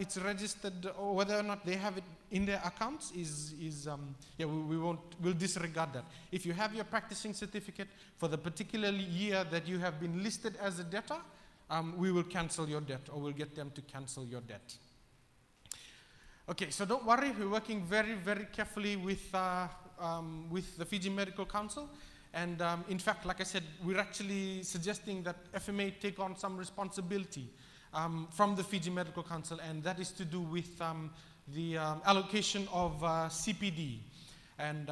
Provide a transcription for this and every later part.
it's registered or whether or not they have it in their accounts we'll disregard that. If you have your practicing certificate for the particular year that you have been listed as a debtor, we will cancel your debt, or we'll get them to cancel your debt. Okay, so don't worry, we're working very, very carefully with the Fiji Medical Council. And in fact, like I said, we're actually suggesting that FMA take on some responsibility from the Fiji Medical Council, and that is to do with the allocation of CPD. And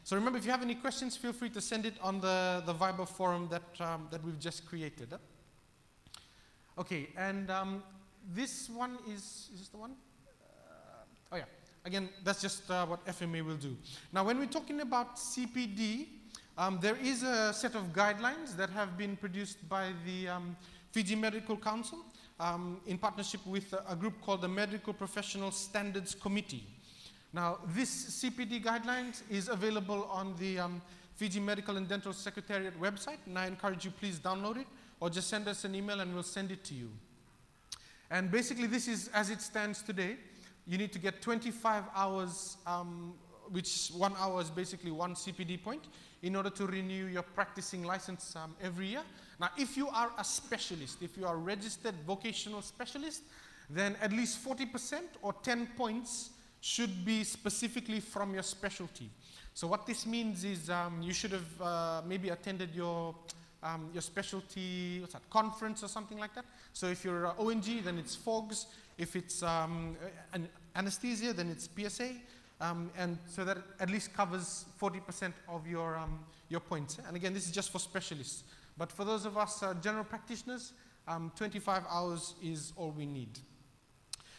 so remember, if you have any questions, feel free to send it on the Viber forum that we've just created. Okay, and this one is this the one? Oh yeah. Again, that's just what FMA will do. Now, when we're talking about CPD, there is a set of guidelines that have been produced by the Fiji Medical Council in partnership with a group called the Medical Professional Standards Committee. Now, this CPD guidelines is available on the Fiji Medical and Dental Secretariat website, and I encourage you, please download it, or just send us an email and we'll send it to you. And basically, this is as it stands today. You need to get 25 hours, which 1 hour is basically 1 CPD point, in order to renew your practicing license every year. Now, if you are a specialist, if you are a registered vocational specialist, then at least 40% or 10 points should be specifically from your specialty. So what this means is you should have maybe attended your specialty conference or something like that. So if you're ONG, then it's FOGS. If it's an anesthesia, then it's PSA, and so that at least covers 40% of your points. And again, this is just for specialists. But for those of us general practitioners, 25 hours is all we need.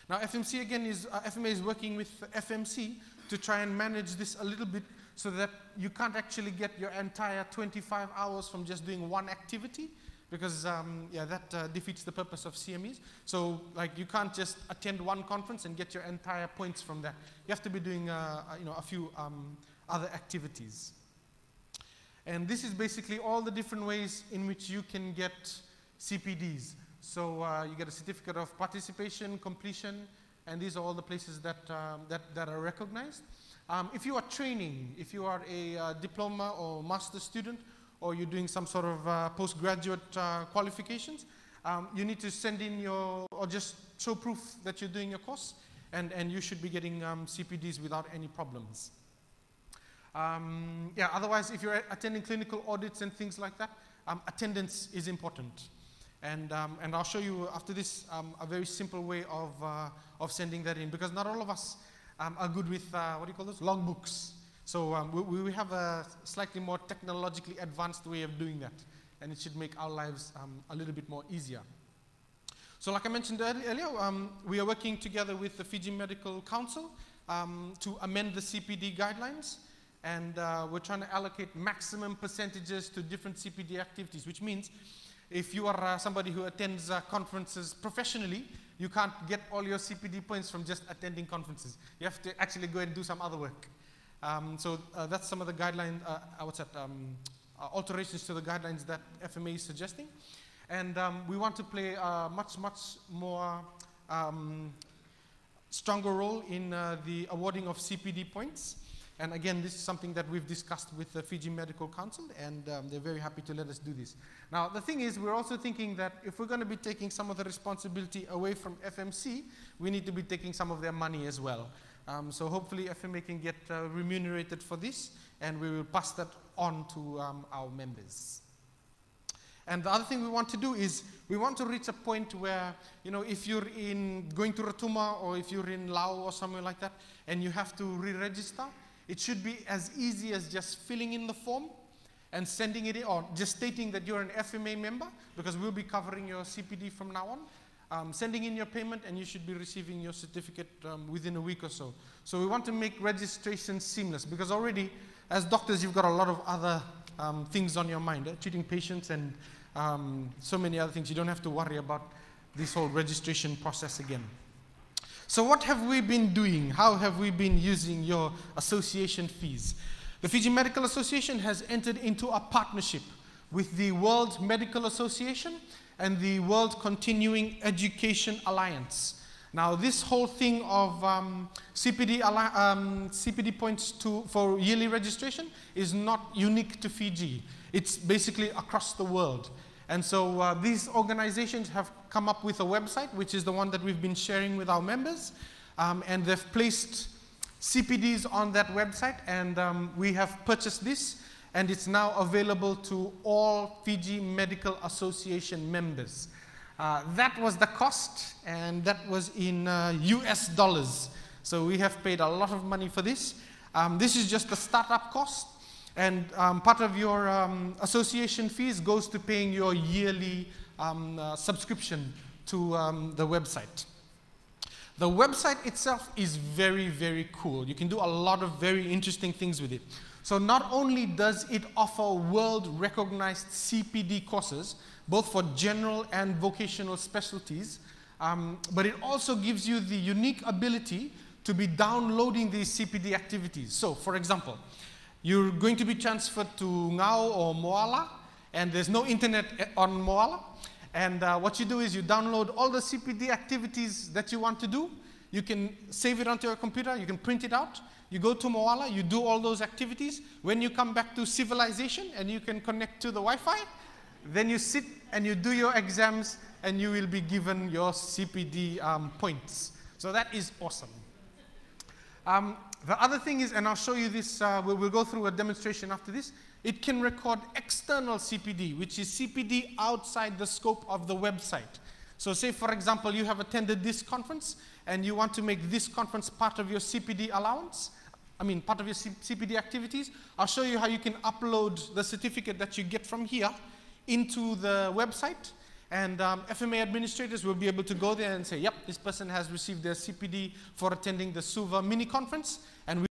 Now, FMC again FMA is working with FMC to try and manage this a little bit, so that you can't actually get your entire 25 hours from just doing one activity. Because that defeats the purpose of CMEs. So like you can't just attend one conference and get your entire points from that. You have to be doing a few other activities. And this is basically all the different ways in which you can get CPDs. So you get a certificate of participation, completion, and these are all the places that are recognized. If you are training, if you are a diploma or master's student, or you're doing some sort of postgraduate qualifications, you need to send in or just show proof that you're doing your course, and you should be getting CPDs without any problems. Otherwise, if you're attending clinical audits and things like that, attendance is important. And I'll show you after this a very simple way of sending that in, because not all of us are good with, what do you call those, logbooks. So we have a slightly more technologically advanced way of doing that, and it should make our lives a little bit more easier. So like I mentioned earlier, we are working together with the Fiji Medical Council to amend the CPD guidelines, and we're trying to allocate maximum percentages to different CPD activities, which means if you are somebody who attends conferences professionally, you can't get all your CPD points from just attending conferences. You have to actually go and do some other work. So that's some of the guideline, alterations to the guidelines that FMA is suggesting. And we want to play a much, much more stronger role in the awarding of CPD points. And again, this is something that we've discussed with the Fiji Medical Council, and they're very happy to let us do this. Now, the thing is, we're also thinking that if we're going to be taking some of the responsibility away from FMC, we need to be taking some of their money as well. So hopefully FMA can get remunerated for this, and we will pass that on to our members. And the other thing we want to do is we want to reach a point where, if you're going to Rotuma, or if you're in Lao or somewhere like that, and you have to re-register, it should be as easy as just filling in the form and sending it in, or just stating that you're an FMA member, because we'll be covering your CPD from now on. Sending in your payment, and you should be receiving your certificate within a week or so. So we want to make registration seamless, because already as doctors you've got a lot of other things on your mind, treating patients and so many other things. You don't have to worry about this whole registration process again. So what have we been doing? How have we been using your association fees? The Fiji Medical Association has entered into a partnership with the World Medical Association and the World Continuing Education Alliance. Now, this whole thing of CPD points for yearly registration is not unique to Fiji. It's basically across the world. And so these organizations have come up with a website, which is the one that we've been sharing with our members. And they've placed CPDs on that website, and we have purchased this, and it's now available to all Fiji Medical Association members. That was the cost, and that was in US dollars. So we have paid a lot of money for this. This is just the startup cost, and part of your association fees goes to paying your yearly subscription to the website. The website itself is very, very cool. You can do a lot of very interesting things with it. So not only does it offer world-recognized CPD courses, both for general and vocational specialties, but it also gives you the unique ability to be downloading these CPD activities. So, for example, you're going to be transferred to Ngau or Moala, and there's no internet on Moala. And what you do is you download all the CPD activities that you want to do. You can save it onto your computer. You can print it out. You go to Moala. You do all those activities. When you come back to civilization and you can connect to the Wi-Fi, then you sit and you do your exams, and you will be given your CPD points. So that is awesome. The other thing is, and I'll show you this, we'll go through a demonstration after this, it can record external CPD, which is CPD outside the scope of the website. So say, for example, you have attended this conference, and you want to make this conference part of your CPD allowance, part of your CPD activities. I'll show you how you can upload the certificate that you get from here into the website, and FMA administrators will be able to go there and say, yep, this person has received their CPD for attending the SUVA mini conference, and we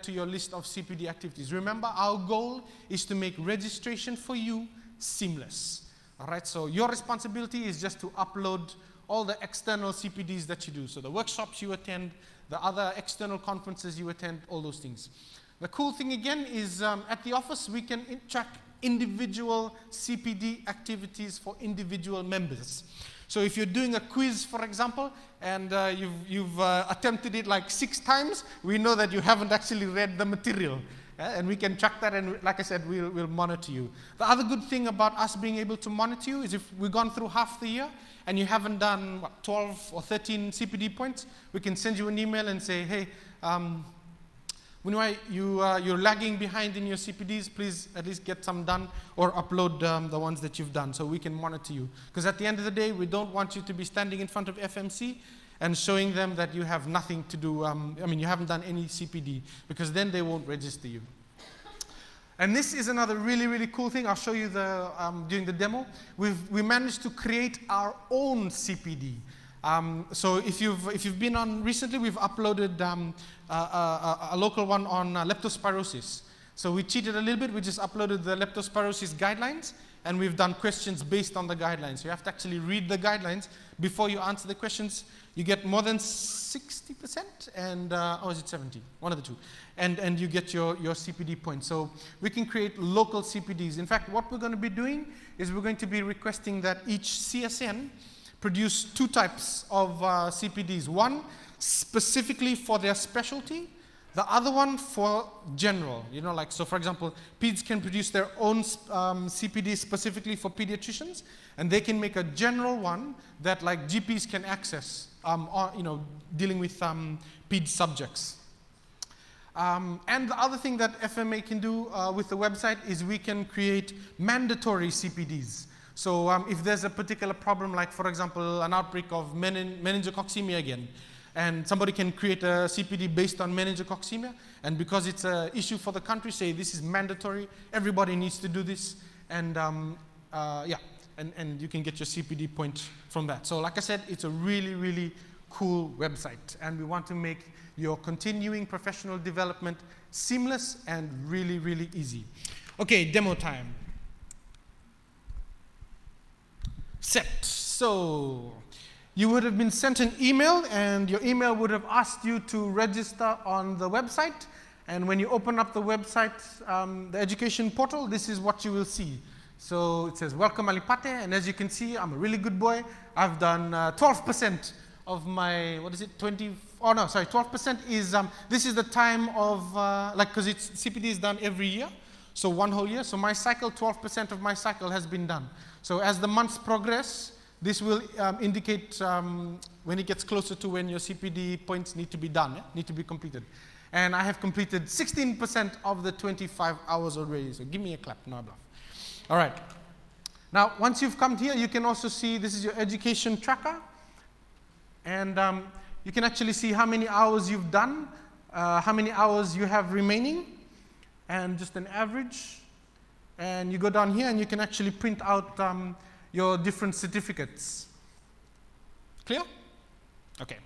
to your list of CPD activities. Remember, our goal is to make registration for you seamless. All right, so your responsibility is just to upload all the external CPDs that you do. So the workshops you attend, the other external conferences you attend, all those things. The cool thing again is at the office we can track individual CPD activities for individual members. So if you're doing a quiz, for example, and you've attempted it like 6 times, we know that you haven't actually read the material. And we can track that, and like I said, we'll monitor you. The other good thing about us being able to monitor you is if we've gone through half the year and you haven't done 12 or 13 CPD points, we can send you an email and say, hey, you're lagging behind in your CPDs, please at least get some done or upload the ones that you've done so we can monitor you. Because at the end of the day, we don't want you to be standing in front of FMC and showing them that you have nothing to do, you haven't done any CPD, because then they won't register you. And this is another really, really cool thing. I'll show you during the demo. We managed to create our own CPD. So if you've been on recently, we've uploaded a local one on leptospirosis. So we cheated a little bit. We just uploaded the leptospirosis guidelines, and we've done questions based on the guidelines. You have to actually read the guidelines before you answer the questions. You get more than 60%, and or is it 70? One of the two. And you get your CPD points. So we can create local CPDs. In fact, what we're going to be doing is we're going to be requesting that each CSN produce 2 types of CPDs. One specifically for their specialty, the other one for general. So for example, peds can produce their own CPD specifically for pediatricians, and they can make a general one that like GPs can access, dealing with ped subjects. And the other thing that FMA can do with the website is we can create mandatory CPDs. So if there's a particular problem, like for example, an outbreak of meningococcemia again, and somebody can create a CPD based on meningococcemia, and because it's an issue for the country, say this is mandatory, everybody needs to do this, and and you can get your CPD point from that. So like I said, it's a really, really cool website, and we want to make your continuing professional development seamless and really, really easy. Okay, demo time. Set. So you would have been sent an email, and your email would have asked you to register on the website. And when you open up the website, the education portal, this is what you will see. So it says, welcome Alipate, and as you can see, I'm a really good boy. I've done 12% of my, 12% is, this is the time of, because CPD is done every year, so one whole year. So my cycle, 12% of my cycle has been done. So as the months progress, this will indicate when it gets closer to when your CPD points need to be done, need to be completed. And I have completed 16% of the 25 hours already, so give me a clap, no I bluff. All right. Now, once you've come here, you can also see this is your education tracker. And you can actually see how many hours you've done, how many hours you have remaining, and just an average. And you go down here and you can actually print out your different certificates. Clear? Okay.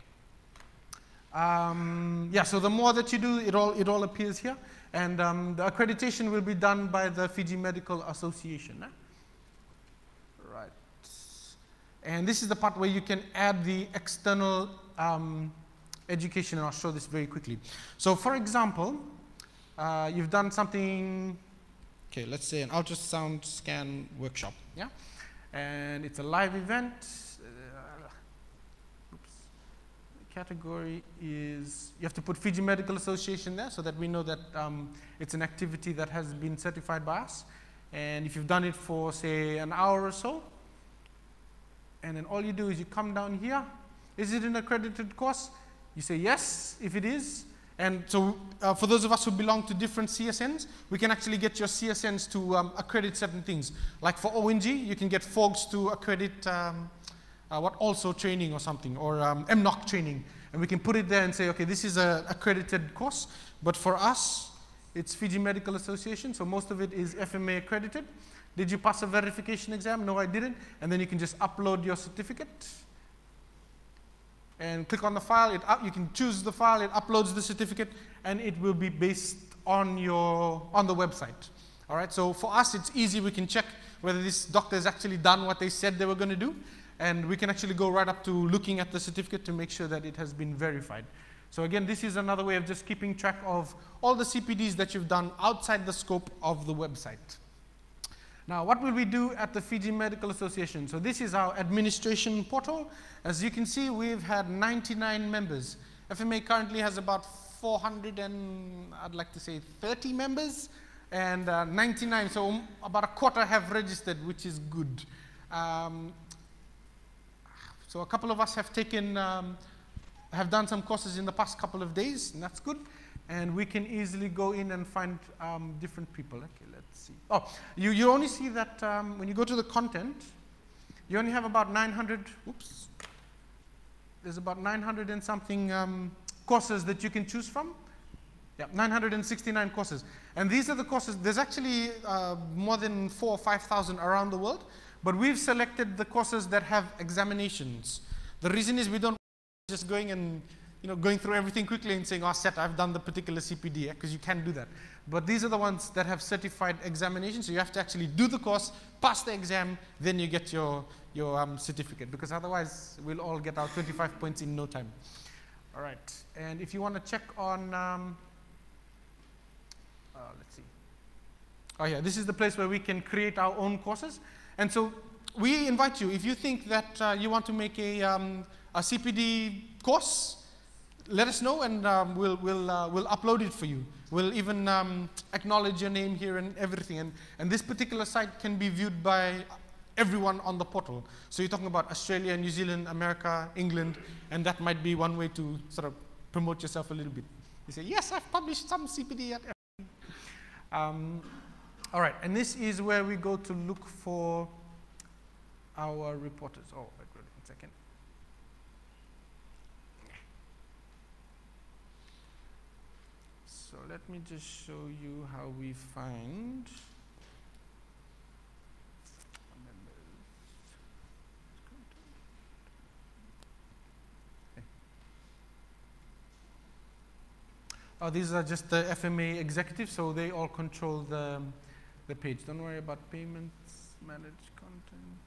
Yeah, so the more that you do, it all appears here. And the accreditation will be done by the Fiji Medical Association. Right. And this is the part where you can add the external education, and I'll show this very quickly. So for example, you've done something, okay, let's say an ultrasound scan workshop, yeah? And it's a live event. Category is, you have to put Fiji Medical Association there so that we know that it's an activity that has been certified by us. And if you've done it for, say, an hour or so, and then all you do is you come down here. Is it an accredited course? You say yes, if it is. And so for those of us who belong to different CSNs, we can actually get your CSNs to accredit certain things. Like for ONG, you can get FOGS to accredit also training or something, or MNOC training. And we can put it there and say, okay, this is an accredited course. But for us, it's Fiji Medical Association, so most of it is FMA accredited. Did you pass a verification exam? No, I didn't. And then you can just upload your certificate. And click on the file. You can choose the file. It uploads the certificate. And it will be based on the website. All right, so for us, it's easy. We can check whether this doctor has actually done what they said they were going to do. And we can actually go right up to looking at the certificate to make sure that it has been verified. So again, this is another way of just keeping track of all the CPDs that you've done outside the scope of the website. Now, what will we do at the Fiji Medical Association? So this is our administration portal. As you can see, we've had 99 members. FMA currently has about 400 and, I'd like to say, 30 members. And 99, so about a quarter have registered, which is good. So a couple of us have taken, have done some courses in the past couple of days, and that's good. And we can easily go in and find different people. Okay, let's see. Oh, you only see that when you go to the content, you only have about 900, oops. There's about 900 and something courses that you can choose from. Yeah, 969 courses. And these are the courses, there's actually more than 4,000 or 5,000 around the world. But we've selected the courses that have examinations. The reason is we don't just going and going through everything quickly and saying, oh, set, I've done the particular CPD, because you can do that. But these are the ones that have certified examinations. So you have to actually do the course, pass the exam, then you get your certificate. Because otherwise, we'll all get our 25 points in no time. All right. And if you want to check on, let's see. Oh, yeah, this is the place where we can create our own courses. And so we invite you, if you think that you want to make a CPD course, let us know, and we'll upload it for you. We'll even acknowledge your name here and everything. And this particular site can be viewed by everyone on the portal. So you're talking about Australia, New Zealand, America, England, and that might be one way to sort of promote yourself a little bit. You say, yes, I've published some CPD at all right, and this is where we go to look for our reporters. Oh, wait 1 second. So let me just show you how we find members. Okay. Oh, these are just the FMA executives, so they all control the page. Don't worry about payments, manage content.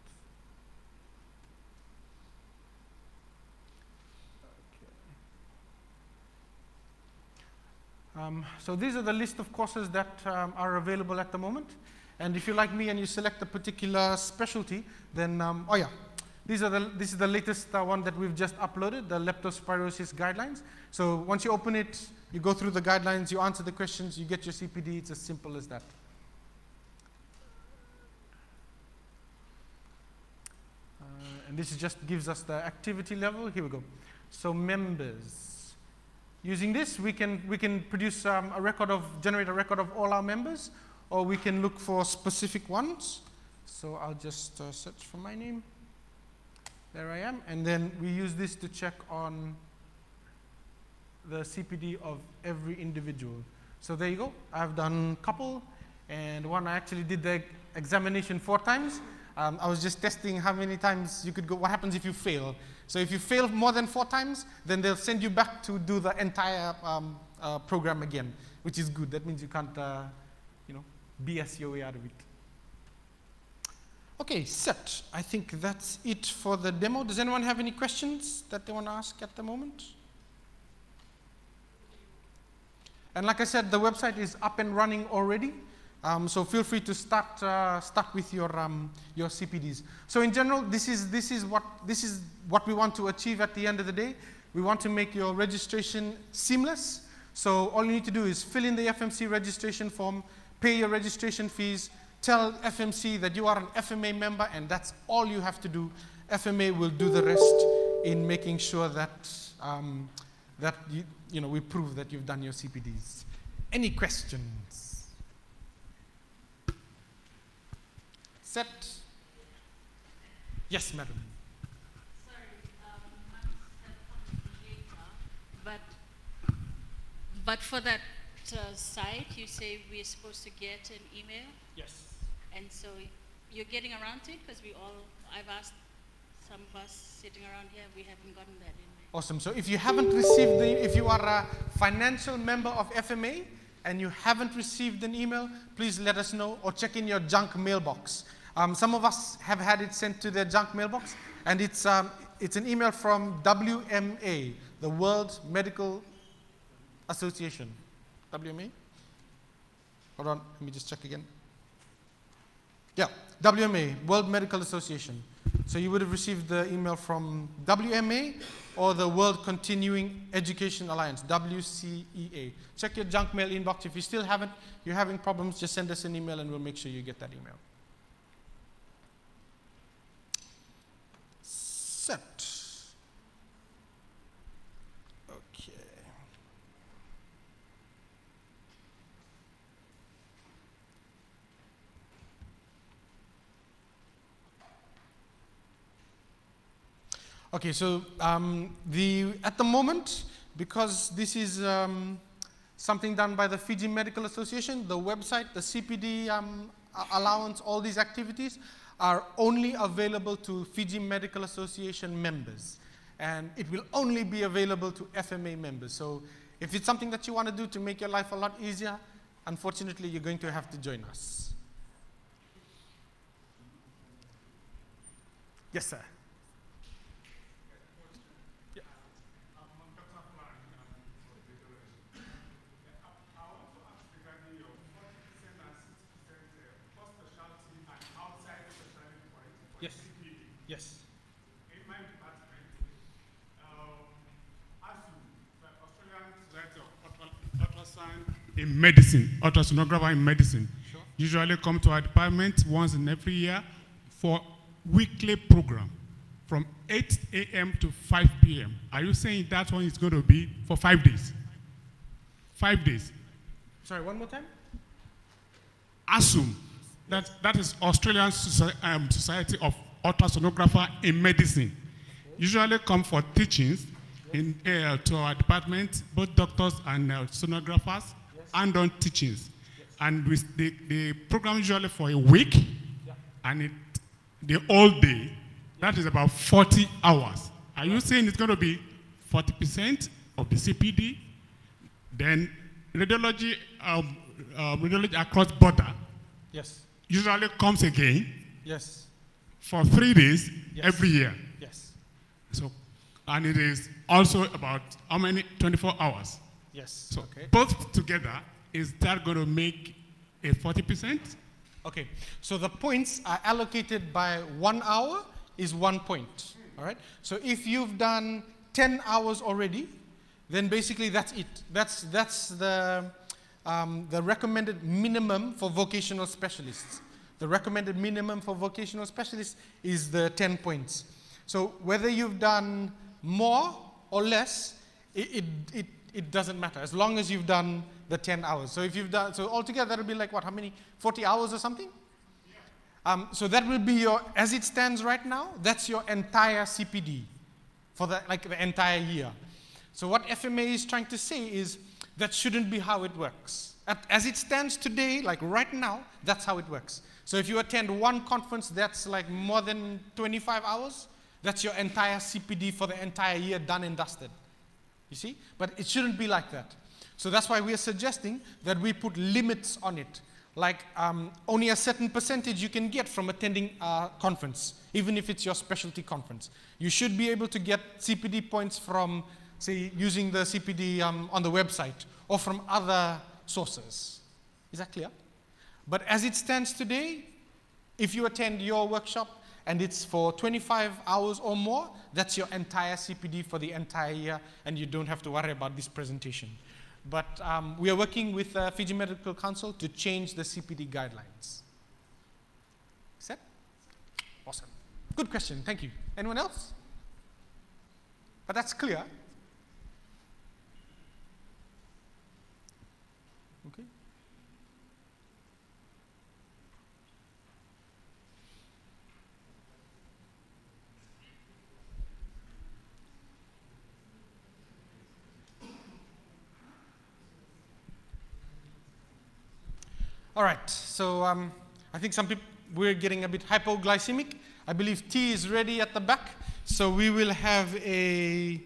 Okay. So these are the list of courses that are available at the moment. And if you're like me and you select a particular specialty, then, oh yeah, this is the latest one that we've just uploaded, the leptospirosis guidelines. So once you open it, you go through the guidelines, you answer the questions, you get your CPD. It's as simple as that. And this just gives us the activity level. Here we go. So members. Using this, we can produce generate a record of all our members, or we can look for specific ones. So I'll just search for my name. There I am. And then we use this to check on the CPD of every individual. So there you go. I've done a couple, and one I actually did the examination 4 times. I was just testing how many times you could go, what happens if you fail. So if you fail more than 4 times, then they'll send you back to do the entire program again, which is good. That means you can't, BS your way out of it. Okay, set. I think that's it for the demo. Does anyone have any questions that they want to ask at the moment? And like I said, the website is up and running already. So feel free to start with your CPDs. So in general, this is what we want to achieve at the end of the day. We want to make your registration seamless. So all you need to do is fill in the FMC registration form, pay your registration fees, tell FMC that you are an FMA member, and that's all you have to do. FMA will do the rest in making sure that we prove that you've done your CPDs. Any questions? Set. Yes, madam. Sorry, I have come later, but for that site, you say we're supposed to get an email? Yes. And so you're getting around to it? Because I've asked some of us sitting around here, we haven't gotten that email. Awesome. So if you haven't received if you are a financial member of FMA and you haven't received an email, please let us know or check in your junk mailbox. Some of us have had it sent to their junk mailbox, and it's an email from WMA, the World Medical Association. WMA? Hold on, let me just check again. Yeah, WMA, World Medical Association. So you would have received the email from WMA or the World Continuing Education Alliance, WCEA. Check your junk mail inbox. If you still you're having problems, just send us an email and we'll make sure you get that email. Set. Okay. Okay, so at the moment, because this is something done by the Fiji Medical Association, the website, the CPD allowance, all these activities are only available to Fiji Medical Association members. And it will only be available to FMA members. So if it's something that you want to do to make your life a lot easier, unfortunately, you're going to have to join us. Yes, sir. Yes. Yes. In my department, ultrasound in medicine, ultrasonographer in medicine, Sure. usually come to our department once in every year for weekly program from 8 a.m. to 5 p.m. Are you saying that one is going to be for 5 days? 5 days. Sorry, one more time? Assume that is Australian Society of Ultrasonographer in Medicine. Okay. Usually come for teachings to our department, both doctors and sonographers, yes. And on teachings. Yes. And with the program usually for a week, yeah. And the whole day, that is about 40 hours. Are you saying it's going to be 40% of the CPD? Then radiology across border, yes, usually comes again, yes, for 3 days, yes. Every year. Yes. So, and it is also about how many? 24 hours. Yes. So okay. Both together, is that going to make a 40%? Okay, so the points are allocated by 1 hour is 1 point. All right, so if you've done 10 hours already, then basically that's it. That's the recommended minimum for vocational specialists. The recommended minimum for vocational specialists is the 10 points. So whether you've done more or less, it doesn't matter, as long as you've done the 10 hours. So if you've done, so altogether that'll be like what, how many, 40 hours or something? So that will be your, as it stands right now, that's your entire CPD for the entire year. So what FMA is trying to say is that shouldn't be how it works. As it stands today, like right now, that's how it works. So if you attend one conference that's like more than 25 hours, that's your entire CPD for the entire year done and dusted. You see? But it shouldn't be like that. So that's why we are suggesting that we put limits on it. Like only a certain percentage you can get from attending a conference, even if it's your specialty conference. You should be able to get CPD points from, say, using the CPD on the website or from other sources. Is that clear? But as it stands today, if you attend your workshop and it's for 25 hours or more, that's your entire CPD for the entire year, and you don't have to worry about this presentation. But we are working with Fiji Medical Council to change the CPD guidelines. Set? Awesome. Good question, thank you. Anyone else? But that's clear. Okay. All right, so I think some people, we're getting a bit hypoglycemic. I believe tea is ready at the back, so we will have a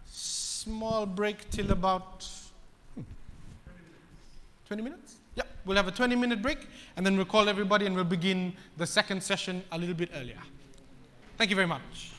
small break till about 20 minutes? Yeah, we'll have a 20-minute break, and then we'll call everybody and we'll begin the second session a little bit earlier. Thank you very much.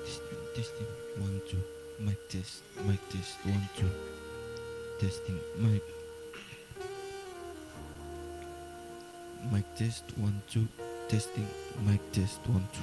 Testing, 1, 2. Mic test, 1, 2. Testing, mic. Mic test, 1, 2. Testing, mic test, 1, 2.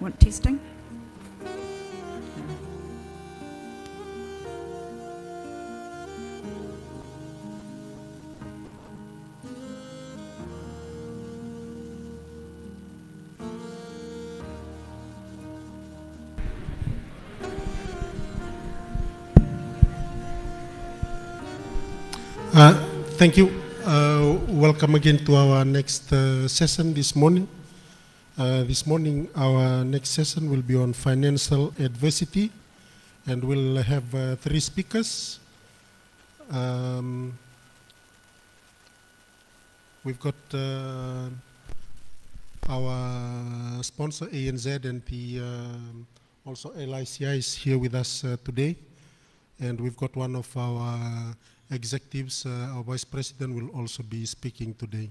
Want testing? Thank you. Welcome again to our next session this morning. This morning, our next session will be on financial adversity, and we'll have 3 speakers. We've got our sponsor ANZ and the also LICI is here with us today, and we've got one of our executives, our vice president, will also be speaking today.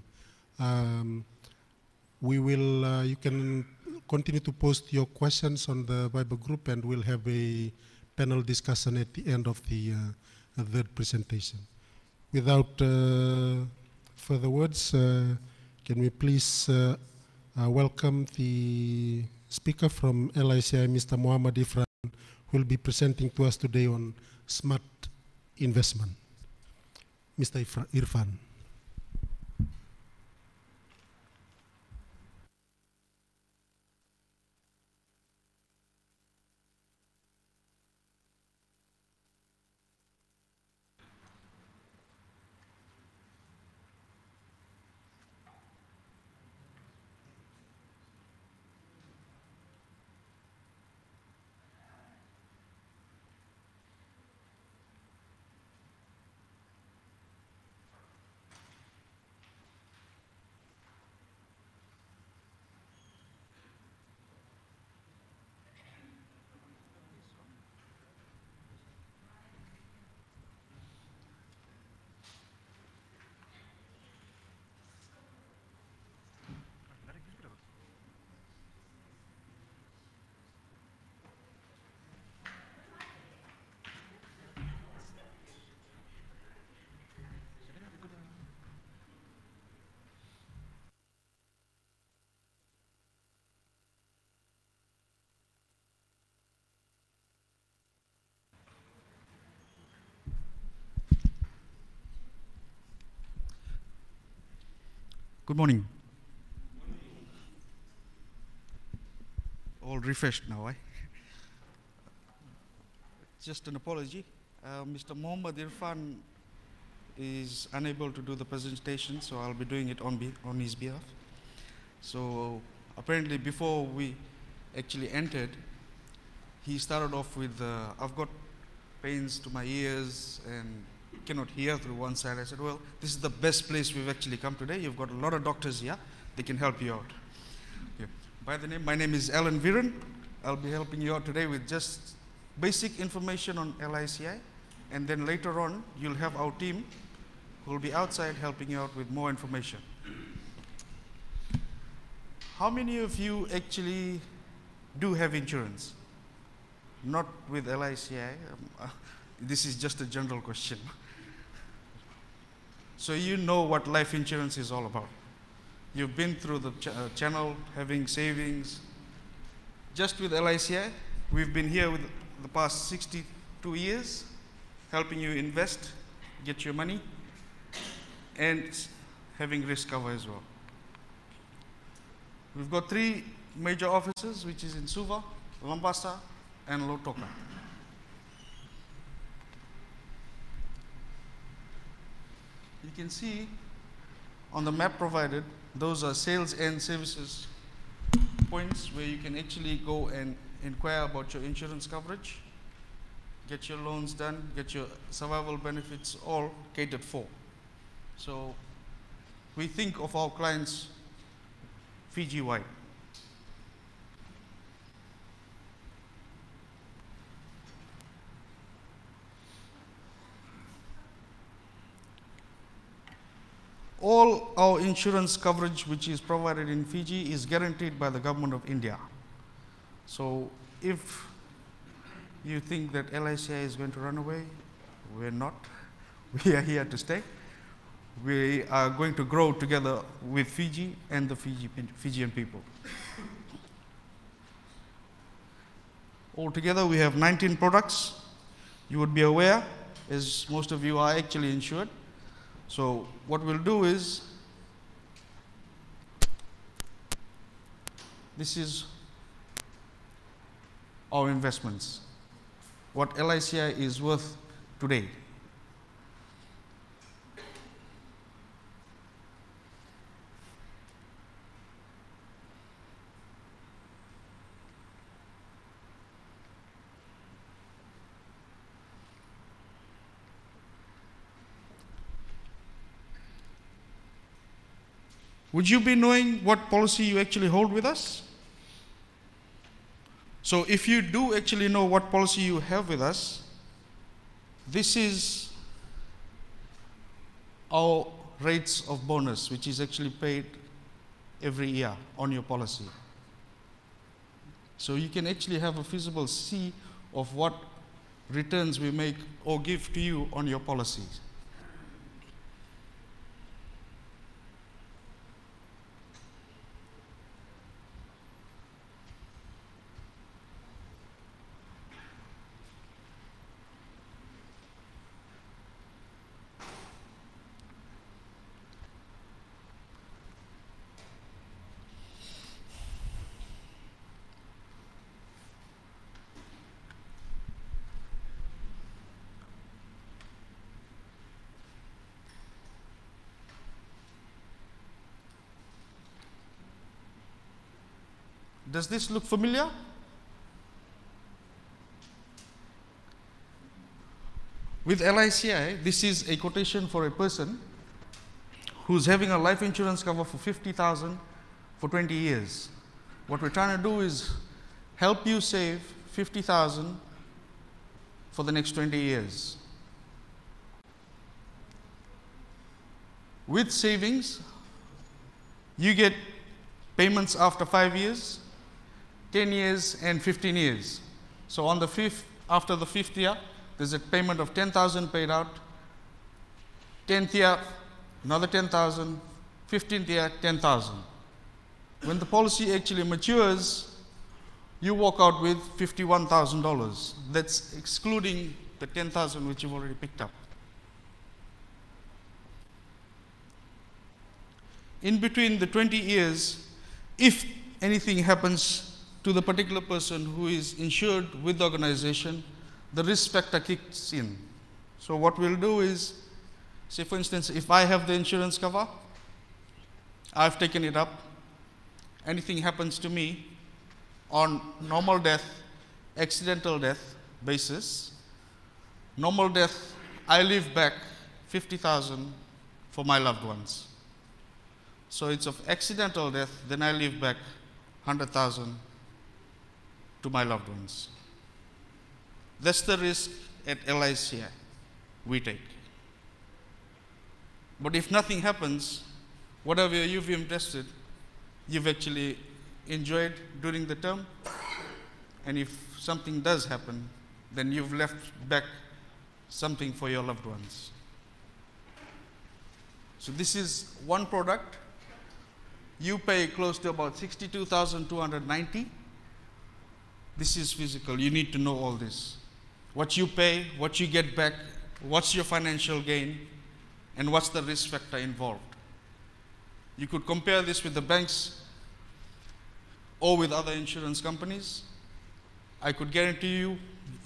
We will, you can continue to post your questions on the Viber group, and we'll have a panel discussion at the end of the third presentation. Without further words, can we please welcome the speaker from LICI, Mr. Muhammad Irfan, who will be presenting to us today on smart investment. Mr. Irfan. Good morning. All refreshed now, eh? Just an apology. Mr. Muhammad Irfan is unable to do the presentation, so I'll be doing it on his behalf. So apparently before we actually entered, he started off with, I've got pains to my ears and cannot hear through one side. I said, well, this is the best place we've actually come today. You've got a lot of doctors here. They can help you out. Okay. By the name, my name is Alan Viren. I'll be helping you out today with just basic information on LICI. And then later on, you'll have our team who will be outside helping you out with more information. How many of you actually do have insurance? Not with LICI. This is just a general question. So you know what life insurance is all about. You've been through the channel, having savings. Just with LICI, we've been here with the past 62 years, helping you invest, get your money. And having risk cover as well. We've got 3 major offices, which is in Suva, Lambasa, and Lotoka. You can see on the map provided, those are sales and services points where you can actually go and inquire about your insurance coverage, get your loans done, get your survival benefits all catered for. So we think of our clients Fiji-wide. All our insurance coverage which is provided in Fiji is guaranteed by the government of India. So if you think that LICI is going to run away, we're not. We are here to stay. We are going to grow together with Fiji and the Fijian people. Altogether, we have 19 products. You would be aware, as most of you are actually insured. So what we'll do is, this is our investments, what LICI is worth today. Would you be knowing what policy you actually hold with us? So if you do actually know what policy you have with us, this is our rates of bonus, which is actually paid every year on your policy. So you can actually have a feasible see of what returns we make or give to you on your policies. Does this look familiar? With LICI, this is a quotation for a person who's having a life insurance cover for 50,000 for 20 years. What we're trying to do is help you save 50,000 for the next 20 years. With savings, you get payments after 5 years, 10 years and 15 years. So on the after the 5th year, there's a payment of 10,000 paid out. 10th year, another 10,000. 15th year, 10,000. When the policy actually matures, you walk out with $51,000. That's excluding the 10,000 which you've already picked up. In between the 20 years, if anything happens to the particular person who is insured with the organization, the risk factor kicks in. So what we'll do is, say for instance, if I have the insurance cover, I've taken it up, anything happens to me on normal death, accidental death basis, normal death, I leave back 50,000 for my loved ones. So it's of accidental death, then I leave back 100,000 to my loved ones. That's the risk at LICI we take. But if nothing happens, whatever you've invested, you've actually enjoyed during the term. And if something does happen, then you've left back something for your loved ones. So this is one product. You pay close to about 62,290. This is physical. You need to know all this. What you pay, what you get back, what's your financial gain, and what's the risk factor involved. You could compare this with the banks or with other insurance companies. I could guarantee you,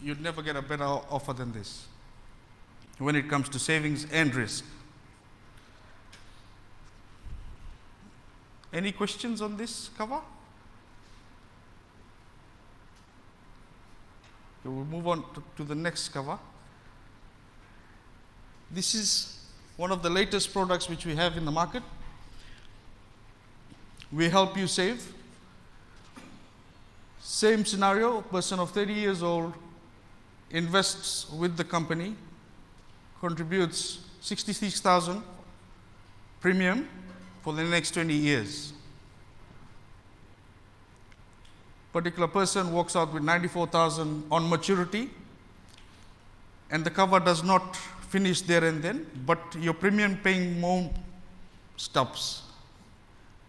you'd never get a better offer than this when it comes to savings and risk. Any questions on this cover? Okay, we'll move on to the next cover. This is one of the latest products which we have in the market. We help you save. Same scenario, a person of 30 years old invests with the company, contributes 66,000 premium for the next 20 years. Particular person walks out with 94,000 on maturity, and the cover does not finish there and then, but your premium paying more stops.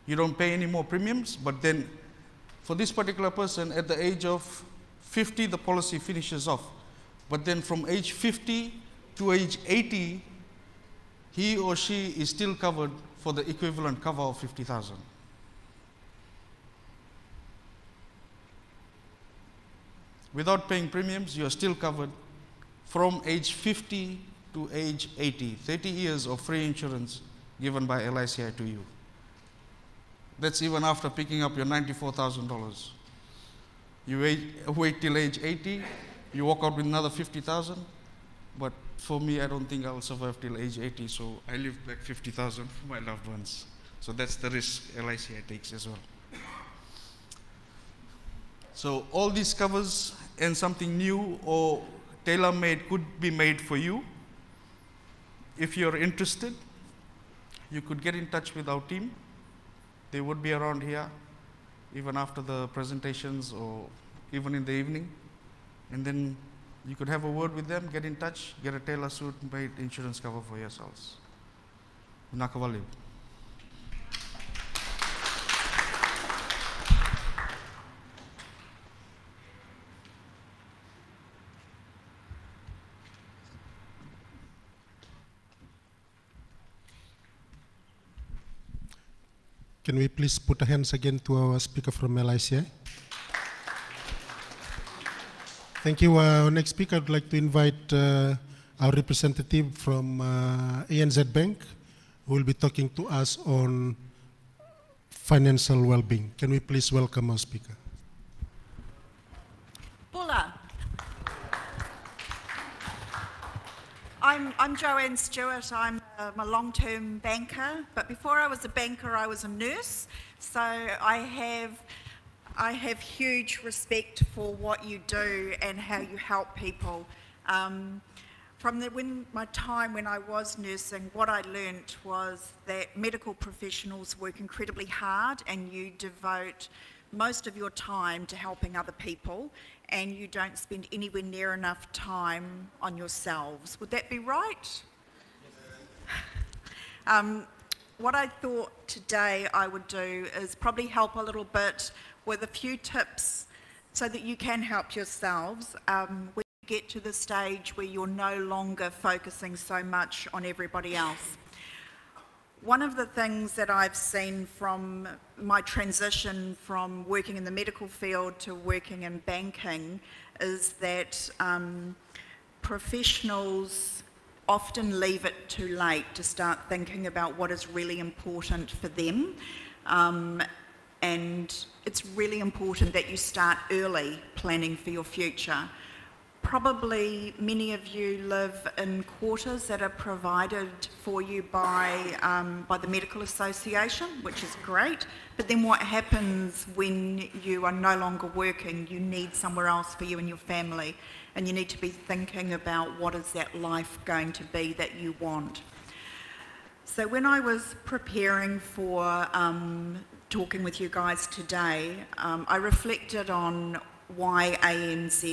You don't pay any more premiums, but then for this particular person, at the age of 50, the policy finishes off. But then from age 50 to age 80, he or she is still covered for the equivalent cover of 50,000. Without paying premiums, you are still covered from age 50 to age 80. 30 years of free insurance given by LICI to you. That's even after picking up your $94,000. You wait till age 80, you walk out with another 50,000. But for me, I don't think I'll survive till age 80, so I leave back 50,000 for my loved ones. So that's the risk LICI takes as well. So all these covers and something new or tailor-made could be made for you. If you're interested, you could get in touch with our team. They would be around here even after the presentations or even in the evening. And then you could have a word with them, get in touch, get a tailor-suit made insurance cover for yourselves. Nakawalib. Can we please put our hands again to our speaker from LICI? Thank you. Our next speaker, I'd like to invite our representative from ANZ Bank, who will be talking to us on financial well-being. Can we please welcome our speaker? Paula. I'm Joanne Stewart. I'm a long-term banker, but before I was a banker, I was a nurse. So I have huge respect for what you do and how you help people. From my time when I was nursing, what I learnt was that medical professionals work incredibly hard, and you devote most of your time to helping other people, and you don't spend anywhere near enough time on yourselves. Would that be right? What I thought today I would do is probably help a little bit with a few tips so that you can help yourselves when you get to the stage where you're no longer focusing so much on everybody else. One of the things that I've seen from my transition from working in the medical field to working in banking is that professionals often leave it too late to start thinking about what is really important for them. And it's really important that you start early planning for your future. Probably many of you live in quarters that are provided for you by the Medical Association, which is great. But then what happens when you are no longer working? You need somewhere else for you and your family, and you need to be thinking about what is that life going to be that you want. So when I was preparing for talking with you guys today, I reflected on why ANZ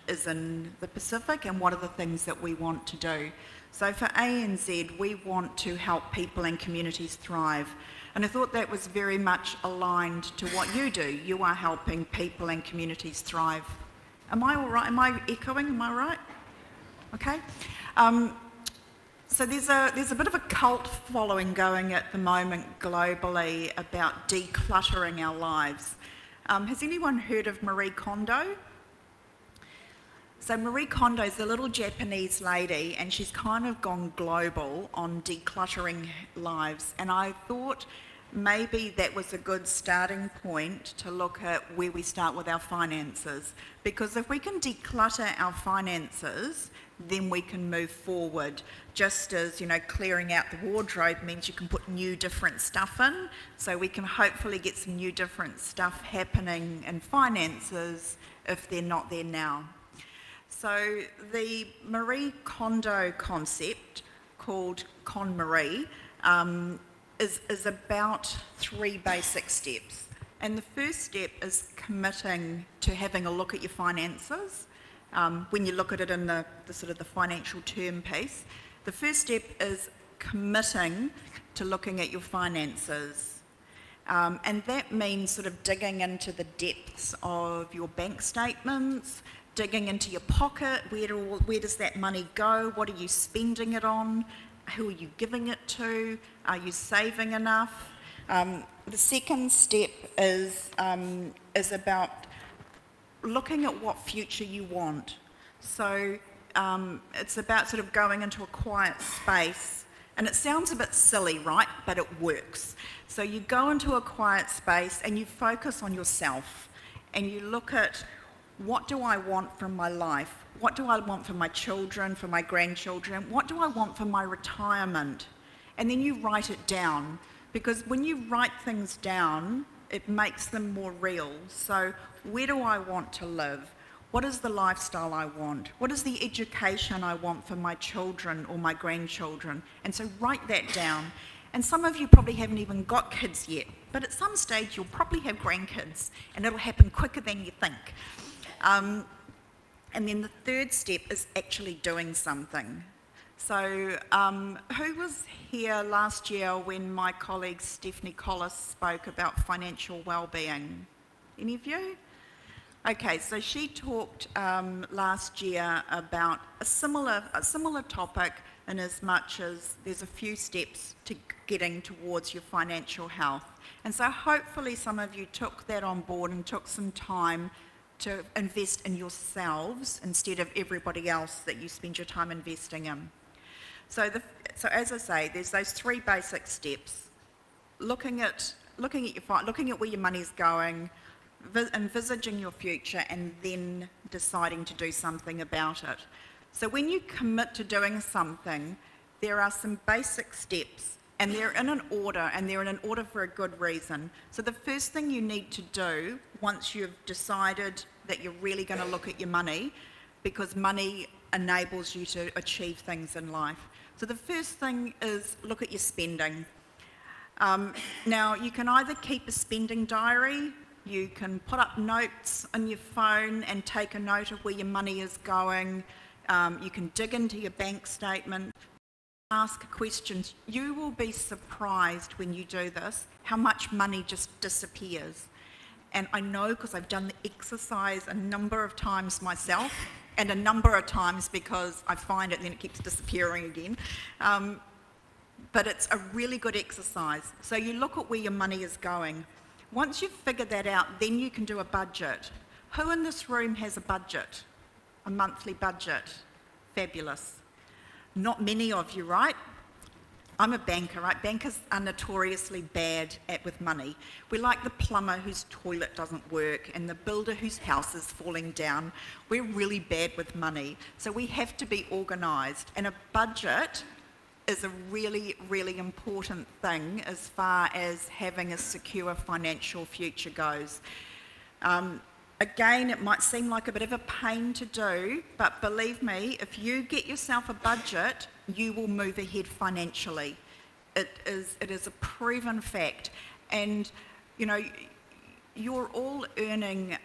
is in the Pacific and what are the things that we want to do. So for ANZ, we want to help people and communities thrive. And I thought that was very much aligned to what you do. You are helping people and communities thrive. Am I all right? Am I echoing? Am I right? Okay. So So there's a bit of a cult following going at the moment globally about decluttering our lives. Has anyone heard of Marie Kondo? So Marie Kondo is a little Japanese lady, and she's kind of gone global on decluttering lives. And I thought maybe that was a good starting point to look at where we start with our finances. Because if we can declutter our finances, then we can move forward. Just as, you know, clearing out the wardrobe means you can put new different stuff in, so we can hopefully get some new different stuff happening in finances if they're not there now. So the Marie Kondo concept, called KonMari, is about 3 basic steps. And the first step is committing to having a look at your finances. When you look at it in the sort of the financial term piece, the first step is committing to looking at your finances. And that means sort of digging into the depths of your bank statements, digging into your pocket, where does that money go, what are you spending it on, who are you giving it to, are you saving enough? The second step is about looking at what future you want. So it's about sort of going into a quiet space, and it sounds a bit silly, right? But it works. So you go into a quiet space and you focus on yourself, and you look at, what do I want from my life? What do I want for my children, for my grandchildren? What do I want for my retirement? And then you write it down, because when you write things down, it makes them more real. So where do I want to live? What is the lifestyle I want? What is the education I want for my children or my grandchildren? And so write that down. And some of you probably haven't even got kids yet, but at some stage you'll probably have grandkids, and it'll happen quicker than you think. And then the third step is actually doing something. So who was here last year when my colleague Stephanie Collis spoke about financial well-being? Any of you? Okay, so she talked last year about a similar topic, in as much as there's a few steps to getting towards your financial health. And so hopefully some of you took that on board and took some time to invest in yourselves instead of everybody else that you spend your time investing in. So as I say, there's those 3 basic steps: looking at where your money's going, envisaging your future, and then deciding to do something about it. So when you commit to doing something, there are some basic steps, and they're in an order, and they're in an order for a good reason. So the first thing you need to do, once you've decided that you're really going to look at your money, because money enables you to achieve things in life. So the first thing is look at your spending. Now, you can either keep a spending diary, you can put up notes on your phone and take a note of where your money is going, you can dig into your bank statement, ask questions. You will be surprised when you do this how much money just disappears. And I know, because I've done the exercise a number of times myself, and a number of times because I find it and then it keeps disappearing again. But it's a really good exercise. So you look at where your money is going. Once you've figured that out, then you can do a budget. Who in this room has a budget? A monthly budget? Fabulous. Not many of you, right? I'm a banker, right? Bankers are notoriously bad with money. We're like the plumber whose toilet doesn't work and the builder whose house is falling down. We're really bad with money. So we have to be organised. And a budget is a really, really important thing as far as having a secure financial future goes. Again, it might seem like a bit of a pain to do, but believe me, if you get yourself a budget, you will move ahead financially. It is a proven fact. And, you know, you're all earning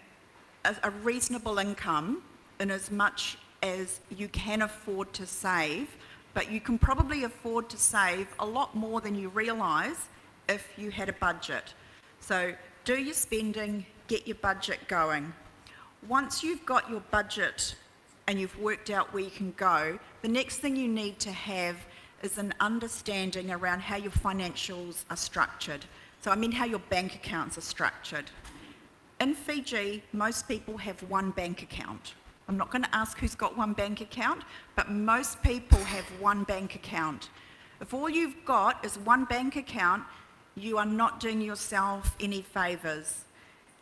a reasonable income in as much as you can afford to save, but you can probably afford to save a lot more than you realise if you had a budget. So do your spending, get your budget going. Once you've got your budget and you've worked out where you can go, the next thing you need to have is an understanding around how your financials are structured. So I mean how your bank accounts are structured. In Fiji, most people have one bank account. I'm not going to ask who's got one bank account, but most people have one bank account. If all you've got is one bank account, you are not doing yourself any favours.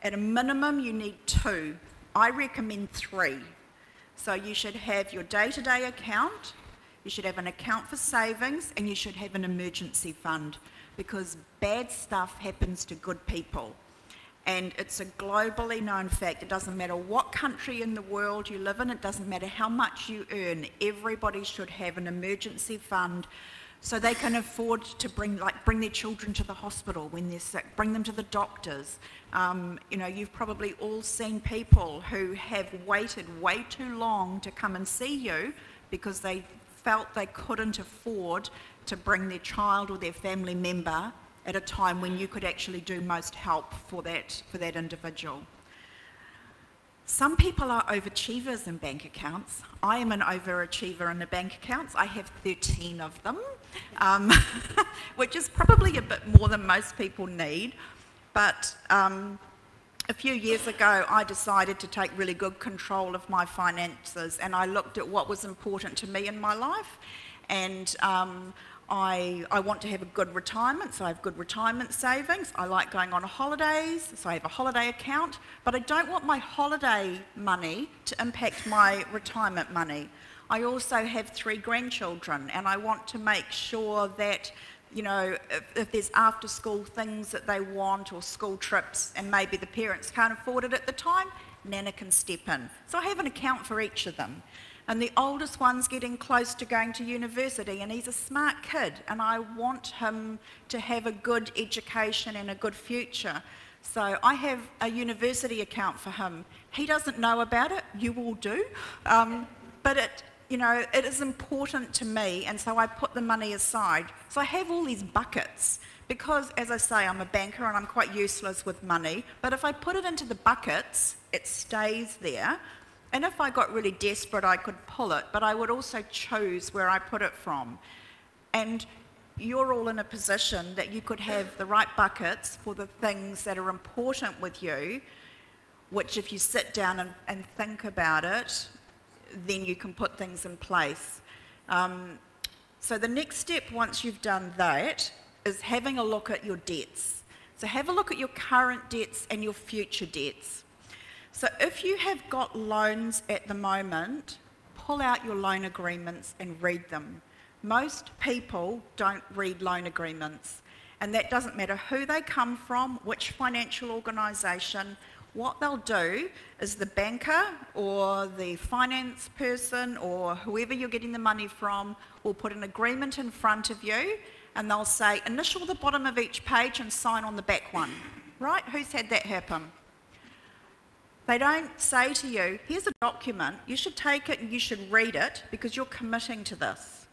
At a minimum, you need 2. I recommend 3. So you should have your day-to-day account, you should have an account for savings, and you should have an emergency fund, because bad stuff happens to good people. And it's a globally known fact. It doesn't matter what country in the world you live in, it doesn't matter how much you earn, everybody should have an emergency fund so they can afford to bring their children to the hospital when they're sick, bring them to the doctors. You know, you've probably all seen people who have waited way too long to come and see you because they felt they couldn't afford to bring their child or their family member at a time when you could actually do most help for that individual. Some people are overachievers in bank accounts. I am an overachiever in the bank accounts. I have 13 of them, which is probably a bit more than most people need. But a few years ago, I decided to take really good control of my finances, and I looked at what was important to me in my life. And I want to have a good retirement, so I have good retirement savings. I like going on holidays, so I have a holiday account. But I don't want my holiday money to impact my retirement money. I also have 3 grandchildren, and I want to make sure that, you know, if there's after-school things that they want or school trips and maybe the parents can't afford it at the time, Nana can step in. So I have an account for each of them. And the oldest one's getting close to going to university, and he's a smart kid, and I want him to have a good education and a good future. So I have a university account for him. He doesn't know about it, you all do, but it is important to me, and so I put the money aside. So I have all these buckets, because as I say, I'm a banker and I'm quite useless with money, but if I put it into the buckets, it stays there. And if I got really desperate, I could pull it, but I would also choose where I put it from. And you're all in a position that you could have the right buckets for the things that are important with you, which if you sit down and think about it, then you can put things in place. So the next step, once you've done that, is having a look at your debts. So have a look at your current debts and your future debts. So if you have got loans at the moment, pull out your loan agreements and read them. Most people don't read loan agreements, and that doesn't matter who they come from, which financial organisation. What they'll do is the banker or the finance person or whoever you're getting the money from will put an agreement in front of you, and they'll say, initial the bottom of each page and sign on the back one. Right? Who's had that happen? They don't say to you, here's a document, you should take it and you should read it because you're committing to this.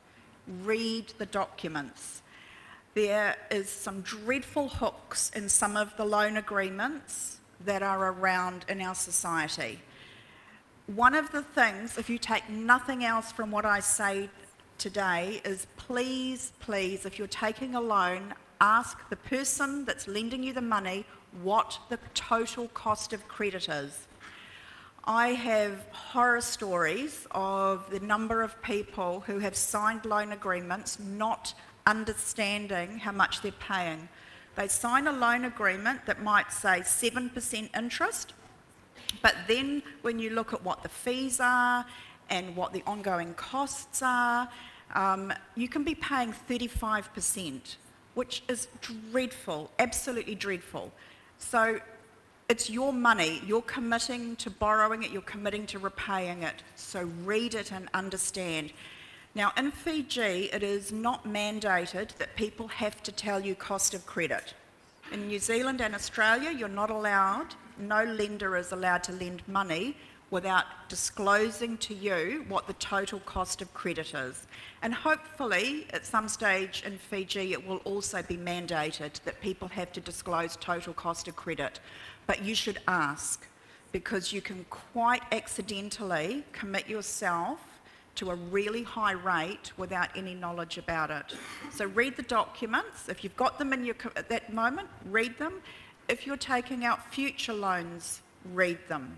Read the documents. There is some dreadful hooks in some of the loan agreements that are around in our society. One of the things, if you take nothing else from what I say today, is please, please, if you're taking a loan, ask the person that's lending you the money what the total cost of credit is. I have horror stories of the number of people who have signed loan agreements not understanding how much they're paying. They sign a loan agreement that might say 7% interest, but then when you look at what the fees are and what the ongoing costs are, you can be paying 35%, which is dreadful, absolutely dreadful. So it's your money, you're committing to borrowing it, you're committing to repaying it, so read it and understand. Now in Fiji, it is not mandated that people have to tell you cost of credit. In New Zealand and Australia, you're not allowed, no lender is allowed to lend money without disclosing to you what the total cost of credit is. And hopefully, at some stage in Fiji, it will also be mandated that people have to disclose total cost of credit. But you should ask, because you can quite accidentally commit yourself to a really high rate without any knowledge about it. So read the documents. If you've got them at that moment, read them. If you're taking out future loans, read them.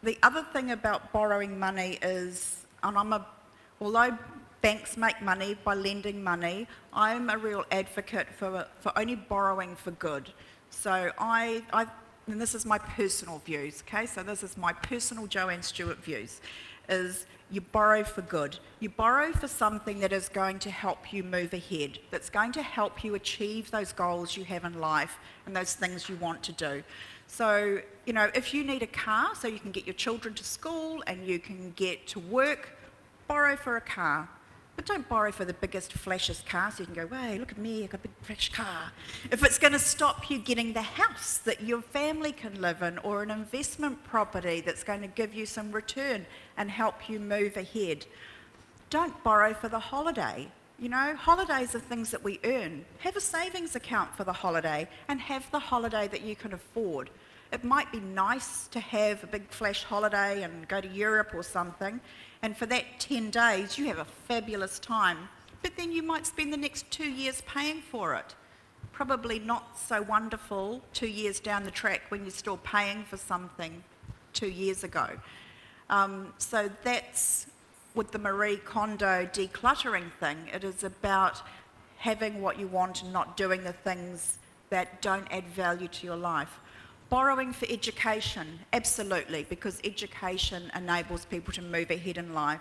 The other thing about borrowing money is, although banks make money by lending money, I'm a real advocate for only borrowing for good. So and this is my personal views, okay? So this is my personal Joanne Stewart views, is you borrow for good. You borrow for something that is going to help you move ahead, that's going to help you achieve those goals you have in life and those things you want to do. So, you know, if you need a car so you can get your children to school and you can get to work, borrow for a car. But don't borrow for the biggest, flashiest car so you can go, hey, look at me, I've got a big, fresh car. If it's going to stop you getting the house that your family can live in, or an investment property that's going to give you some return and help you move ahead, don't borrow for the holiday. You know, holidays are things that we earn. Have a savings account for the holiday and have the holiday that you can afford. It might be nice to have a big flash holiday and go to Europe or something, and for that 10 days you have a fabulous time, but then you might spend the next 2 years paying for it. Probably not so wonderful 2 years down the track when you're still paying for something 2 years ago. So that's with the Marie Kondo decluttering thing. It is about having what you want and not doing the things that don't add value to your life. Borrowing for education, absolutely, because education enables people to move ahead in life.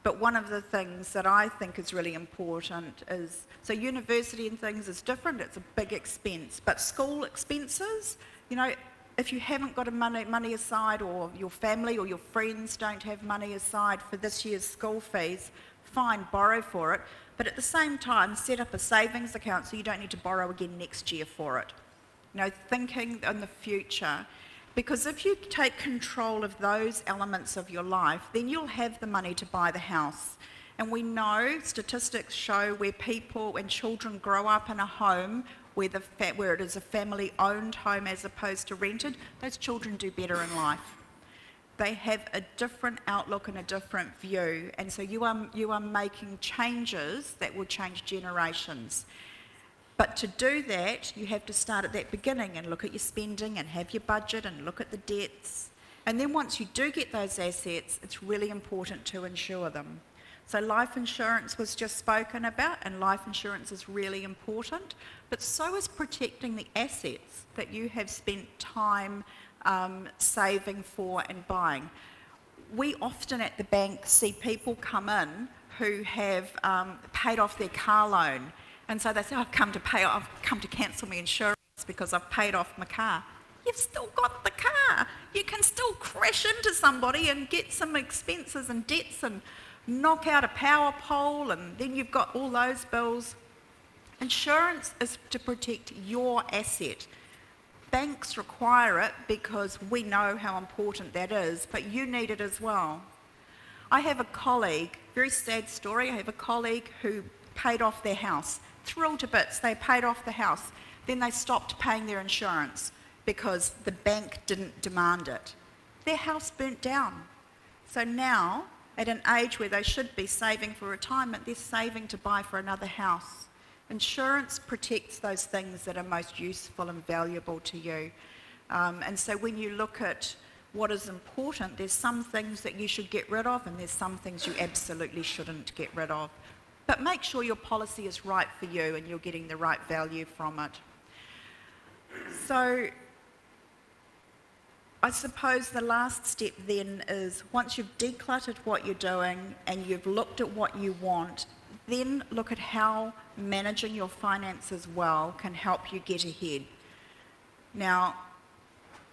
But one of the things that I think is really important is, so university and things is different, it's a big expense, but school expenses, you know, if you haven't got money aside, or your family or your friends don't have money aside for this year's school fees, fine, borrow for it, but at the same time set up a savings account so you don't need to borrow again next year for it. You know, thinking in the future, because if you take control of those elements of your life, then you'll have the money to buy the house. And we know, statistics show, where people and children grow up in a home where it is a family-owned home as opposed to rented, those children do better in life. They have a different outlook and a different view, and so you are making changes that will change generations. But to do that, you have to start at that beginning and look at your spending and have your budget and look at the debts. And then once you do get those assets, it's really important to insure them. So life insurance was just spoken about, and life insurance is really important, but so is protecting the assets that you have spent time saving for and buying. We often at the bank see people come in who have paid off their car loan. And so they say, I've come to cancel my insurance because I've paid off my car. You've still got the car. You can still crash into somebody and get some expenses and debts and knock out a power pole, and then you've got all those bills. Insurance is to protect your asset. Banks require it because we know how important that is, but you need it as well. I have a colleague, very sad story, I have a colleague who paid off their house. Thrilled to bits, they paid off the house. Then they stopped paying their insurance because the bank didn't demand it. Their house burnt down. So now, at an age where they should be saving for retirement, they're saving to buy for another house. Insurance protects those things that are most useful and valuable to you. And so when you look at what is important, there's some things that you should get rid of and there's some things you absolutely shouldn't get rid of. But make sure your policy is right for you and you're getting the right value from it. So I suppose the last step then is, once you've decluttered what you're doing and you've looked at what you want, then look at how managing your finances well can help you get ahead. Now,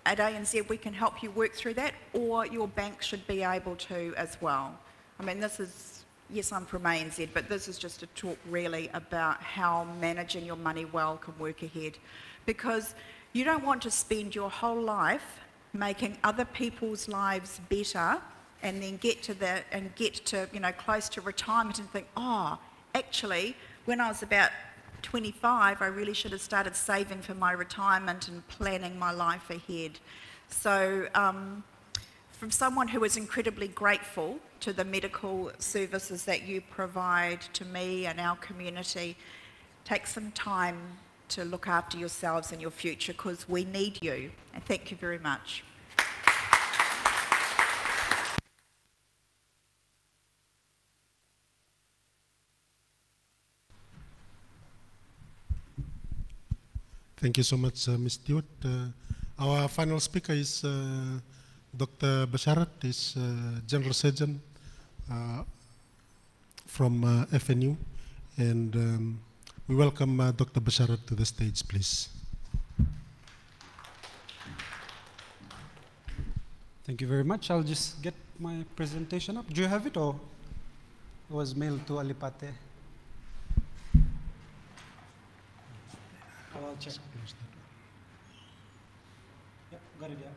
at ANZ we can help you work through that, or your bank should be able to as well. I mean, this is, yes, I'm from ANZ, but this is just a talk really about how managing your money well can work ahead. Because you don't want to spend your whole life making other people's lives better and then get to, you know, close to retirement and think, oh, actually, when I was about 25, I really should have started saving for my retirement and planning my life ahead. So from someone who is incredibly grateful to the medical services that you provide to me and our community. Take some time to look after yourselves and your future, because we need you. And thank you very much. Thank you so much, Ms. Stewart. Our final speaker is Dr. Basharat, is General Surgeon from FNU, and we welcome Dr. Basharat to the stage, please. Thank you very much. I'll just get my presentation up. Do you have it, or it was mailed to Alipate? I'll check. Yep, got it, yeah.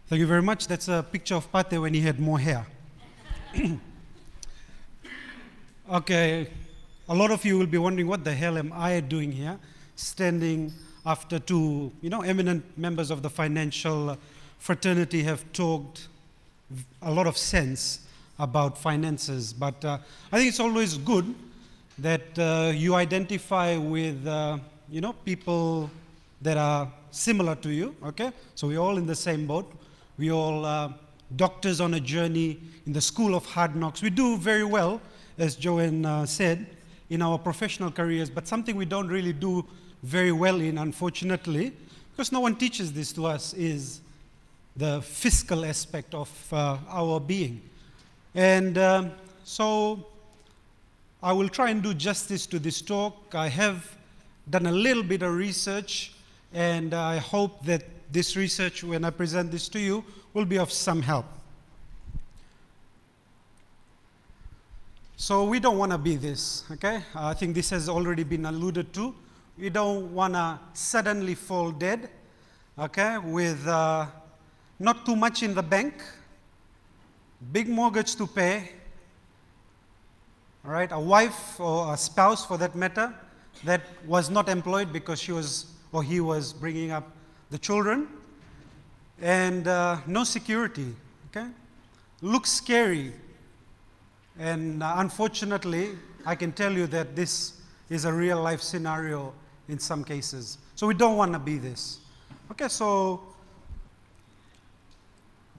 Thank you very much. That's a picture of Pate when he had more hair. Okay, a lot of you will be wondering, what the hell am I doing here, standing after two, eminent members of the financial fraternity have talked a lot of sense about finances. But I think it's always good that you identify with, people that are similar to you, okay? So we're all in the same boat. We all doctors on a journey in the school of hard knocks. We do very well, as Joanne said, in our professional careers, but something we don't really do very well in, unfortunately, because no one teaches this to us, is the fiscal aspect of our being. And so I will try and do justice to this talk. I have done a little bit of research, and I hope that this research, when I present this to you, will be of some help. So we don't want to be this, okay? I think this has already been alluded to. We don't want to suddenly fall dead, okay, with not too much in the bank, big mortgage to pay, all right, a wife or a spouse, for that matter, that was not employed because she was or he was bringing up the children, and no security, okay? Looks scary, and unfortunately, I can tell you that this is a real life scenario in some cases. So we don't want to be this. Okay, so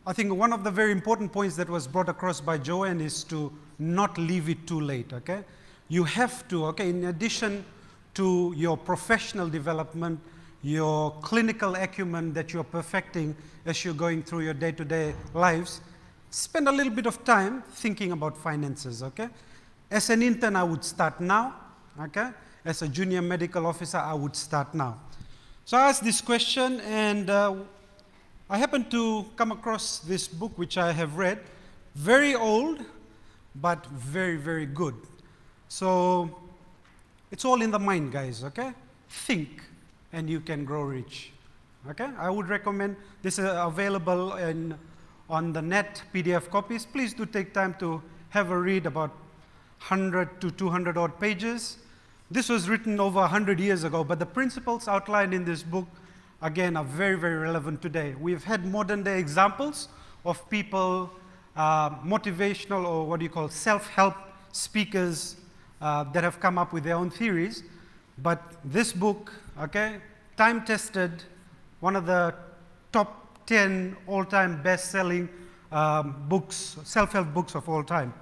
I think one of the very important points that was brought across by Joanne is to not leave it too late, okay? You have to, okay, in addition to your professional development, your clinical acumen that you're perfecting as you're going through your day-to-day lives, spend a little bit of time thinking about finances, okay? As an intern, I would start now, okay? As a junior medical officer, I would start now. So I asked this question, and I happened to come across this book, which I have read, very old, but very, very good. So it's all in the mind, guys, okay? Think, and you can grow rich, okay? I would recommend, this is available on the net, PDF copies. Please do take time to have a read, about 100 to 200 odd pages. This was written over 100 years ago, but the principles outlined in this book, again, are very, very relevant today. We've had modern day examples of people, motivational, or what do you call, self-help speakers that have come up with their own theories. But this book, okay, time-tested, one of the top 10 all-time best-selling books, self-help books of all time.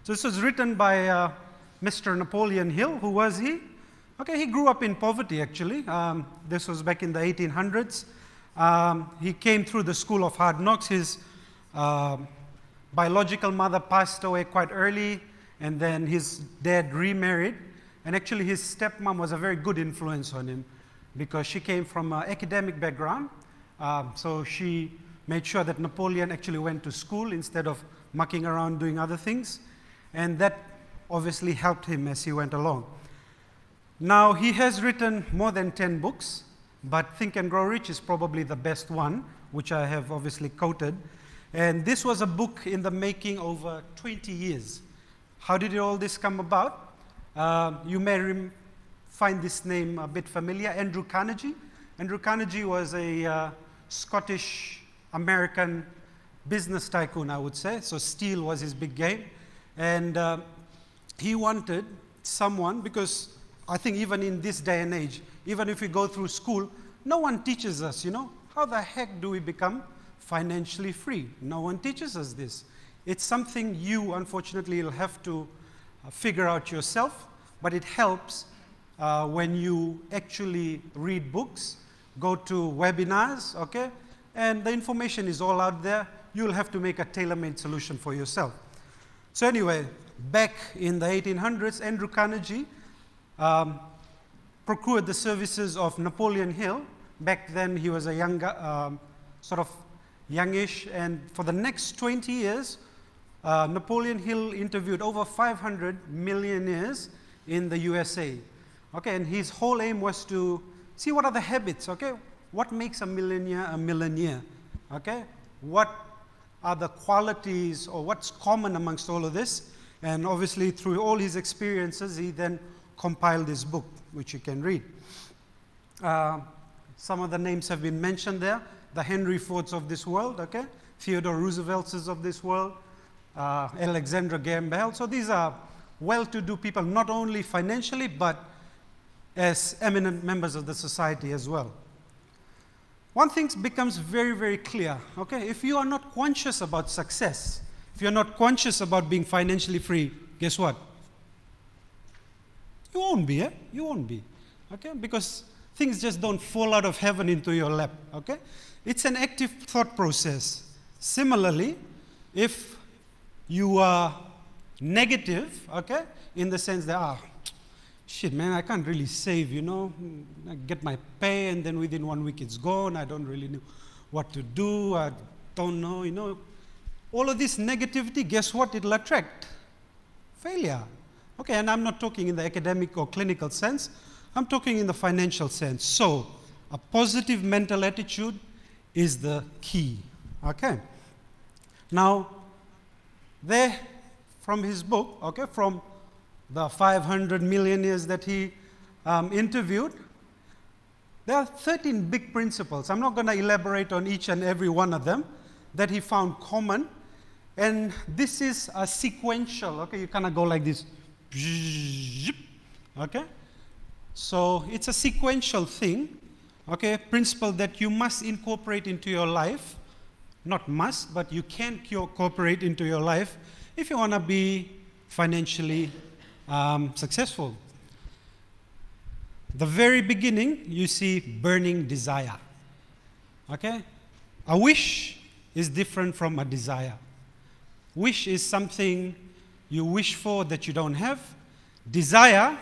So this was written by Mr. Napoleon Hill. Who was he? Okay, he grew up in poverty, actually. This was back in the 1800s. He came through the school of hard knocks. His biological mother passed away quite early, and then his dad remarried. And actually, his stepmom was a very good influence on him because she came from an academic background. So she made sure that Napoleon actually went to school instead of mucking around doing other things. And that obviously helped him as he went along. Now, he has written more than 10 books, but Think and Grow Rich is probably the best one, which I have obviously quoted. And this was a book in the making over 20 years. How did all this come about? You may find this name a bit familiar, Andrew Carnegie. Andrew Carnegie was a Scottish-American business tycoon, I would say. So steel was his big game. And he wanted someone, because I think even in this day and age, even if we go through school, no one teaches us, how the heck do we become financially free? No one teaches us this. It's something you, unfortunately, will have to figure out yourself, but it helps when you actually read books, go to webinars, okay? And the information is all out there. You'll have to make a tailor-made solution for yourself. So anyway, back in the 1800s, Andrew Carnegie procured the services of Napoleon Hill. Back then, he was a sort of youngish, and for the next 20 years, Napoleon Hill interviewed over 500 millionaires in the USA. Okay, and his whole aim was to see what are the habits, okay? What makes a millionaire a millionaire, okay? What are the qualities or what's common amongst all of this? And obviously, through all his experiences, he then compiled this book, which you can read. Some of the names have been mentioned there. The Henry Fords of this world, okay? Theodore Roosevelt's of this world, Alexander Graham Bell. So these are well-to-do people, not only financially, but as eminent members of the society as well. One thing becomes very, very clear, okay? If you are not conscious about success, if you're not conscious about being financially free, guess what? You won't be, You won't be, okay? Because things just don't fall out of heaven into your lap, okay? It's an active thought process. Similarly, if you are negative, okay, in the sense that, shit, man, I can't really save, I get my pay and then within 1 week it's gone. I don't really know what to do. I don't know, All of this negativity, guess what? It'll attract failure. Okay, and I'm not talking in the academic or clinical sense. I'm talking in the financial sense. So, a positive mental attitude is the key. Okay. Now, there, from his book, okay, from the 500 millionaires that he interviewed, there are 13 big principles. I'm not going to elaborate on each and every one of them that he found common. And this is a sequential, okay, you kind of go like this, okay? So it's a sequential thing, okay, principle that you must incorporate into your life. Not must, but you can incorporate into your life if you want to be financially successful. The very beginning, you see burning desire. Okay? A wish is different from a desire. Wish is something you wish for that you don't have. Desire,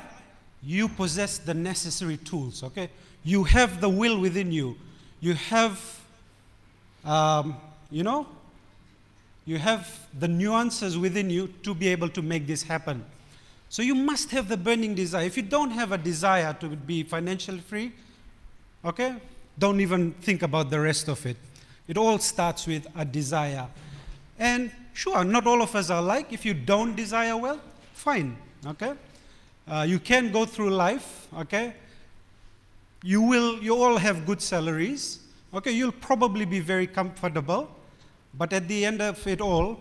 you possess the necessary tools. Okay? You have the will within you. You have, you have the nuances within you to be able to make this happen. So you must have the burning desire. If you don't have a desire to be financially free, okay, don't even think about the rest of it. It all starts with a desire. And sure, not all of us are alike. If you don't desire well, fine, okay? You can go through life, okay? You all have good salaries, okay? You'll probably be very comfortable, but at the end of it all,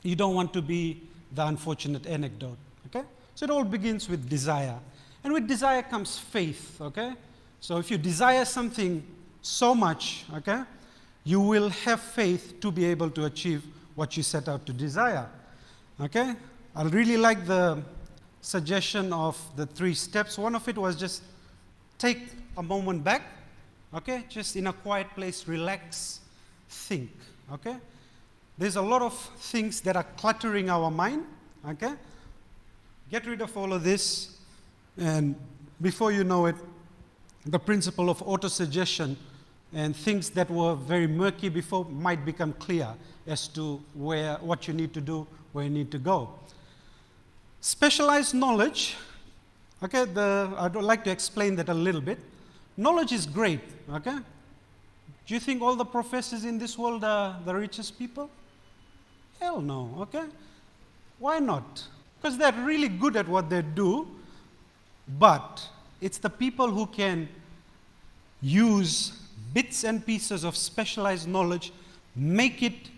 you don't want to be the unfortunate anecdote. Okay? So it all begins with desire. And with desire comes faith, okay? So if you desire something so much, okay, you will have faith to be able to achieve what you set out to desire, okay? I really like the suggestion of the 3 steps. One of it was just take a moment back, okay? Just in a quiet place, relax, think, okay? There's a lot of things that are cluttering our mind, okay? Get rid of all of this, and before you know it, the principle of auto-suggestion and things that were very murky before might become clear as to what you need to do, where you need to go. Specialized knowledge, okay, I'd like to explain that a little bit. Knowledge is great, okay? Do you think all the professors in this world are the richest people? Hell no, okay? Why not? Because they're really good at what they do, but it's the people who can use bits and pieces of specialized knowledge, make it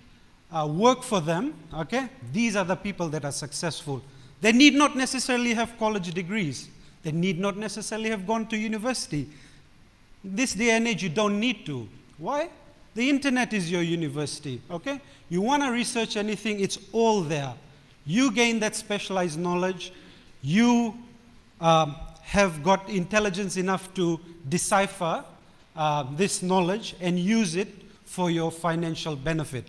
work for them, okay? These are the people that are successful. They need not necessarily have college degrees. They need not necessarily have gone to university. This day and age, you don't need to. Why? The internet is your university, okay? You want to research anything, it's all there. You gain that specialized knowledge. You have got intelligence enough to decipher this knowledge and use it for your financial benefit.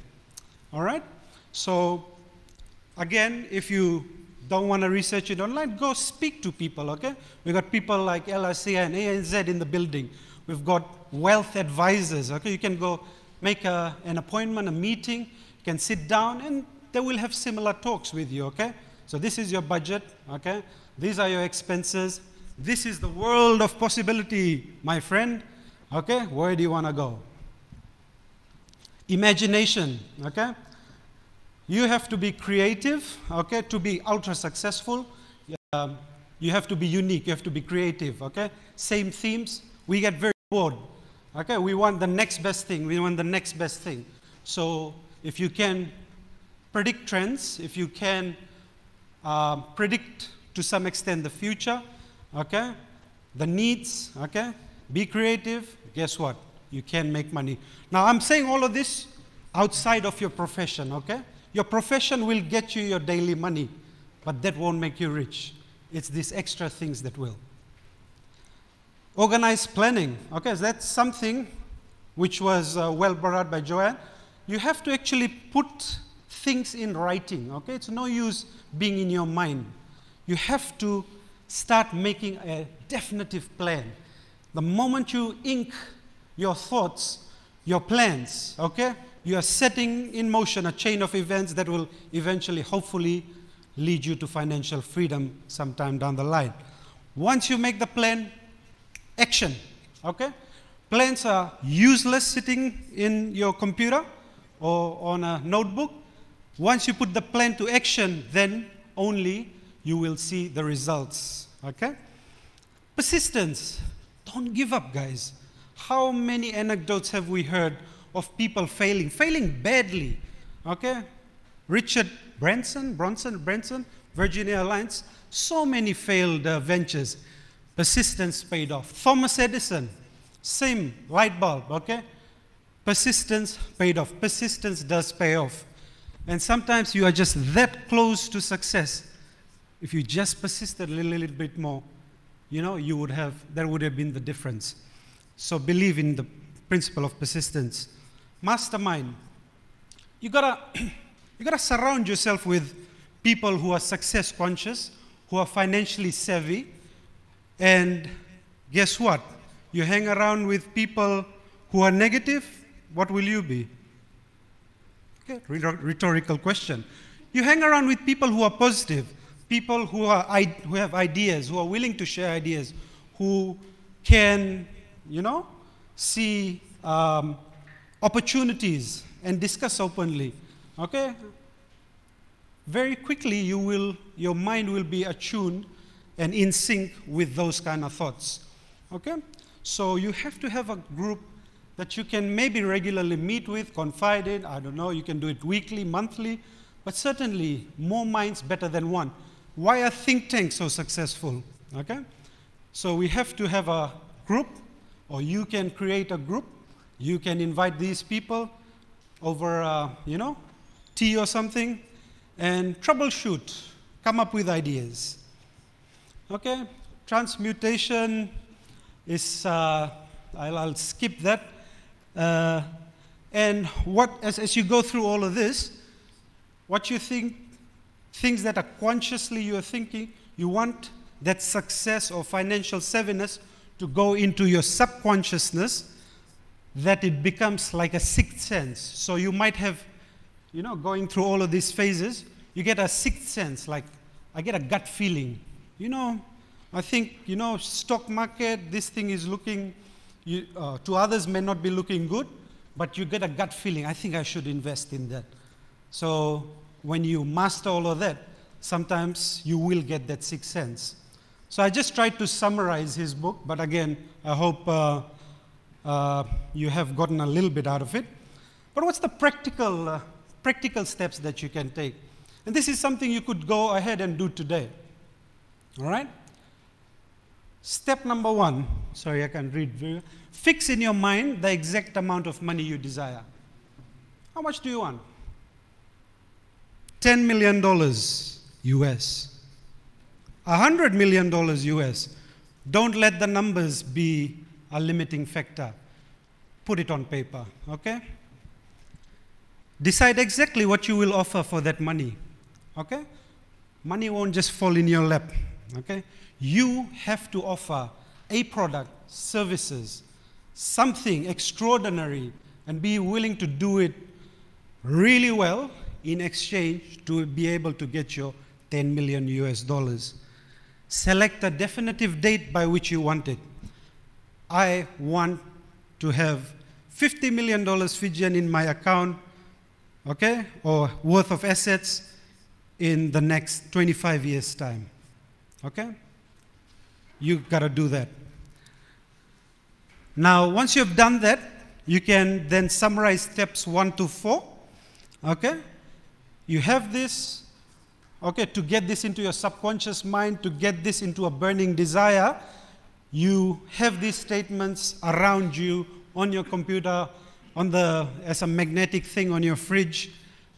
All right? So, again, if you don't want to research it online, go speak to people, okay? We've got people like LRC and ANZ in the building. We've got wealth advisors, okay? You can go make an appointment, a meeting, you can sit down, and they will have similar talks with you, okay? So this is your budget, okay? These are your expenses. This is the world of possibility, my friend, okay? Where do you want to go? Imagination, okay? You have to be creative, okay, to be ultra successful. You have to be unique, you have to be creative, okay? Same themes, we get very bored, okay? We want the next best thing, we want the next best thing. So if you can predict trends, if you can predict to some extent the future, okay, the needs, okay, be creative, guess what? You can make money. Now I'm saying all of this outside of your profession, okay? Your profession will get you your daily money, but that won't make you rich. It's these extra things that will. Organized planning, okay, so that's something which was well brought out by Joanne. You have to actually put things in writing, okay? It's no use being in your mind. You have to start making a definitive plan. The moment you ink your thoughts, your plans, okay? You are setting in motion a chain of events that will eventually, hopefully, lead you to financial freedom sometime down the line. Once you make the plan, action, okay? Plans are useless sitting in your computer or on a notebook. Once you put the plan to action, then only you will see the results, okay? Persistence. Don't give up, guys. How many anecdotes have we heard of people failing badly, okay? Richard Branson, Virgin Airlines, so many failed ventures. Persistence paid off. Thomas Edison, same light bulb, okay? Persistence paid off. Persistence does pay off. And sometimes you are just that close to success. If you just persisted a little bit more, you know, there would have been the difference. So believe in the principle of persistence. Mastermind. You gotta surround yourself with people who are success conscious, who are financially savvy, and guess what? You hang around with people who are negative, what will you be? Okay, rhetorical question. You hang around with people who are positive, people who have ideas, who are willing to share ideas, who can, you know, see opportunities and discuss openly, okay? Very quickly, your mind will be attuned and in sync with those kind of thoughts, okay? So you have to have a group that you can maybe regularly meet with, confide in, I don't know, you can do it weekly, monthly, but certainly more minds better than one. Why are think tanks so successful, okay? So we have to have a group, or you can create a group. You can invite these people over, you know, tea or something, and troubleshoot, come up with ideas. Okay, transmutation is, I'll skip that. And as you go through all of this, what you think, things that are consciously you're thinking, you want that success or financial savviness to go into your subconsciousness, that it becomes like a sixth sense. So you might have, going through all of these phases, you get a sixth sense, like I get a gut feeling. I think, stock market, this thing is looking, to others may not be looking good, but you get a gut feeling, I think I should invest in that. So when you master all of that, sometimes you will get that sixth sense. So I just tried to summarize his book, but again, I hope you have gotten a little bit out of it. But what's the practical steps that you can take? And this is something you could go ahead and do today. All right? Step number 1, sorry, I can't read very well. Fix in your mind the exact amount of money you desire. How much do you want? $10 million US. $100 million US. Don't let the numbers be a limiting factor. Put it on paper, okay? Decide exactly what you will offer for that money, okay? Money won't just fall in your lap, okay? You have to offer a product, services, something extraordinary, and be willing to do it really well in exchange to be able to get your 10 million US dollars. Select a definitive date by which you want it. I want to have $50 million Fijian in my account, okay, or worth of assets in the next 25 years' time, okay? You gotta do that. Now, once you've done that, you can then summarize steps 1 to 4, okay? You have this, okay, to get this into your subconscious mind, to get this into a burning desire, you have these statements around you on your computer, as a magnetic thing on your fridge,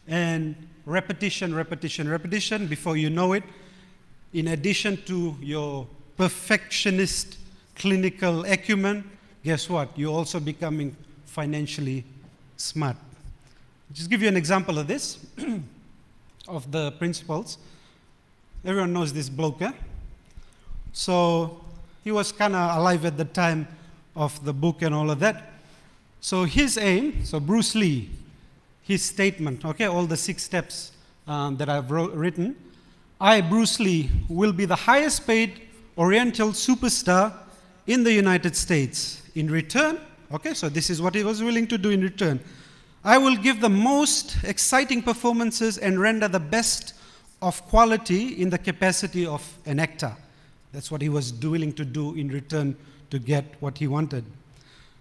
and repetition, repetition, repetition before you know it. In addition to your perfectionist clinical acumen, guess what? You're also becoming financially smart. Just give you an example of this, of the principles. Everyone knows this bloke, eh? So he was kind of alive at the time of the book and all of that. So his aim, so Bruce Lee, his statement, okay, all the 6 steps that I've written. I, Bruce Lee, will be the highest paid Oriental superstar in the United States. In return, okay, so this is what he was willing to do in return. I will give the most exciting performances and render the best of quality in the capacity of an actor. That's what he was willing to do in return to get what he wanted.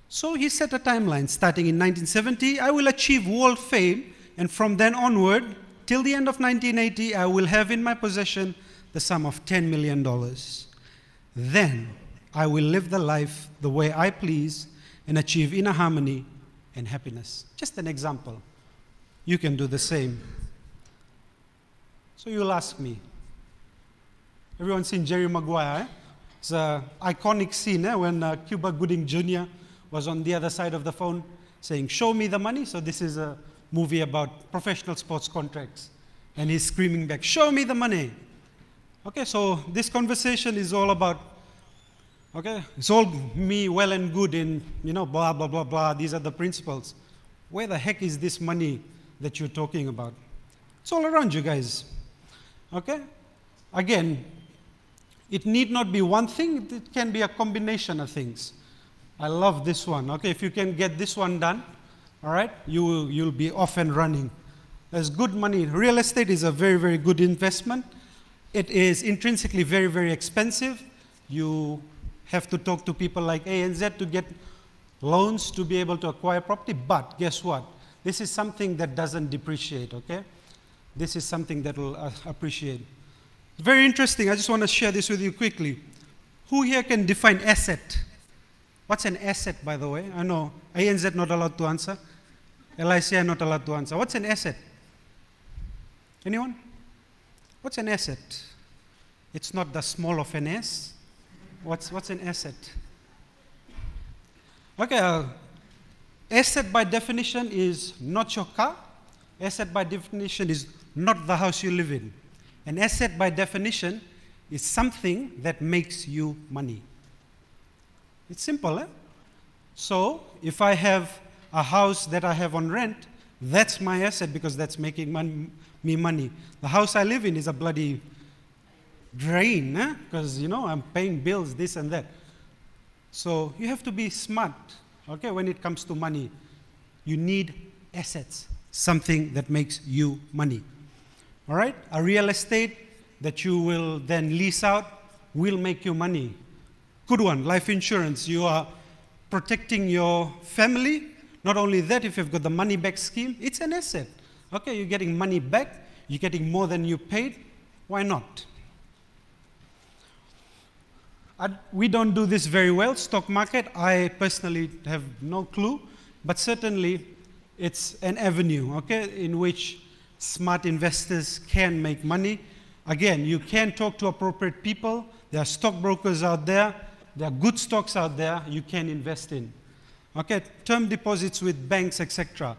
So he set a timeline. Starting in 1970, I will achieve world fame, and from then onward, till the end of 1980, I will have in my possession the sum of $10 million. Then I will live the life the way I please and achieve inner harmony and happiness. Just an example. You can do the same. So you'll ask me, everyone seen Jerry Maguire? Eh? It's an iconic scene when Cuba Gooding Jr. was on the other side of the phone saying, show me the money. So this is a movie about professional sports contracts. And he's screaming back, show me the money. Okay, so this conversation is all about, okay, it's all me well and good in, blah, blah, blah, blah. These are the principles. Where the heck is this money that you're talking about? It's all around you guys. Okay? Again, it need not be one thing. It can be a combination of things. I love this one. Okay, if you can get this one done, all right, you'll be off and running. There's good money. Real estate is a very, very good investment. It is intrinsically very, very expensive. You have to talk to people like ANZ to get loans to be able to acquire property. But guess what? This is something that doesn't depreciate, okay? This is something that will appreciate. Very interesting. I just want to share this with you quickly. Who here can define asset? What's an asset, by the way? I know ANZ not allowed to answer. LICI not allowed to answer. What's an asset? Anyone? What's an asset? It's not the small of an S. What's an asset? Okay, asset by definition is not your car. Asset by definition is not the house you live in. An asset, by definition, is something that makes you money. It's simple, eh? So, if I have a house that I have on rent, that's my asset because that's making me money. The house I live in is a bloody drain, eh? Because, you know, I'm paying bills, this and that. So, you have to be smart, okay, when it comes to money. You need assets, something that makes you money. All right? A real estate that you will then lease out will make you money. Good one, life insurance. You are protecting your family. Not only that, if you've got the money back scheme, it's an asset. Okay, you're getting money back, you're getting more than you paid. Why not? We don't do this very well, stock market. I personally have no clue, but certainly it's an avenue, okay, in which smart investors can make money. Again, you can talk to appropriate people. There are stockbrokers out there. There are good stocks out there you can invest in. Okay, term deposits with banks, etc.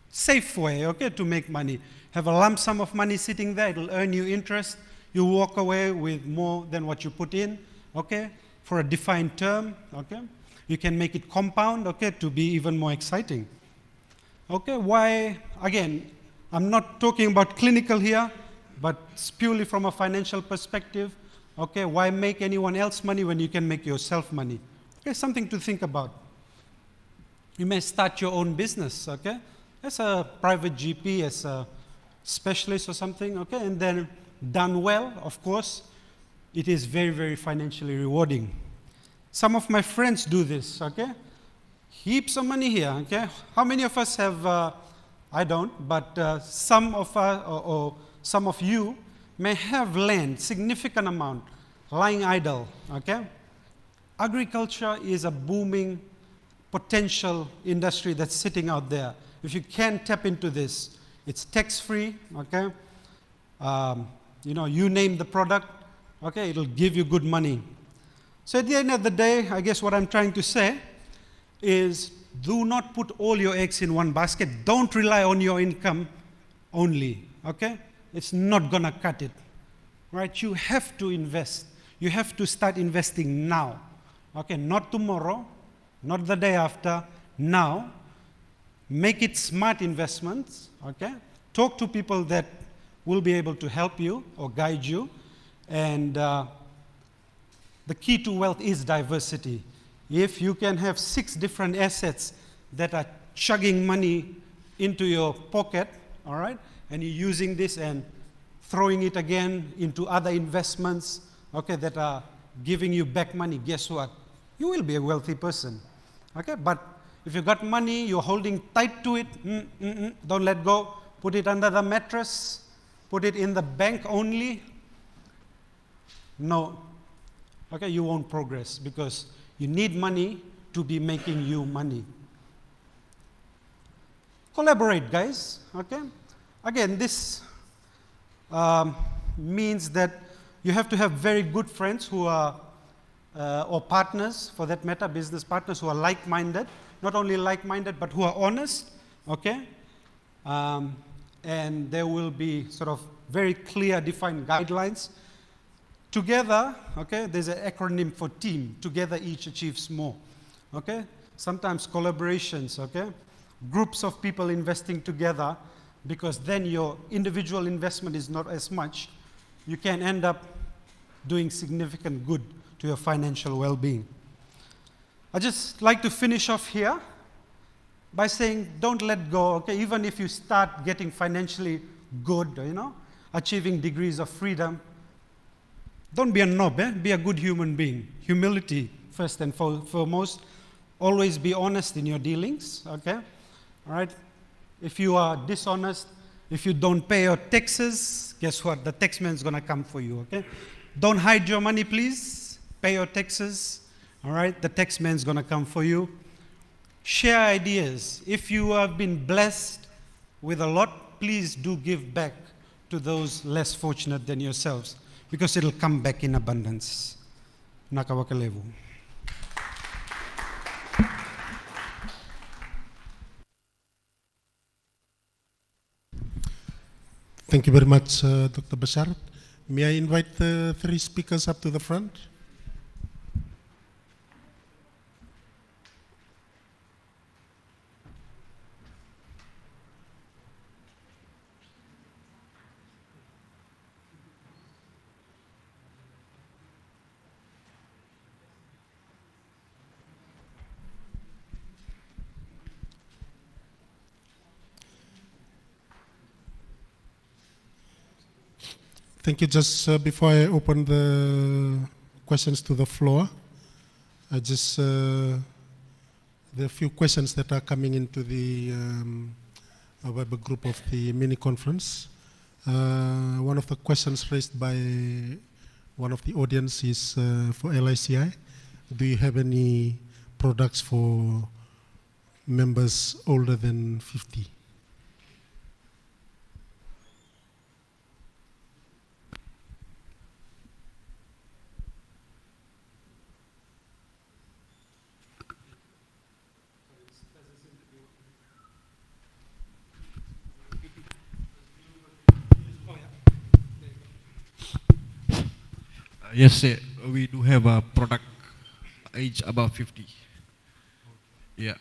Safe way, okay, to make money. Have a lump sum of money sitting there. It'll earn you interest. You walk away with more than what you put in, okay, for a defined term, okay. You can make it compound, okay, to be even more exciting. Okay, why, again, I'm not talking about clinical here, but it's purely from a financial perspective. Okay, why make anyone else money when you can make yourself money? Okay, something to think about. You may start your own business, okay, as a private GP, as a specialist or something, okay, and then done well, of course, it is very, very financially rewarding. Some of my friends do this, okay? Heaps of money here, okay? How many of us have, I don't, but some of us, or some of you may have land, significant amount, lying idle, okay? Agriculture is a booming potential industry that's sitting out there. If you can tap into this, it's tax-free, okay? You know, you name the product, okay, it'll give you good money. So at the end of the day, I guess what I'm trying to say is do not put all your eggs in one basket. Don't rely on your income only, okay? It's not gonna cut it, right? You have to invest. You have to start investing now, okay? Not tomorrow, not the day after, now. Make it smart investments, okay? Talk to people that will be able to help you or guide you. And the key to wealth is diversity. If you can have 6 different assets that are chugging money into your pocket, all right, and you're using this and throwing it again into other investments, okay, that are giving you back money, guess what? You will be a wealthy person, okay? But if you got money, you're holding tight to it, don't let go, put it under the mattress, put it in the bank only, no, okay, you won't progress because you need money to be making you money. Collaborate, guys, okay? Again, this means that you have to have very good friends who are, or partners for that matter, business partners who are like-minded, not only like-minded, but who are honest, okay? And there will be sort of very clear, defined guidelines. Together, okay, there's an acronym for team. Together, each achieves more, okay? Sometimes collaborations, okay? Groups of people investing together, because then your individual investment is not as much. You can end up doing significant good to your financial well-being. I just like to finish off here by saying don't let go, okay? Even if you start getting financially good, you know, achieving degrees of freedom, don't be a knob, eh? Be a good human being. Humility, first and foremost. Always be honest in your dealings, okay? All right? If you are dishonest, if you don't pay your taxes, guess what? The taxman is going to come for you, okay? Don't hide your money, please. Pay your taxes, all right? The taxman is going to come for you. Share ideas. If you have been blessed with a lot, please do give back to those less fortunate than yourselves, because it'll come back in abundance. Nakawakalevu. Thank you very much, Dr. Bashar. May I invite the three speakers up to the front? Thank you. Just before I open the questions to the floor, I just there are a few questions that are coming into the web group of the mini conference. One of the questions raised by one of the audience is for LICI. Do you have any products for members older than 50? Yes, we do have a product age above 50. Yeah.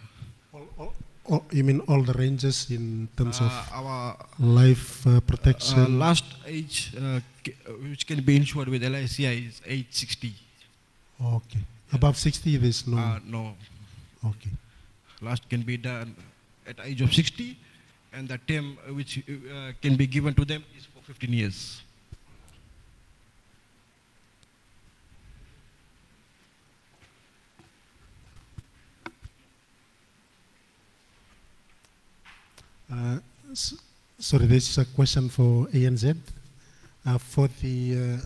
You mean all the ranges in terms of our life protection? Last age which can be insured with LICI is age 60. Okay. Above 60 there's no? No. Okay. Last can be done at the age of 60, and the term which can be given to them is for 15 years. Sorry, this is a question for ANZ. For the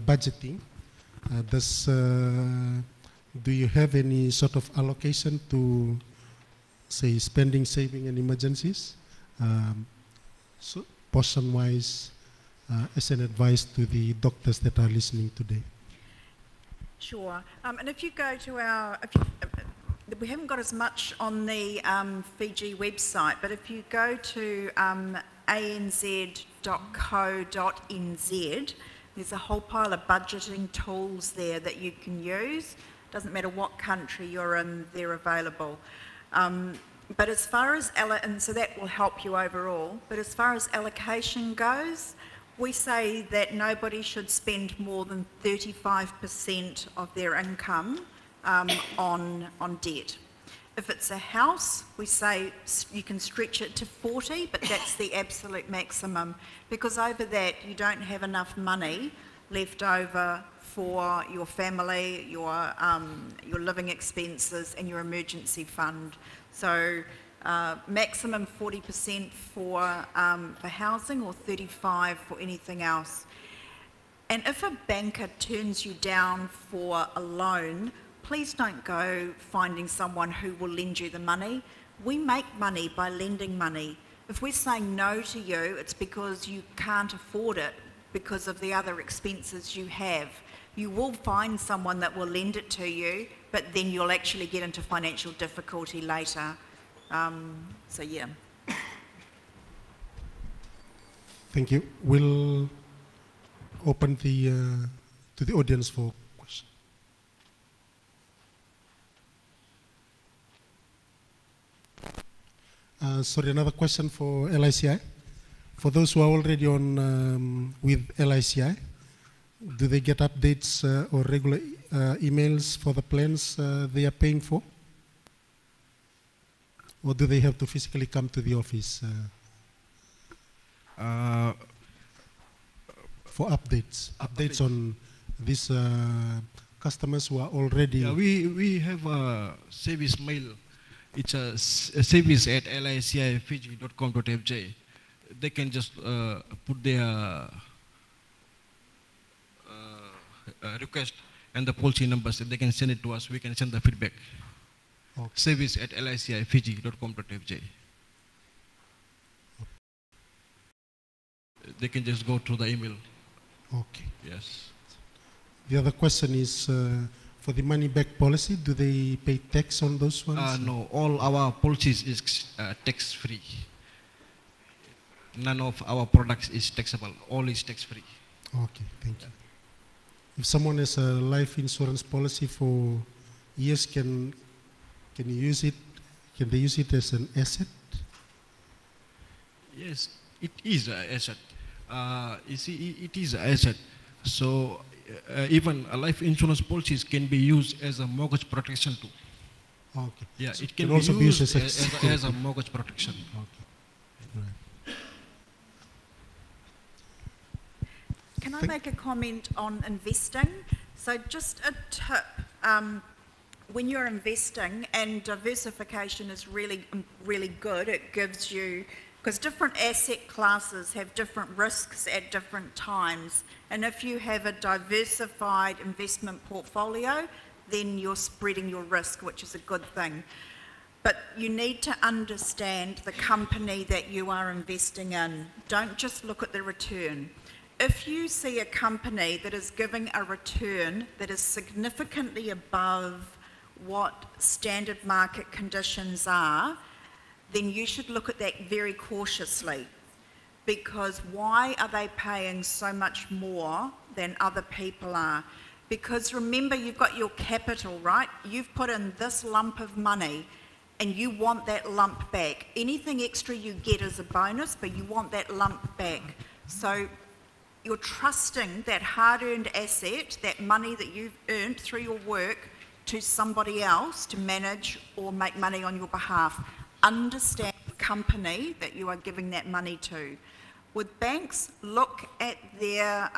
budgeting, do you have any sort of allocation to, say, spending, saving, and emergencies? So portion-wise, as an advice to the doctors that are listening today. Sure. And if you go to our, we haven't got as much on the Fiji website, but if you go to anz.co.nz, there's a whole pile of budgeting tools there that you can use. Doesn't matter what country you're in, they're available. But as far as, and so that will help you overall, but as far as allocation goes, we say that nobody should spend more than 35% of their income on debt. If it's a house, we say you can stretch it to 40, but that's the absolute maximum, because over that you don't have enough money left over for your family, your living expenses and your emergency fund. So maximum 40% for housing, or 35% for anything else. And if a banker turns you down for a loan, please don't go finding someone who will lend you the money. We make money by lending money. If we're saying no to you, it's because you can't afford it because of the other expenses you have. You will find someone that will lend it to you, but then you'll actually get into financial difficulty later. So yeah. Thank you. We'll open to the audience for questions. Sorry, another question for LICI. For those who are already on with LICI, do they get updates or regular emails for the plans they are paying for? Or do they have to physically come to the office for updates? Updates on these customers who are already... Yeah, we have a service mail. It's a service at licifiji.com.fj. They can just put their request and the policy numbers, and they can send it to us. We can send the feedback. Okay. Service at licifiji.com.fj. They can just go through the email. Okay. Yes. The other question is for the money back policy, do they pay tax on those ones? No, all our policies is tax free. none of our products is taxable. All is tax-free. Okay, thank you. If someone has a life insurance policy for years, can you use it? Can they use it as an asset? Yes, it is an asset. You see, it is an asset. So even life insurance policies can be used as a mortgage protection too. Okay. Yeah, So it can also be be used used as a mortgage protection. Okay. Right. Can I make a comment on investing? So just a tip, when you're investing, and diversification is really, really good, it gives you, because different asset classes have different risks at different times. And if you have a diversified investment portfolio, then you're spreading your risk, which is a good thing. But you need to understand the company that you are investing in. Don't just look at the return. If you see a company that is giving a return that is significantly above what standard market conditions are, then you should look at that very cautiously. Because why are they paying so much more than other people are? Because remember, you've got your capital, right? You've put in this lump of money and you want that lump back. Anything extra you get is a bonus, but you want that lump back. So you're trusting that hard-earned asset, that money that you've earned through your work, to somebody else to manage or make money on your behalf. Understand the company that you are giving that money to. With banks, look at their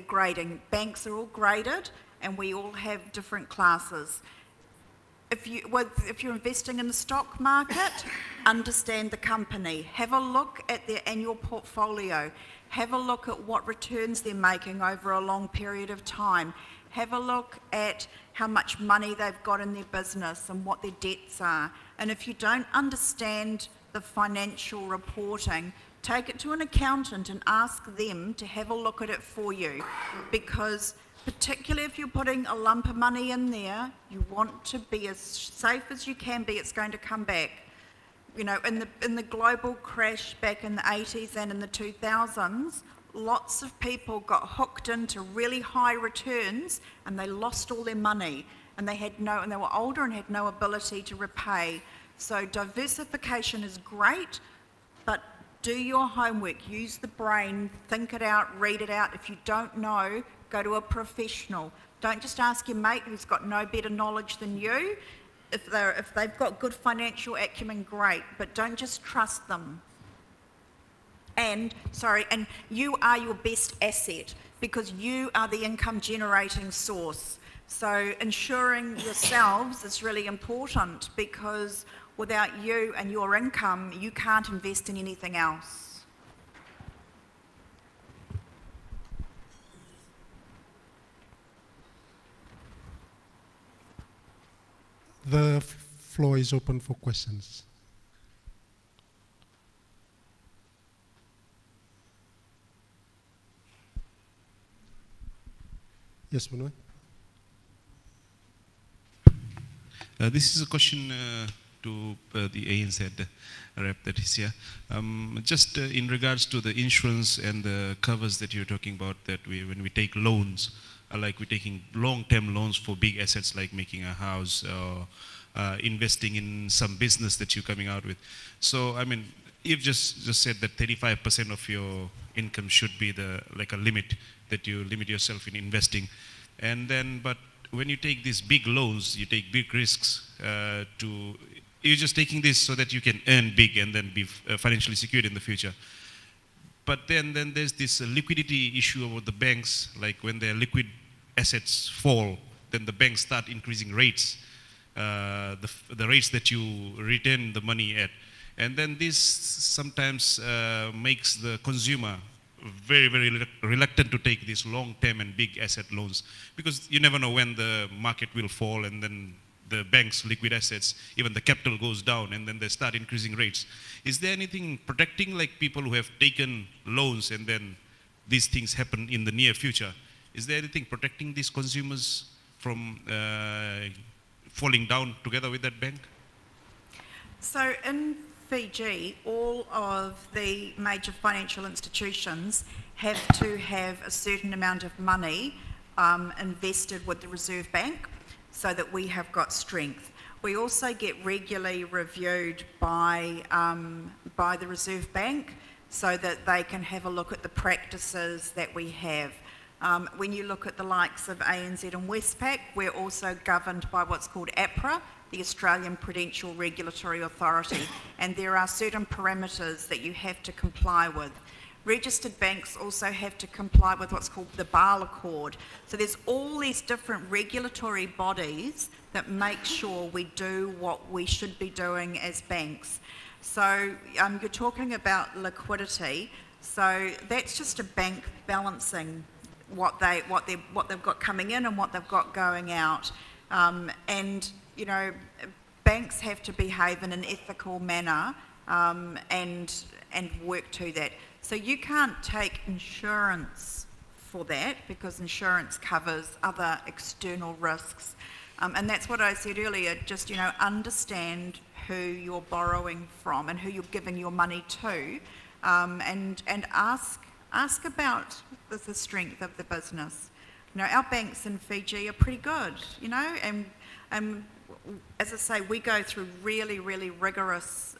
grading. Banks are all graded and we all have different classes. If you're investing in the stock market, understand the company. Have a look at their annual portfolio. Have a look at what returns they're making over a long period of time. Have a look at how much money they've got in their business and what their debts are. And if you don't understand the financial reporting, take it to an accountant and ask them to have a look at it for you. Because particularly if you're putting a lump of money in there, you want to be as safe as you can be. It's going to come back. You know, in the global crash back in the 80s and in the 2000s, lots of people got hooked into really high returns and they lost all their money, and they were older and had no ability to repay. So diversification is great, but do your homework, use the brain, think it out, read it out. If you don't know, go to a professional. Don't just ask your mate who's got no better knowledge than you. If they've got good financial acumen, great, but don't just trust them. And you are your best asset because you are the income generating source. So ensuring yourselves is really important, because without you and your income, you can't invest in anything else. The floor is open for questions. Yes, Manoy? This is a question to the ANZ rep that is here. Just in regards to the insurance and the covers that you're talking about, that when we take loans, like we're taking long-term loans for big assets like making a house or investing in some business that you're coming out with. So, I mean, you've just said that 35% of your income should be like a limit, that you limit yourself in investing. And then, but when you take these big loans, you take big risks you're just taking this so that you can earn big and then be financially secured in the future. But then there's this liquidity issue about the banks, like when their liquid assets fall, then the banks start increasing rates, the rates that you retain the money at. And then this sometimes makes the consumer very, very reluctant to take these long-term and big asset loans, because you never know when the market will fall, and then the bank's liquid assets, even the capital goes down, and then they start increasing rates. Is there anything protecting, like people who have taken loans and then these things happen in the near future? Is there anything protecting these consumers from falling down together with that bank? So in Fiji, all of the major financial institutions have to have a certain amount of money invested with the Reserve Bank so that we have got strength. We also get regularly reviewed by the Reserve Bank so that they can have a look at the practices that we have. When you look at the likes of ANZ and Westpac, we're also governed by what's called APRA, the Australian Prudential Regulatory Authority, and there are certain parameters that you have to comply with. Registered banks also have to comply with what's called the Basel Accord. So there's all these different regulatory bodies that make sure we do what we should be doing as banks. So you're talking about liquidity. So that's just a bank balancing what they've got coming in and what they've got going out. And you know, banks have to behave in an ethical manner and work to that. So you can't take insurance for that because insurance covers other external risks. And that's what I said earlier, just, you know, understand who you're borrowing from and who you're giving your money to, and ask about the strength of the business. You know, our banks in Fiji are pretty good, you know, and as I say, we go through really, really rigorous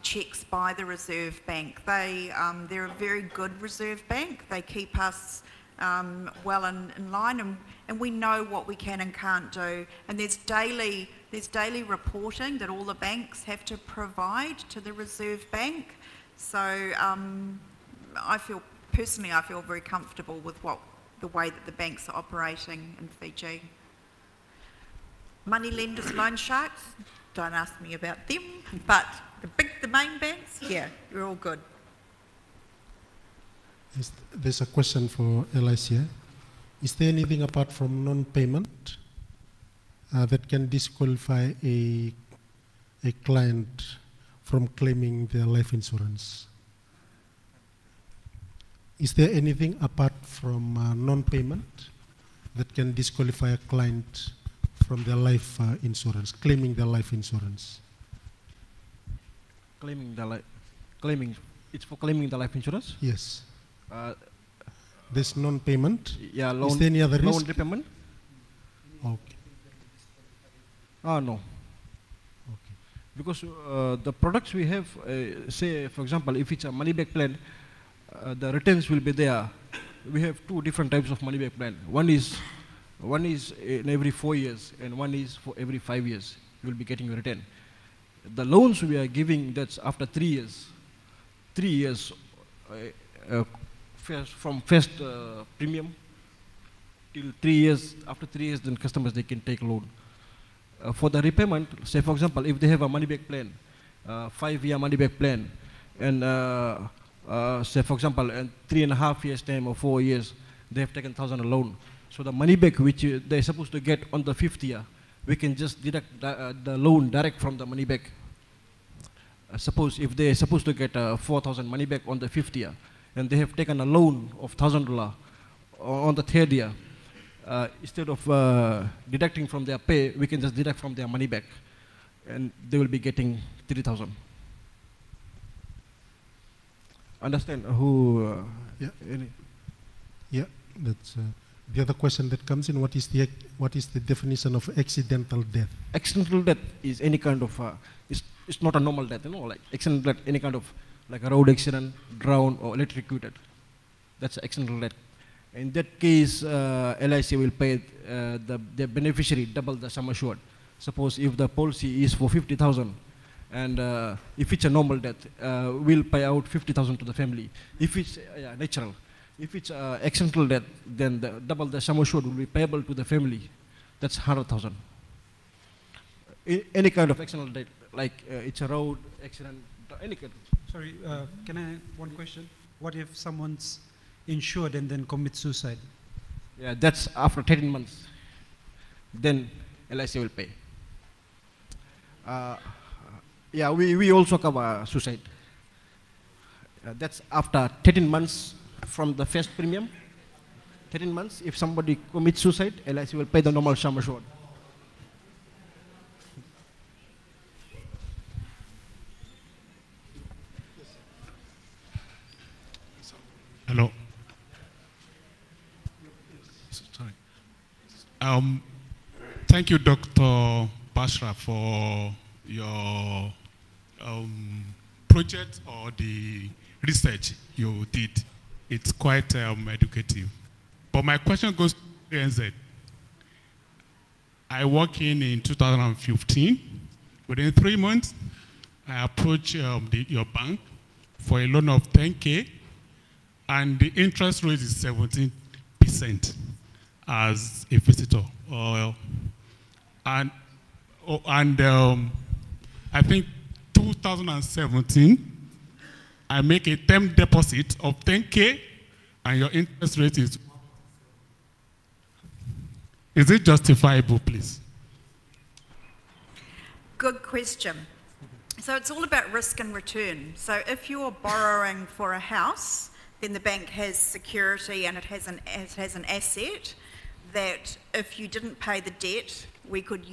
checks by the Reserve Bank. They're a very good Reserve Bank. They keep us well in line, and we know what we can and can't do. And there's daily reporting that all the banks have to provide to the Reserve Bank. So I feel very comfortable with the way that the banks are operating in Fiji. Money lenders, loan sharks, don't ask me about them, but the main banks, yeah, you're all good. There's a question for Alicia. Is there anything apart from non-payment that can disqualify a client from claiming their life insurance? Is there anything apart from non-payment that can disqualify a client from their life insurance, claiming their life insurance? It's for claiming the life insurance? Yes. There's non-payment? Yeah, loan. Is there any other risk? Loan repayment? Okay. No. Okay. Because the products we have, say for example, if it's a money back plan, the returns will be there. We have two different types of money back plan. One is in every 4 years, and one is for every 5 years. You will be getting a return. The loans we are giving, that's after 3 years. 3 years from first premium till 3 years. After 3 years, then customers, they can take loan. For the repayment, say for example, if they have a money back plan, 5-year money back plan, and say for example, in 3.5 years time or 4 years, they have taken 1,000 loan. So the money back which they're supposed to get on the 5th year, we can just deduct the loan direct from the money back. Suppose if they're supposed to get 4,000 money back on the 5th year, and they have taken a loan of $1,000 on the 3rd year, instead of deducting from their pay, we can just deduct from their money back, and they will be getting 3,000. Understand who? Yeah. Yeah, that's the other question that comes in. What is the definition of accidental death? Accidental death is any kind of it's not a normal death, you know, like accidental death, any kind of like a road accident, drown, or electrocuted. That's accidental death. In that case, LIC will pay the beneficiary double the sum assured. Suppose if the policy is for 50,000, and if it's a normal death, we'll pay out 50,000 to the family. If it's natural, if it's accidental death, then double the sum assured will be payable to the family. That's 100,000. Any kind of accidental death, like it's a road accident, any kind. Sorry, can I one question? What if someone's insured and then commits suicide? Yeah, that's after 13 months. Then LIC will pay. Yeah, we also cover suicide. That's after 13 months from the first premium. 13 months, if somebody commits suicide, LIC will pay the normal sum assured. Sorry. Thank you, Dr. Bashra, for your project or the research you did. It's quite educative. But my question goes to ANZ. I walked in 2015. Within 3 months, I approached your bank for a loan of 10K, and the interest rate is 17% as a visitor. I think 2017, I make a term deposit of 10K, and your interest rate is it justifiable, please? Good question. So it's all about risk and return. So if you're borrowing for a house, then the bank has security and it has an asset that if you didn't pay the debt, we could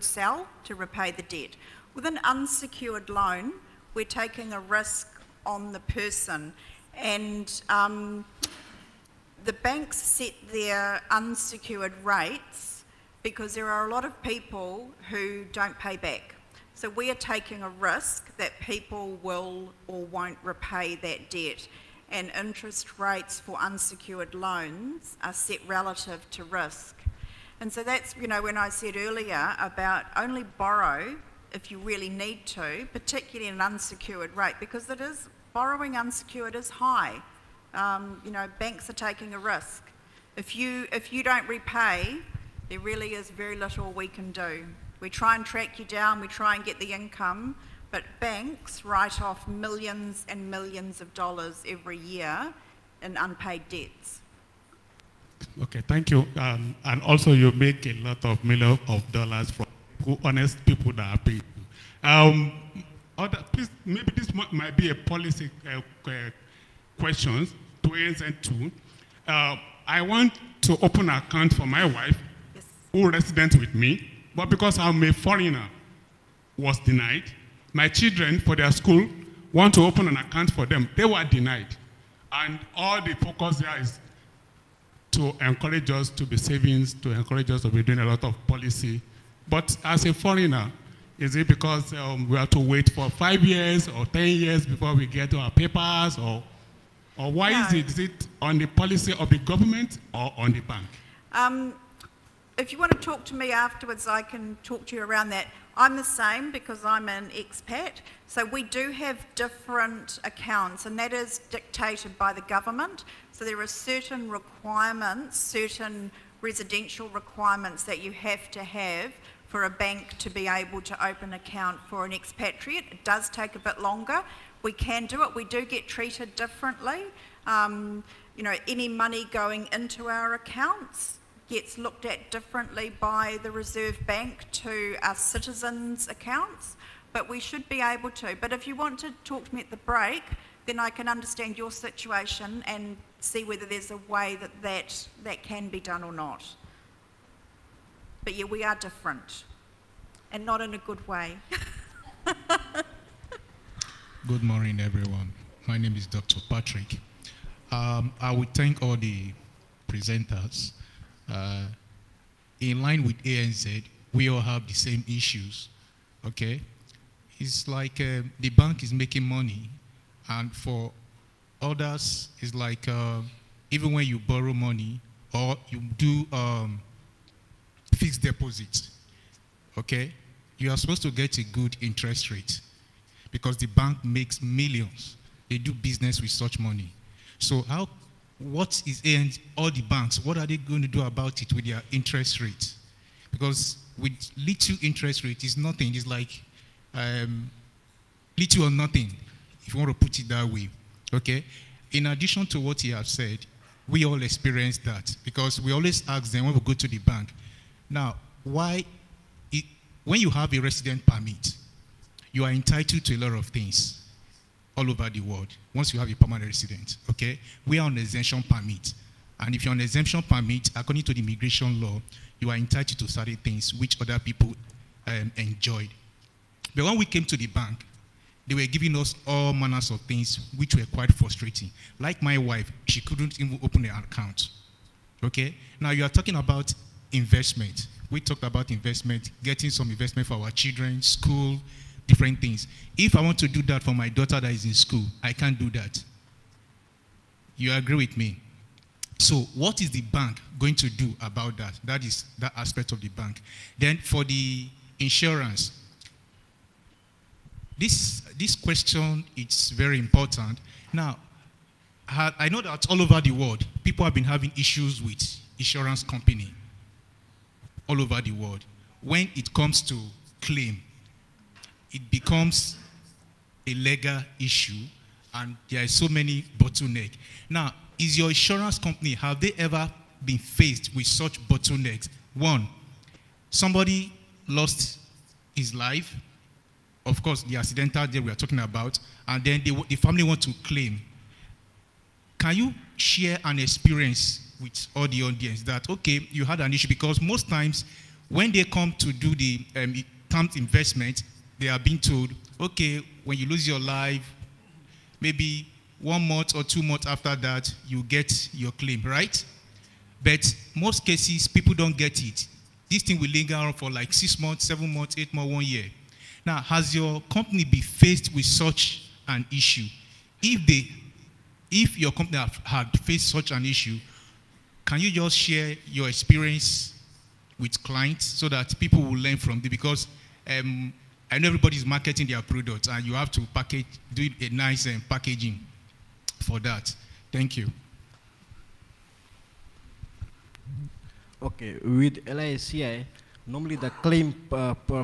sell to repay the debt. With an unsecured loan, we're taking a risk on the person, and the banks set their unsecured rates because there are a lot of people who don't pay back. So we are taking a risk that people will or won't repay that debt, and interest rates for unsecured loans are set relative to risk. And so that's, when I said earlier about only borrow if you really need to, particularly an unsecured rate, because borrowing unsecured is high. Banks are taking a risk. If you don't repay, there really is very little we can do. We try and track you down, we try and get the income, but banks write off millions and millions of dollars every year in unpaid debts. Okay, thank you. And also you make a lot of millions of dollars from honest people that are paid. Please, maybe this might be a policy question to answer to. I want to open an account for my wife, yes, who residents with me, but because I'm a foreigner, was denied. My children, for their school, want to open an account for them. They were denied. And all the focus there is to encourage us to be savings, to encourage us to be doing a lot of policy. But as a foreigner, is it because we have to wait for 5 years or 10 years before we get our papers, or why is it? Is it on the policy of the government or on the bank? If you want to talk to me afterwards, I can talk to you around that. I'm the same because I'm an expat. So we do have different accounts, and that is dictated by the government. So there are certain requirements, certain residential requirements that you have to have for a bank to be able to open an account for an expatriate. It does take a bit longer. We can do it. We do get treated differently. Any money going into our accounts gets looked at differently by the Reserve Bank to our citizens' accounts, but we should be able to. But if you want to talk to me at the break, then I can understand your situation and see whether there's a way that can be done or not. But yeah, we are different, and not in a good way. Good morning, everyone. My name is Dr. Patrick. I would thank all the presenters. In line with ANZ, we all have the same issues, okay? It's like the bank is making money, and for others, it's like even when you borrow money or you do fixed deposits, okay? You are supposed to get a good interest rate because the bank makes millions. They do business with such money. So what is all the banks, what are they going to do about it with their interest rate? Because with little interest rate, it's nothing. It's like little or nothing, if you want to put it that way, okay? In addition to what he has said, we all experience that because we always ask them when we go to the bank. Now, when you have a resident permit, you are entitled to a lot of things all over the world once you have a permanent resident, okay? We are on exemption permit. And if you're on exemption permit, according to the immigration law, you are entitled to certain things which other people enjoyed. But when we came to the bank, they were giving us all manners of things which were quite frustrating. Like my wife, she couldn't even open an account, Okay? Now you are talking about investment. We talked about investment, getting some investment for our children, school, different things. If I want to do that for my daughter that is in school, I can't do that. You agree with me? So what is the bank going to do about that? That is that aspect of the bank. Then for the insurance, this question is very important. Now, I know that all over the world, people have been having issues with insurance company all over the world. When it comes to claim, it becomes a legal issue, and there are so many bottlenecks. Now, is your insurance company, have they ever been faced with such bottlenecks? One, somebody lost his life, of course, the accidental death we are talking about, and then the family want to claim. Can you share an experience with all the audience that, okay, you had an issue? Because most times when they come to do the term investment, they are being told, okay, when you lose your life, maybe 1 month or 2 months after that, you get your claim, right? But most cases, people don't get it. This thing will linger on for like 6 months, 7 months, 8 months, 1 year. Now, has your company been faced with such an issue? If your company had faced such an issue, can you just share your experience with clients so that people will learn from it? Because I know everybody is marketing their products, and you have to do a nice packaging for that. Thank you. Okay, with LICI, normally the claim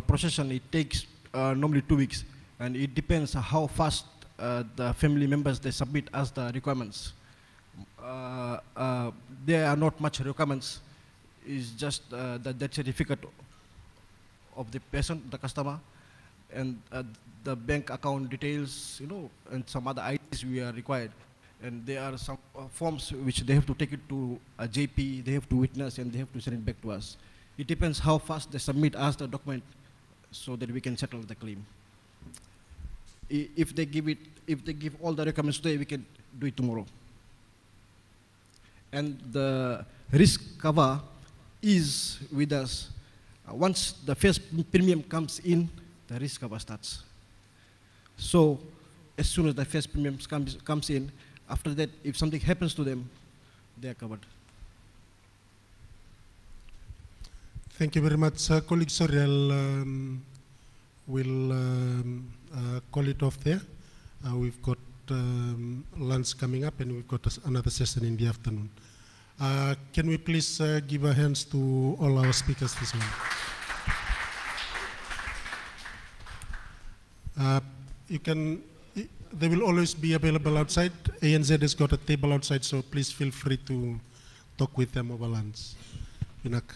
procession, it takes normally 2 weeks, and it depends how fast the family members they submit as the requirements. There are not much requirements. It's just the death certificate of the person, the customer, and the bank account details, and some other IDs we are required. And there are some forms which they have to take it to a JP, they have to witness, and they have to send it back to us. It depends how fast they submit us the document so that we can settle the claim. If they give all the requirements today, we can do it tomorrow. And the risk cover is with us. Once the first premium comes in, the risk cover starts. So as soon as the first premium comes in, after that, if something happens to them, they are covered. Thank you very much, colleague. Sorry, we'll call it off there. We've got lunch coming up, and we've got another session in the afternoon. Can we please give our hands to all our speakers this morning? They will always be available outside. ANZ has got a table outside, so please feel free to talk with them over lunch. Vinak.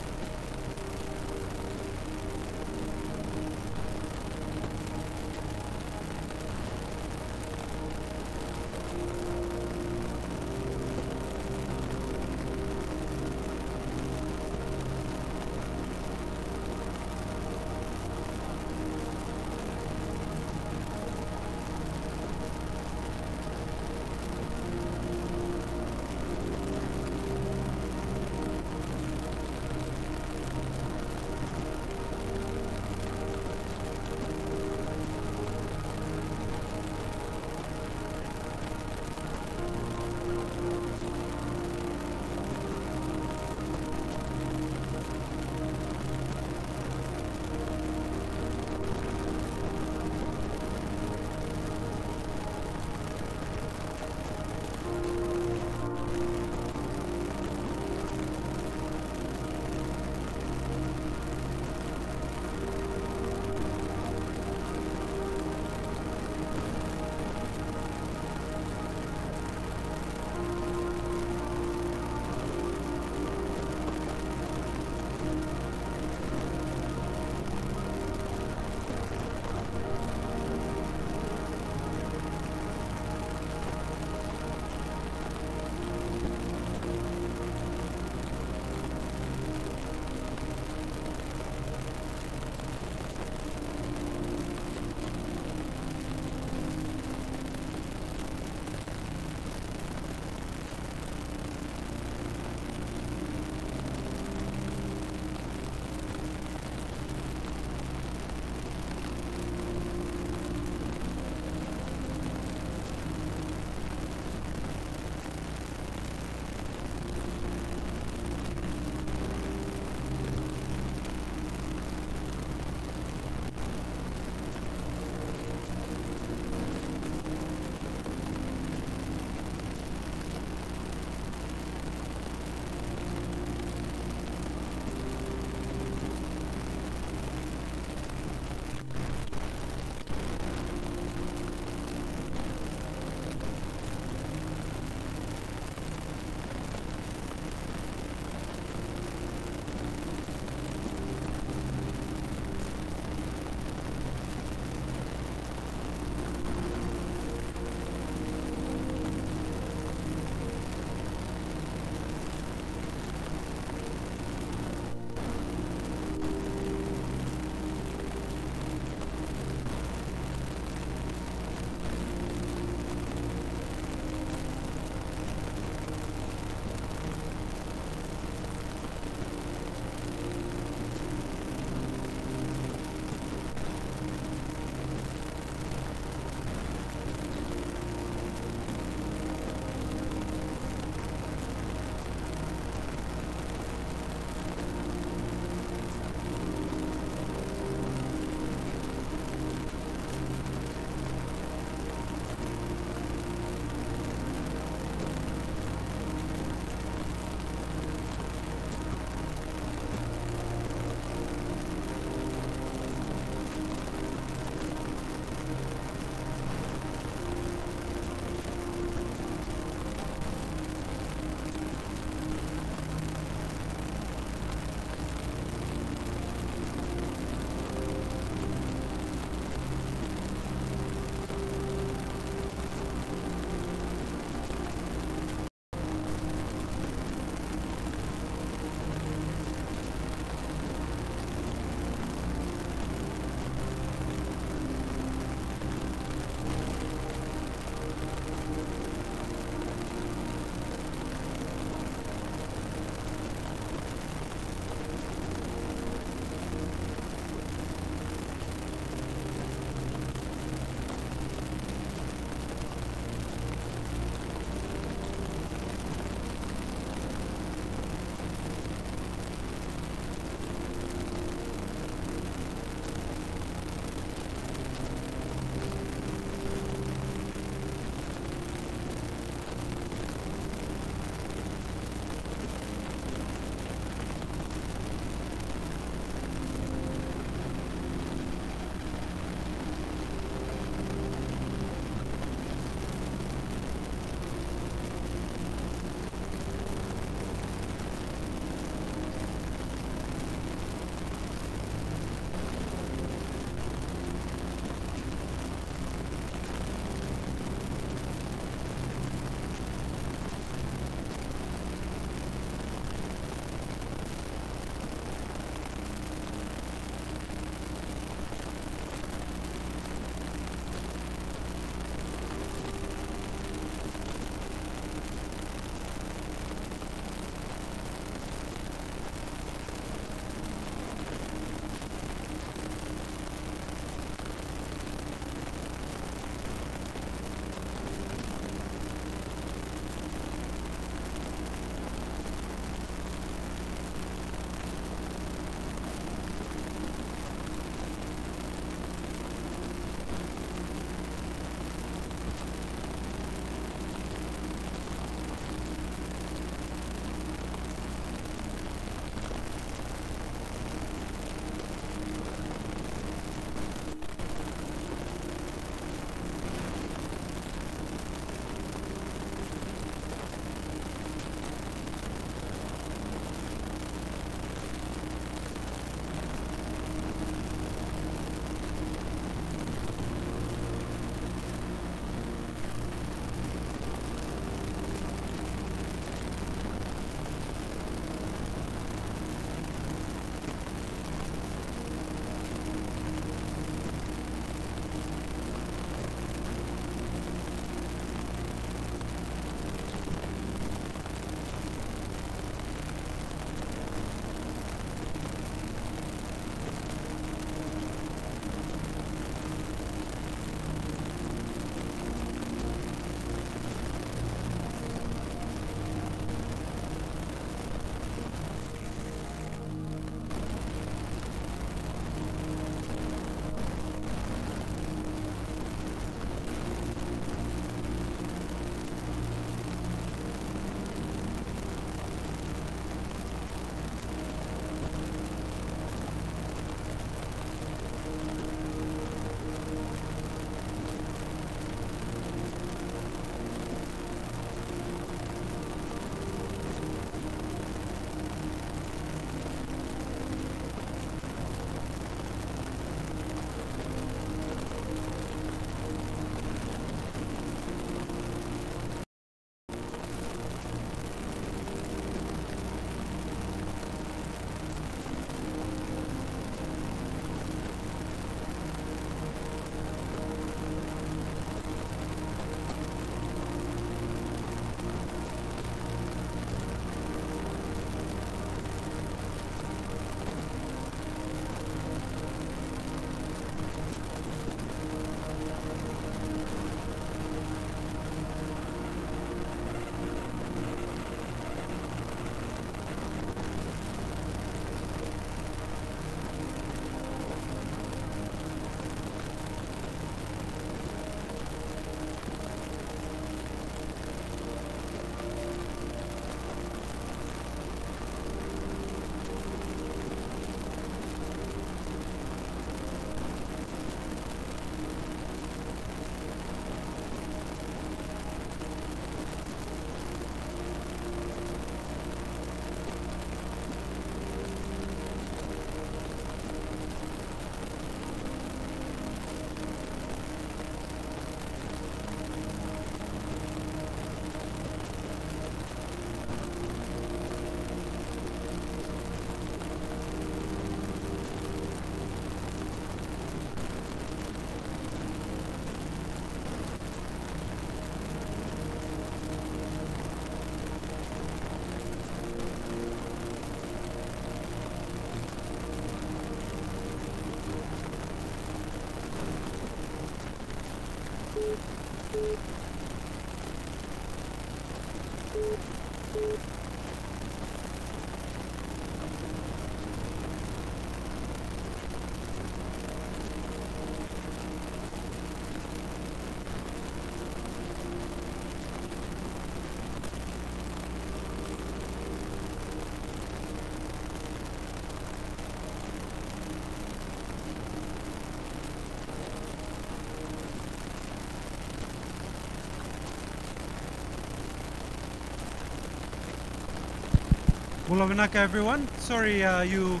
Bulawanaka, everyone. Sorry you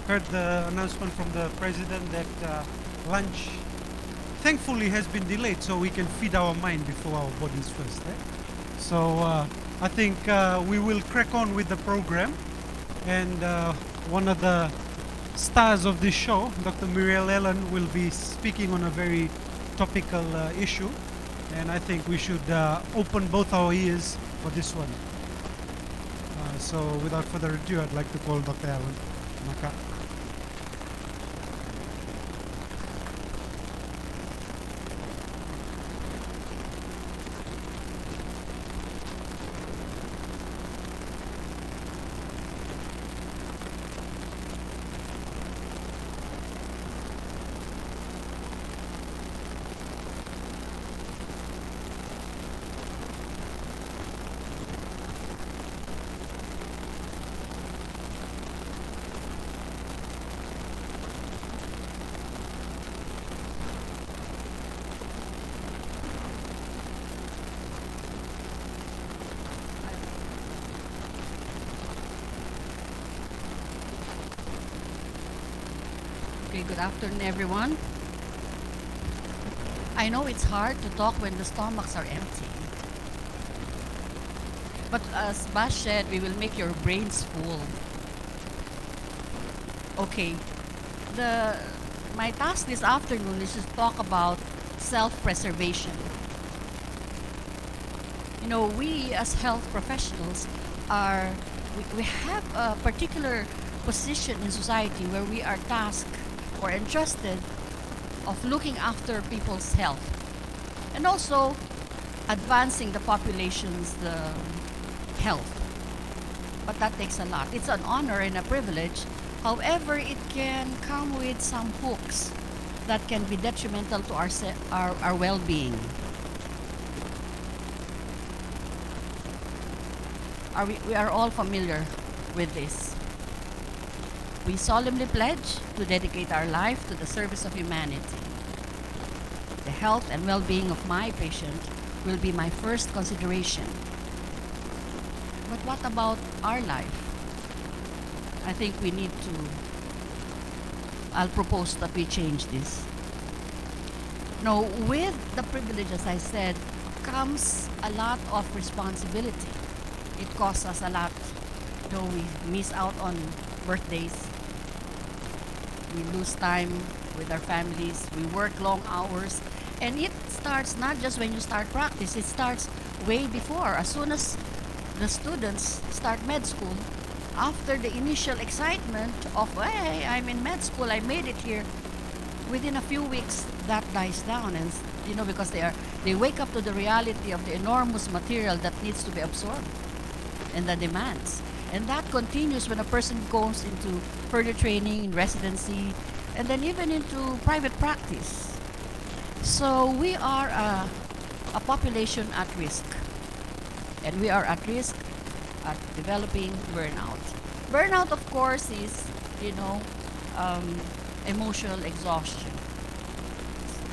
heard the announcement from the president that lunch thankfully has been delayed so we can feed our mind before our bodies first. So I think we will crack on with the program, and one of the stars of this show, Dr. Muriel Ellen, will be speaking on a very topical issue, and I think we should open both our ears for this one. So without further ado, I'd like to call Dr. Ellen Maka. Okay, good afternoon, everyone. I know it's hard to talk when the stomachs are empty. But as Bash said, we will make your brains full. Okay, my task this afternoon is to talk about self-preservation. You know, we as health professionals we have a particular position in society where we are tasked or entrusted of looking after people's health and also advancing the population's health. But that takes a lot. It's an honor and a privilege. However, it can come with some hooks that can be detrimental to our well-being. We are all familiar with this. We solemnly pledge to dedicate our life to the service of humanity. The health and well-being of my patient will be my first consideration. But what about our life? I think we need to, I'll propose that we change this. Now, with the privilege, as I said, comes a lot of responsibility. It costs us a lot. You know, we miss out on birthdays. We lose time with our families. We work long hours. And it starts not just when you start practice, it starts way before. As soon as the students start med school, after the initial excitement of, hey, I'm in med school, I made it here, within a few weeks, that dies down. And, you know, because they wake up to the reality of the enormous material that needs to be absorbed and the demands. And that continues when a person goes into further training, in residency, and then even into private practice. So we are a population at risk. And we are at risk at developing burnout. Burnout, of course, is, you know, emotional exhaustion.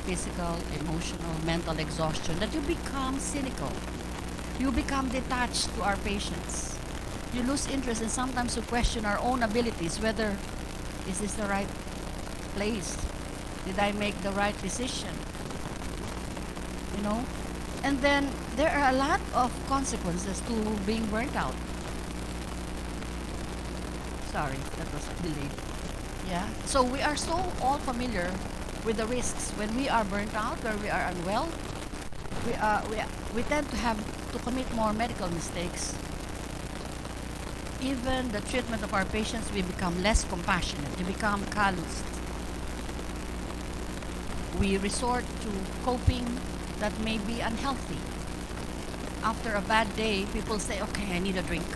Physical, emotional, mental exhaustion. That you become cynical. You become detached to our patients. You lose interest, and sometimes you question our own abilities, whether is this the right place? Did I make the right decision? You know? And then there are a lot of consequences to being burnt out. Sorry, that was delayed. Yeah. So we are so all familiar with the risks when we are burnt out, where we are unwell. We tend to commit more medical mistakes. Even the treatment of our patients, we become less compassionate. We become calloused. We resort to coping that may be unhealthy. After a bad day, people say, okay, I need a drink.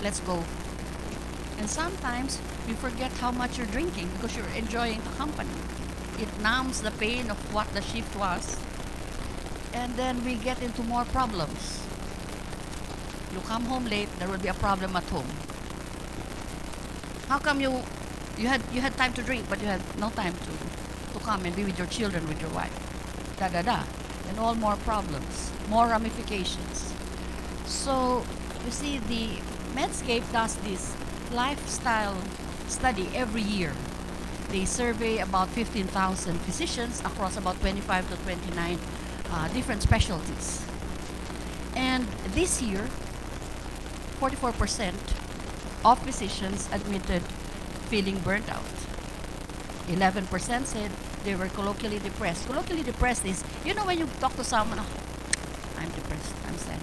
Let's go. And sometimes you forget how much you're drinking because you're enjoying the company. It numbs the pain of what the shift was. And then we get into more problems. You come home late, there will be a problem at home. How come you had time to drink, but you had no time to come and be with your children, with your wife? And all more problems, more ramifications. So you see, the Medscape does this lifestyle study every year. They survey about 15,000 physicians across about 25 to 29 different specialties. And this year, 44% of physicians admitted feeling burnt out. 11% said they were colloquially depressed. Colloquially depressed is, you know, when you talk to someone, oh, I'm depressed, I'm sad,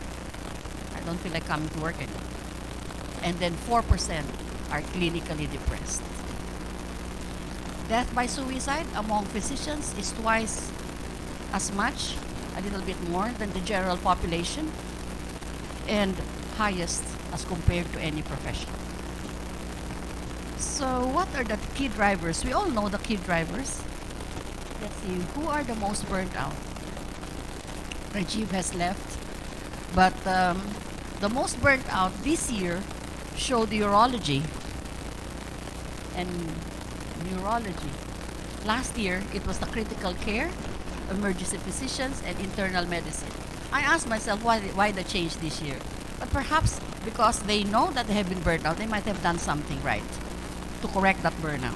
I don't feel like coming to work anymore. And then 4% are clinically depressed. Death by suicide among physicians is twice as much, a little bit more than the general population, and highest as compared to any profession. So what are the key drivers? We all know the key drivers. Let's see, who are the most burnt out? Rajiv has left, but the most burnt out this year showed urology and neurology. Last year, it was the critical care, emergency physicians, and internal medicine. I asked myself why the change this year. But perhaps because they know that they have been burnt out, they might have done something right to correct that burnout.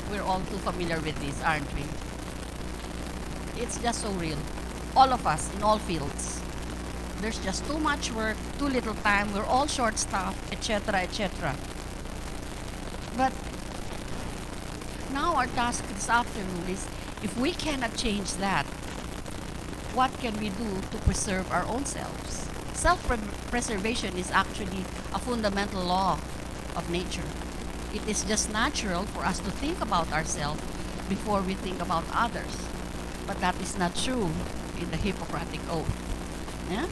We're all too familiar with this, aren't we? It's just so real. All of us in all fields. There's just too much work, too little time, we're all short-staffed, etc., etc. But now our task this afternoon is, if we cannot change that, what can we do to preserve our own selves? Self-preservation is actually a fundamental law of nature. It is just natural for us to think about ourselves before we think about others. But that is not true in the Hippocratic Oath. Yeah?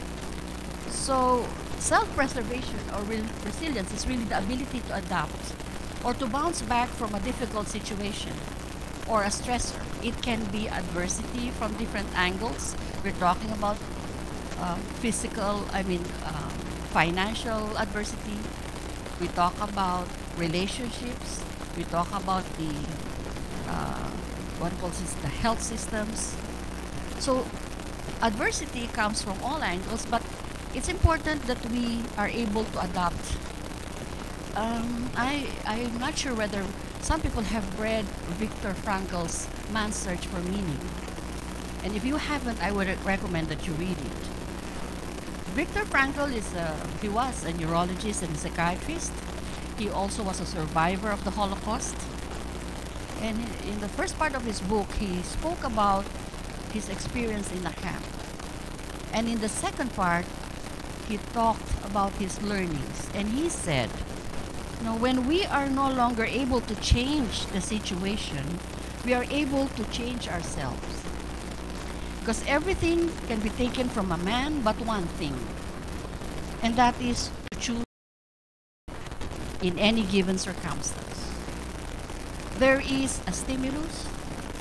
So self-preservation or resilience is really the ability to adapt or to bounce back from a difficult situation or a stressor. It can be adversity from different angles. We're talking about financial adversity. We talk about relationships. We talk about the the health systems. So adversity comes from all angles, but it's important that we are able to adapt. I'm not sure whether some people have read Viktor Frankl's Man's Search for Meaning. And if you haven't, I would recommend that you read it. Viktor Frankl he was a neurologist and a psychiatrist. He also was a survivor of the Holocaust. And in the first part of his book, he spoke about his experience in the camp. And in the second part, he talked about his learnings. And he said, when we are no longer able to change the situation, we are able to change ourselves. Because everything can be taken from a man but one thing. And that is to choose in any given circumstance. There is a stimulus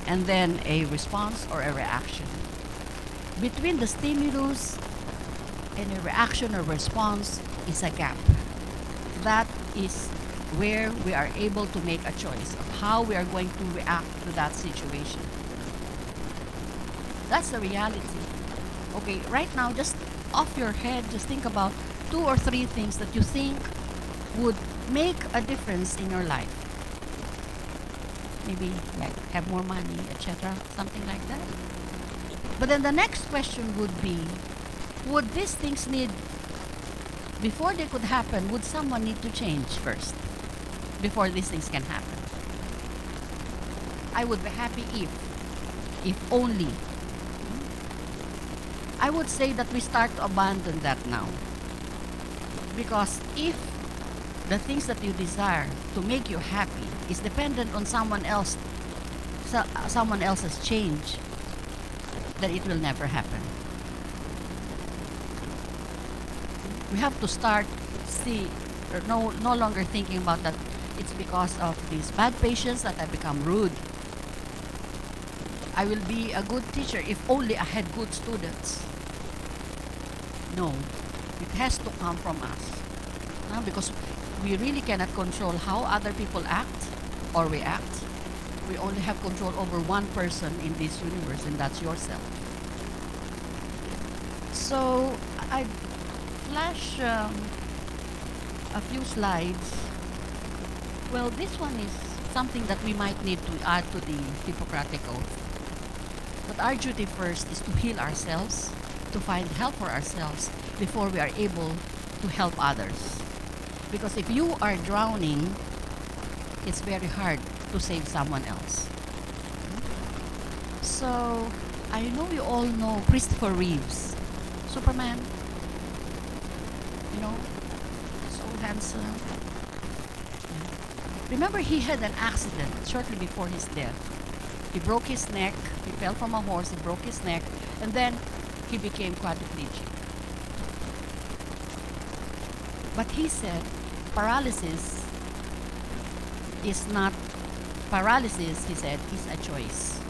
and then a response or a reaction. Between the stimulus and a reaction or response is a gap. That is where we are able to make a choice of how we are going to react to that situation. That's the reality. Okay, right now, just off your head, just think about 2 or 3 things that you think would make a difference in your life. Maybe like have more money, etc., something like that. But then the next question would be, would these things before they could happen, would someone need to change first before these things can happen? I would be happy if only. I would say that we start to abandon that now. Because if the things that you desire to make you happy is dependent on someone else's change, then it will never happen. We have to start no longer thinking about that it's because of these bad patients that I become rude. I will be a good teacher if only I had good students. No, it has to come from us. Because we really cannot control how other people act or react. We only have control over one person in this universe, and that's yourself. So I flash a few slides. Well, this one is something that we might need to add to the Hippocratic Oath. But our duty first is to heal ourselves, to find help for ourselves before we are able to help others. Because if you are drowning, it's very hard to save someone else. So, I know you all know Christopher Reeves, Superman. You know, so handsome. Remember, he had an accident shortly before his death. He broke his neck, he fell from a horse, he broke his neck, and then he became quadriplegic. But he said, paralysis is not, paralysis, he said, is a choice.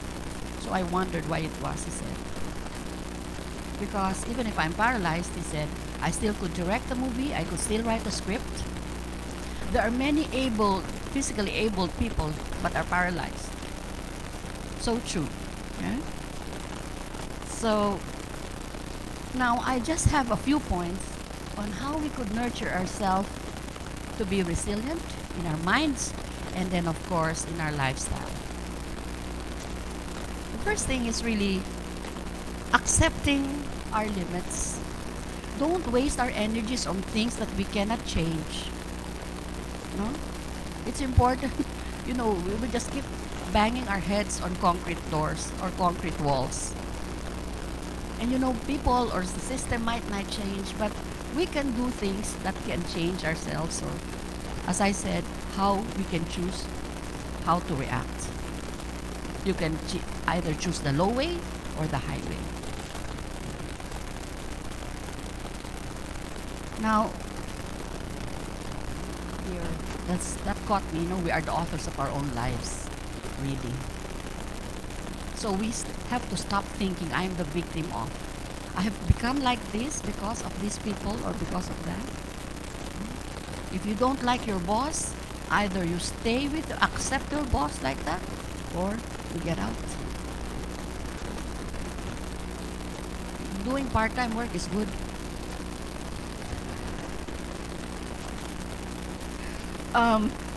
So I wondered why it was, he said. Because even if I'm paralyzed, he said, I still could direct a movie, I could still write a script. There are many able, physically able people, but are paralyzed. So true. Yeah? So now I just have a few points on how we could nurture ourselves to be resilient in our minds and then of course in our lifestyle. The first thing is really accepting our limits. Don't waste our energies on things that we cannot change. No? It's important, you know, we will just keep banging our heads on concrete doors or concrete walls. And you know, people or the system might not change, but we can do things that can change ourselves, or as I said, how we can choose how to react. You can either choose the low way or the high way. Now, here, that caught me, you know, we are the authors of our own lives, really. So we have to stop thinking I'm the victim of. I have become like this because of these people or because of that. If you don't like your boss, either you stay with, accept your boss like that, or you get out. Doing part-time work is good.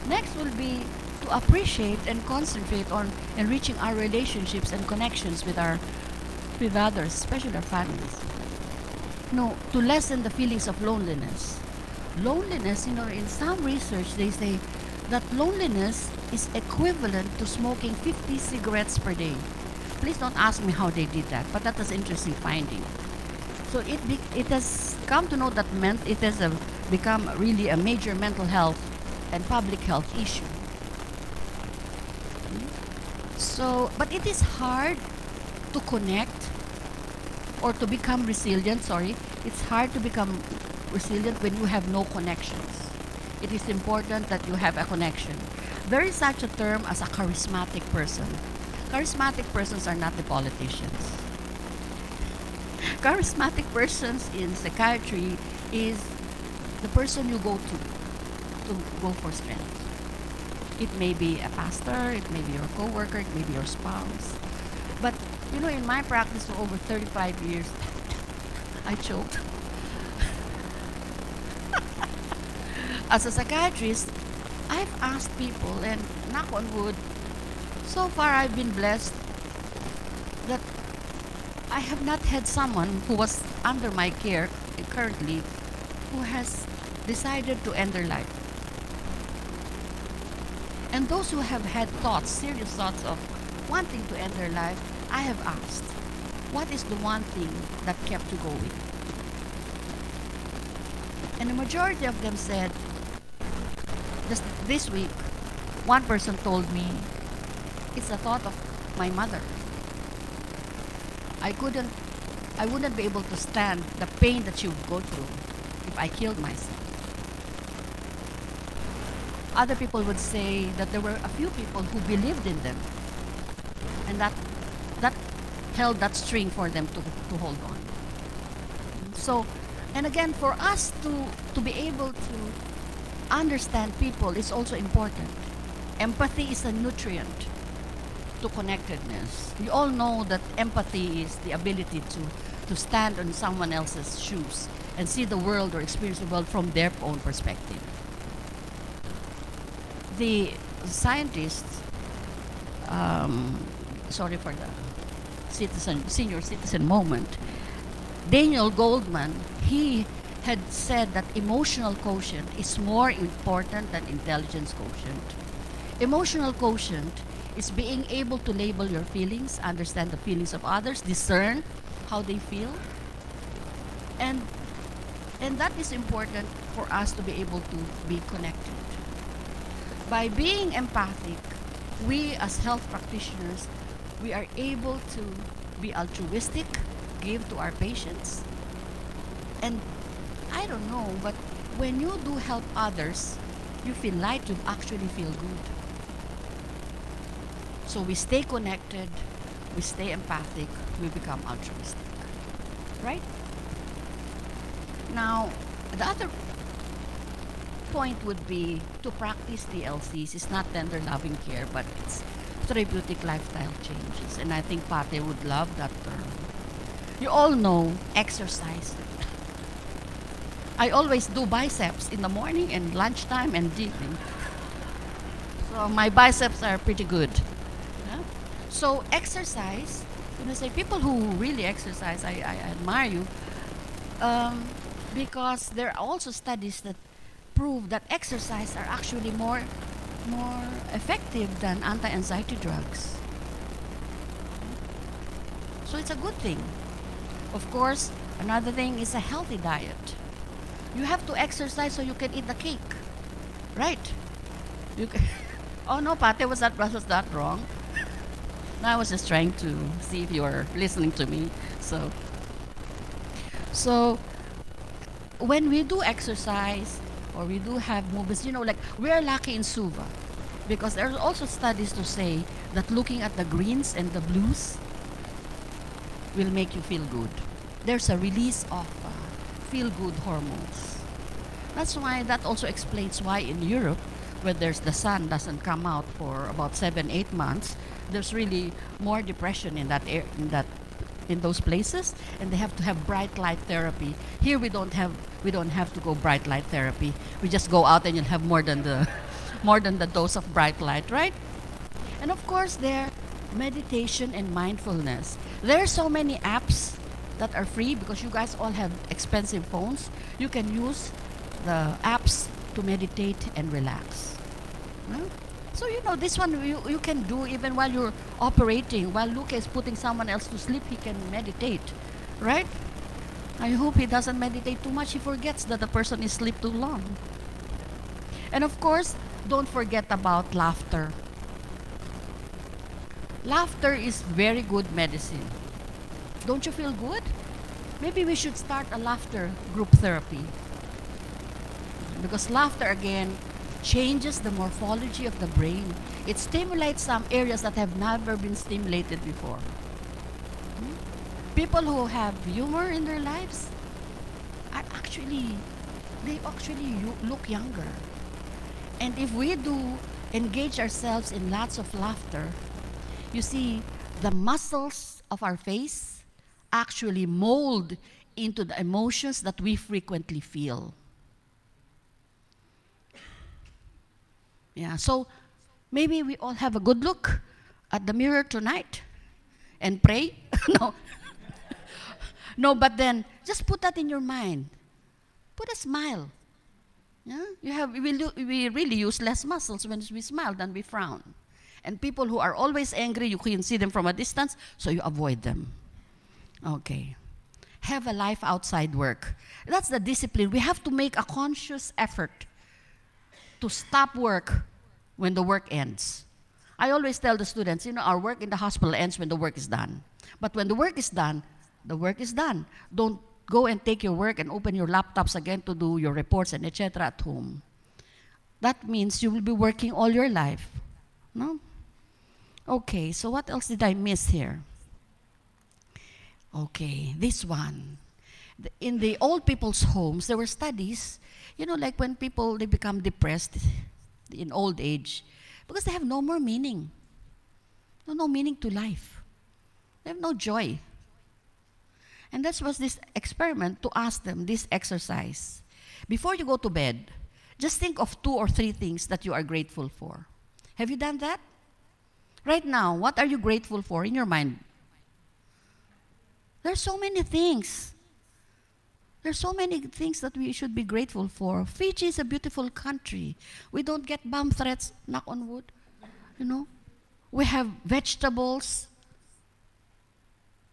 Next will be to appreciate and concentrate on enriching our relationships and connections with others, especially our families. No, to lessen the feelings of loneliness. Loneliness, you know, in some research they say that loneliness is equivalent to smoking 50 cigarettes per day. Please don't ask me how they did that, but that was interesting finding. So it has come to know that it has become really a major mental health and public health issue. So, but it is hard to connect or to become resilient, it's hard to become resilient when you have no connections. It is important that you have a connection. There is such a term as a charismatic person. Charismatic persons are not the politicians. Charismatic persons in psychiatry is the person you go to go for strength. It may be a pastor, it may be your coworker, it may be your spouse. But, you know, in my practice for over 35 years, I choked. As a psychiatrist, I've asked people, and knock on wood, so far I've been blessed that I have not had someone who was under my care currently who has decided to end their life. And those who have had thoughts, serious thoughts of wanting to end their life, I have asked, what is the one thing that kept you going? And the majority of them said, just this week, one person told me, it's the thought of my mother. I wouldn't be able to stand the pain that she would go through if I killed myself. Other people would say that there were a few people who believed in them, and that held that string for them to hold on. So, and again, for us to be able to understand people is also important. Empathy is a nutrient to connectedness. We all know that empathy is the ability to to stand on someone else's shoes and see the world or experience the world from their own perspective. The scientists, sorry for the senior citizen moment, Daniel Goldman, he had said that emotional quotient is more important than intelligence quotient. Emotional quotient is being able to label your feelings, understand the feelings of others, discern how they feel. And that is important for us to be able to be connected. By being empathic, we as health practitioners, we are able to be altruistic, give to our patients. And I don't know, but when you do help others, you feel light, you actually feel good. So we stay connected, we stay empathic, we become altruistic, right? Now, the other point would be to practice TLCs. It's not tender loving care, but it's therapeutic lifestyle changes. And I think Pate would love that term. You all know exercise. I always do biceps in the morning and lunchtime and evening. So my biceps are pretty good. Yeah? So exercise, when I say people who really exercise, I admire you, because there are also studies that prove that exercise are actually more effective than anti-anxiety drugs. So it's a good thing. Of course, another thing is a healthy diet. You have to exercise so you can eat the cake, right? Oh no, Pate, was that wrong? No, I was just trying to see if you were listening to me. So when we do exercise or we do have movements, you know, like we're lucky in Suva because there's also studies to say that looking at the greens and the blues will make you feel good. There's a release of feel-good hormones. That's why that also explains why in Europe, where the sun doesn't come out for about 7-8 months, there's really more depression in in those places, and they have to have bright light therapy. Here we don't have to go bright light therapy. We just go out and you'll have more than the dose of bright light, right? And of course, there meditation and mindfulness. There are so many apps that are free because you guys all have expensive phones. You can use the apps to meditate and relax. No? So you know, this one you can do even while you're operating. While Luca is putting someone else to sleep, he can meditate, right? I hope he doesn't meditate too much. He forgets that the person is asleep too long. And of course, don't forget about laughter. Laughter is very good medicine. Don't you feel good? Maybe we should start a laughter group therapy. Because laughter, again, changes the morphology of the brain. It stimulates some areas that have never been stimulated before. People who have humor in their lives are actually look younger. And if we do engage ourselves in lots of laughter, you see, the muscles of our face actually mold into the emotions that we frequently feel. Yeah, so maybe we all have a good look at the mirror tonight and pray. No. No, but then just put that in your mind. Put a smile. Yeah? We really use less muscles when we smile than we frown. And people who are always angry, you can see them from a distance, so you avoid them. Okay. Have a life outside work. That's the discipline. We have to make a conscious effort to stop work when the work ends. I always tell the students, you know, our work in the hospital ends when the work is done. But when the work is done, the work is done. Don't go and take your work and open your laptops again to do your reports and etc. at home. That means you will be working all your life. No? Okay, so what else did I miss here? Okay, this one. In the old people's homes, there were studies, you know, like when people, they become depressed in old age because they have no more meaning. No meaning to life. They have no joy. And that was this experiment to ask them this exercise. Before you go to bed, just think of 2 or 3 things that you are grateful for. Have you done that? Right now, what are you grateful for in your mind? There's so many things. There's so many things that we should be grateful for. Fiji is a beautiful country. We don't get bomb threats, knock on wood. You know, we have vegetables.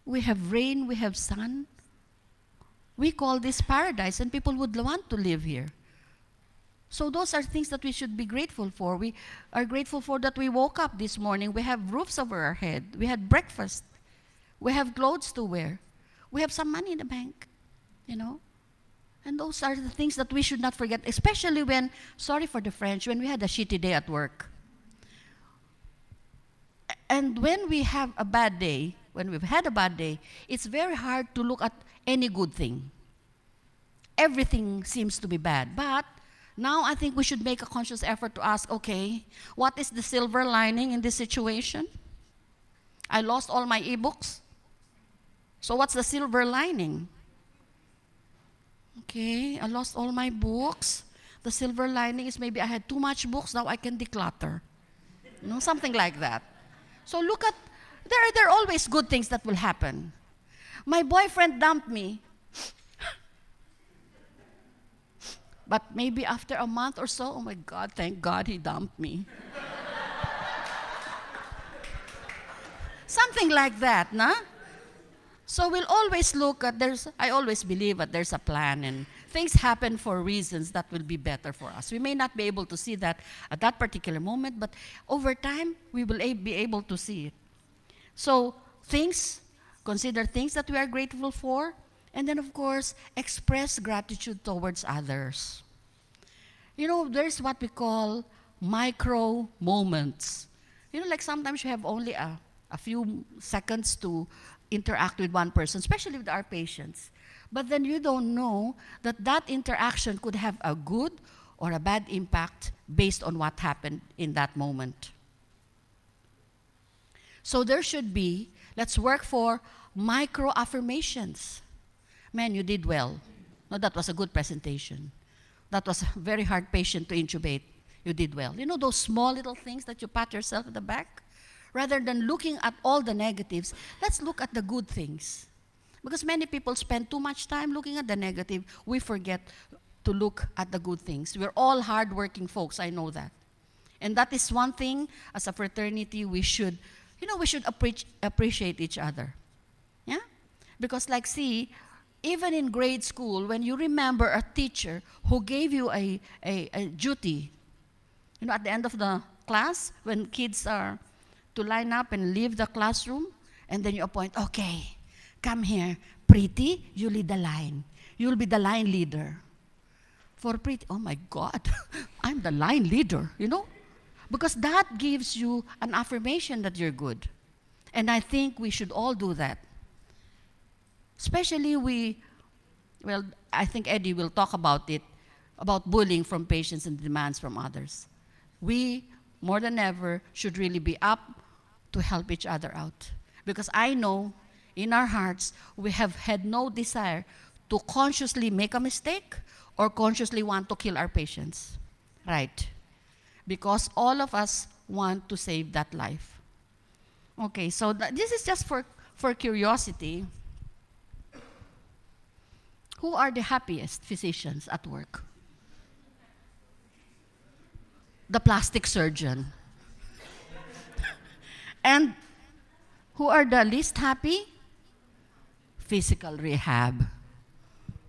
We have rain, we have sun. We call this paradise, and people would want to live here. So those are things that we should be grateful for. We are grateful for that we woke up this morning. We have roofs over our head. We had breakfast. We have clothes to wear. We have some money in the bank, you know. And those are the things that we should not forget, especially when, sorry for the French, when we had a shitty day at work. And when we have a bad day, when we've had a bad day, it's very hard to look at any good thing. Everything seems to be bad. But now I think we should make a conscious effort to ask, okay, what is the silver lining in this situation? I lost all my e-books. So what's the silver lining? Okay, I lost all my books. The silver lining is maybe I had too much books, now I can declutter. You know, something like that. So look at, there are always good things that will happen. My boyfriend dumped me. But maybe after a month or so, oh my God, thank God he dumped me. Something like that, nah? So we'll always look at, I always believe that there's a plan and things happen for reasons that will be better for us. We may not be able to see that at that particular moment, but over time, we will be able to see it. So consider things that we are grateful for, and then of course, express gratitude towards others. You know, there's what we call micro moments. You know, like sometimes you have only a few seconds to interact with one person, especially with our patients. But then you don't know that that interaction could have a good or a bad impact based on what happened in that moment. So there should be, let's work for micro affirmations. Man, you did well. No, that was a good presentation. That was a very hard patient to intubate. You did well. You know those small little things that you pat yourself in the back? Rather than looking at all the negatives, let's look at the good things. Because many people spend too much time looking at the negative, we forget to look at the good things. We're all hardworking folks, I know that. And that is one thing, as a fraternity, we should appreciate each other. Yeah? Because like, see, even in grade school, when you remember a teacher who gave you a duty, you know, at the end of the class, when kids are to line up and leave the classroom, and then you appoint, okay, come here, Preeti, you lead the line. You'll be the line leader. For Preeti, oh my God, I'm the line leader, you know? Because that gives you an affirmation that you're good. And I think we should all do that. Especially I think Eddie will talk about it, about bullying from patients and demands from others. We, more than ever, should really be up to help each other out. Because I know in our hearts, we have had no desire to consciously make a mistake or consciously want to kill our patients. Right? Because all of us want to save that life. Okay, so this is just for curiosity. Who are the happiest physicians at work? The plastic surgeon. And who are the least happy? Physical rehab.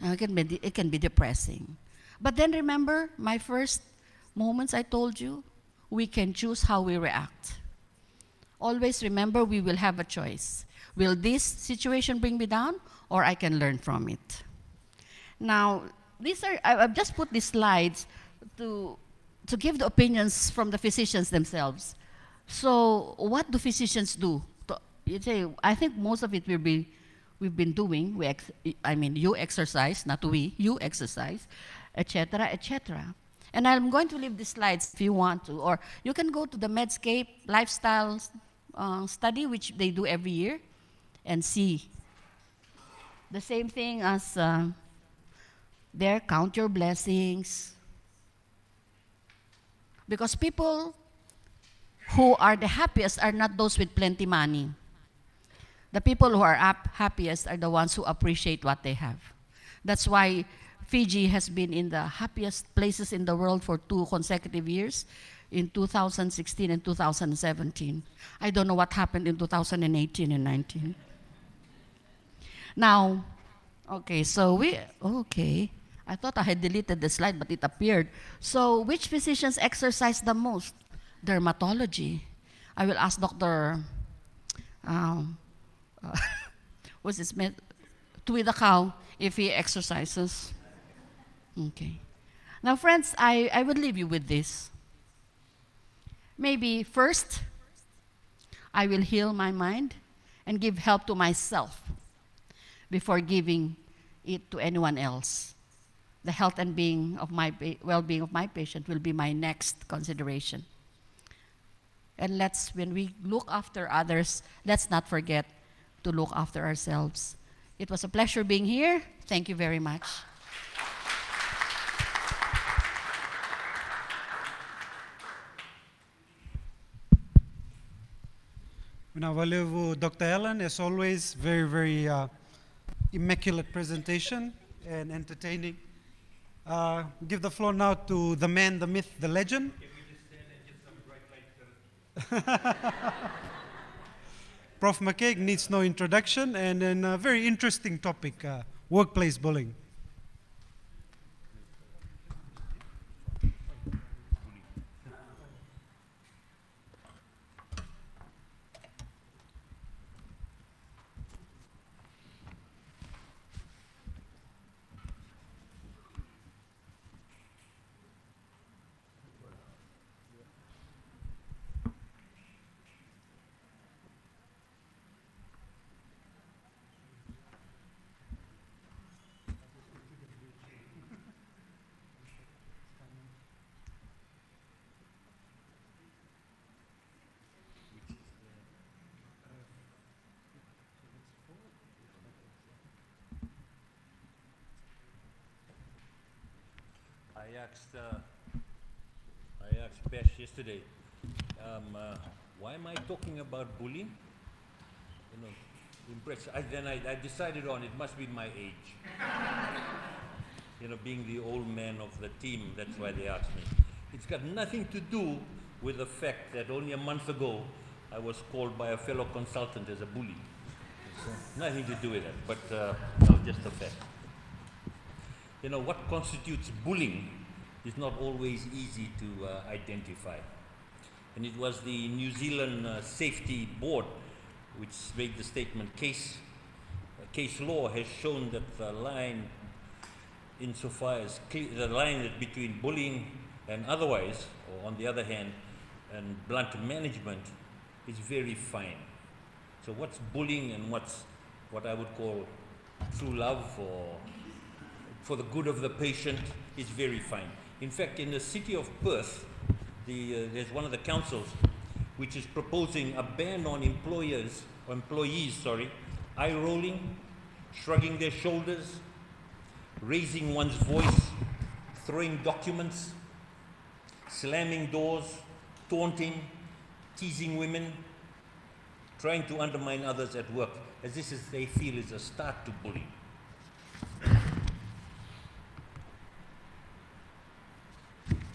It can be depressing. But then remember my first moments I told you, we can choose how we react. Always remember we will have a choice. Will this situation bring me down, or I can learn from it? Now, I've just put these slides to give the opinions from the physicians themselves. So what do physicians do? I think most of it we've been doing. You exercise, not we, you exercise, etc., etc. And I'm going to leave these slides if you want to, or you can go to the Medscape lifestyle study, which they do every year, and see. The same thing as there, count your blessings. Because people who are the happiest are not those with plenty money. The people who are happiest are the ones who appreciate what they have. That's why Fiji has been in the happiest places in the world for 2 consecutive years, in 2016 and 2017. I don't know what happened in 2018 and 19. Now, okay, so I thought I had deleted the slide, but it appeared. So which physicians exercise the most? Dermatology. I will ask Dr. What's his name? Tuidakaw, if he exercises. Okay. Now, friends, I would leave you with this. Maybe first, I will heal my mind and give help to myself before giving it to anyone else. The health and well-being of my patient will be my next consideration. And when we look after others, let's not forget to look after ourselves. It was a pleasure being here. Thank you very much. Now, Dr. Ellen, as always, very, very immaculate presentation and entertaining. Give the floor now to the man, the myth, the legend. Can we just stand and get some bright light? Prof. McCaig needs no introduction, and then a very interesting topic, workplace bullying. I asked Pesh yesterday, why am I talking about bullying? You know, then I decided on it must be my age. You know, being the old man of the team, that's why they asked me. It's got nothing to do with the fact that only a month ago I was called by a fellow consultant as a bully. It's nothing to do with that, but no, just a fact. You know, what constitutes bullying is not always easy to identify. And it was the New Zealand Safety Board which made the statement, case law has shown that the line insofar as the line between bullying and otherwise, or on the other hand, and blunt management is very fine. So what's bullying and what's what I would call true love or for the good of the patient is very fine. In fact, in the city of Perth, there's one of the councils which is proposing a ban on employees, eye rolling, shrugging their shoulders, raising one's voice, throwing documents, slamming doors, taunting, teasing women, trying to undermine others at work, as this is, they feel is a start to bullying.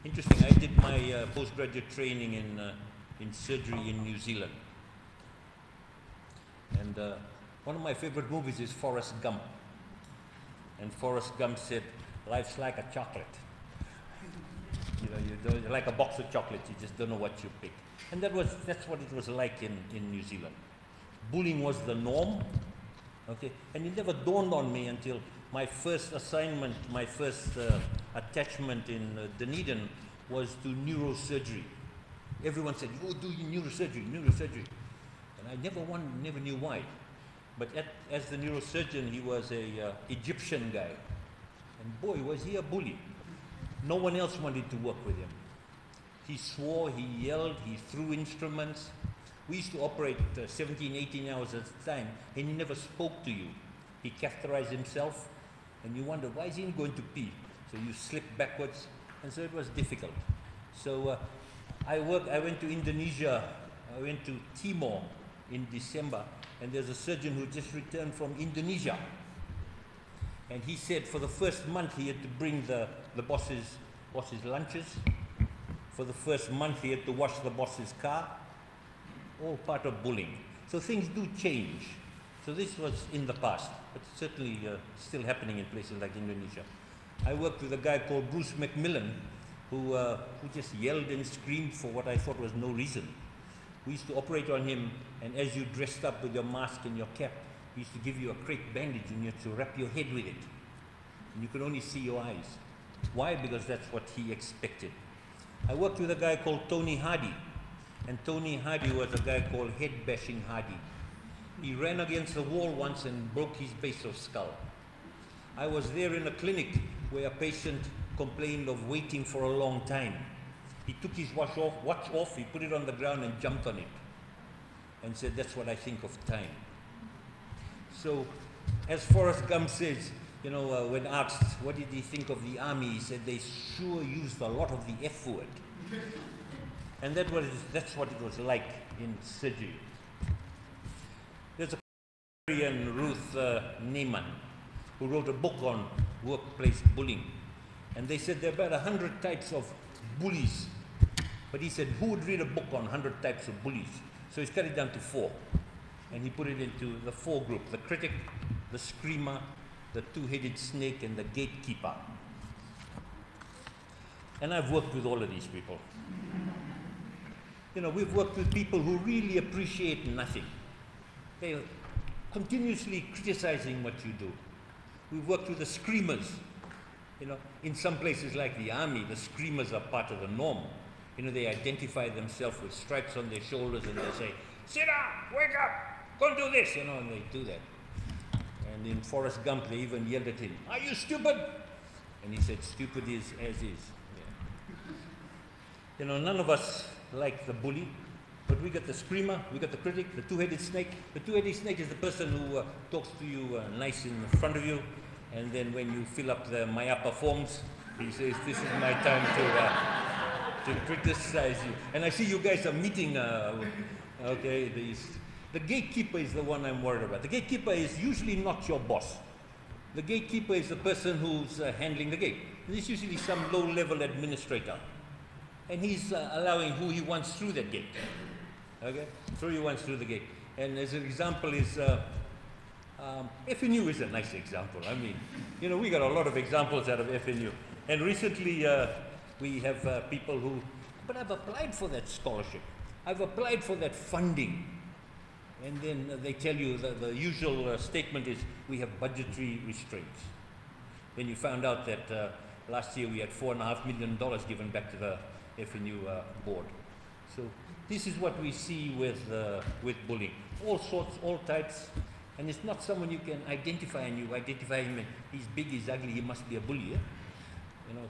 Interesting, I did my postgraduate training in surgery in New Zealand. And one of my favorite movies is Forrest Gump. And Forrest Gump said, life's like a chocolate. You know, you're like a box of chocolates, you just don't know what you pick. And that's what it was like in New Zealand. Bullying was the norm, okay? And it never dawned on me until my first assignment, my first attachment in Dunedin was to neurosurgery. Everyone said, oh, do neurosurgery. And I never knew why. But as the neurosurgeon, he was a Egyptian guy. And boy, was he a bully. No one else wanted to work with him. He swore, he yelled, he threw instruments. We used to operate 17, 18 hours at a time, and he never spoke to you. he catheterized himself, and you wonder, why is he going to pee? So you slip backwards, and so it was difficult. So I went to Indonesia, I went to Timor in December, and there's a surgeon who just returned from Indonesia. And he said for the first month he had to bring the boss's lunches. For the first month he had to wash the boss's car. All part of bullying. So things do change. So this was in the past, but certainly still happening in places like Indonesia. I worked with a guy called Bruce McMillan, who just yelled and screamed for what I thought was no reason. We used to operate on him, and as you dressed up with your mask and your cap, he used to give you a crepe bandage and you had to wrap your head with it. And you could only see your eyes. Why? Because that's what he expected. I worked with a guy called Tony Hardy, and Tony Hardy was a guy called Head Bashing Hardy. He ran against the wall once and broke his base of skull. I was there in a clinic where a patient complained of waiting for a long time. He took his watch off, he put it on the ground and jumped on it and said, that's what I think of time. So, as Forrest Gump says, you know, when asked what did he think of the army, he said they sure used a lot of the F word. And that's what it was like in surgery. There's a Korean, Ruth Neyman, who wrote a book on workplace bullying. And they said there are about 100 types of bullies. But he said, who would read a book on 100 types of bullies? So he's cut it down to 4. And he put it into the 4 groups: the critic, the screamer, the two-headed snake, and the gatekeeper. And I've worked with all of these people. You know, we've worked with people who really appreciate nothing. They're continuously criticizing what you do. We've worked with the screamers. You know, in some places like the army, the screamers are part of the norm. You know, they identify themselves with stripes on their shoulders and they say, sit down, wake up, go and do this, you know, and they do that. And in Forrest Gump, they even yelled at him, are you stupid? And he said, stupid is as is. Yeah. You know, none of us like the bully, but we got the screamer, we got the critic, the two-headed snake. The two-headed snake is the person who talks to you nice in front of you, and then when you fill up the Mayapa forms, he says, this is my time to criticize you. And I see you guys are meeting, okay, the gatekeeper is the one I'm worried about. The gatekeeper is usually not your boss. The gatekeeper is the person who's handling the gate. This is usually some low-level administrator. And he's allowing who he wants through that gate. Okay? Who he wants through the gate. And as an example is, FNU is a nice example. I mean, you know, we got a lot of examples out of FNU. And recently, we have people who, but I've applied for that scholarship. I've applied for that funding. And then they tell you that the usual statement is, we have budgetary restraints. Then you found out that last year we had $4.5 million given back to the FNU board. So this is what we see with bullying. All sorts, all types. And it's not someone you can identify, and you identify him, and he's big, he's ugly, he must be a bully. Yeah? You know,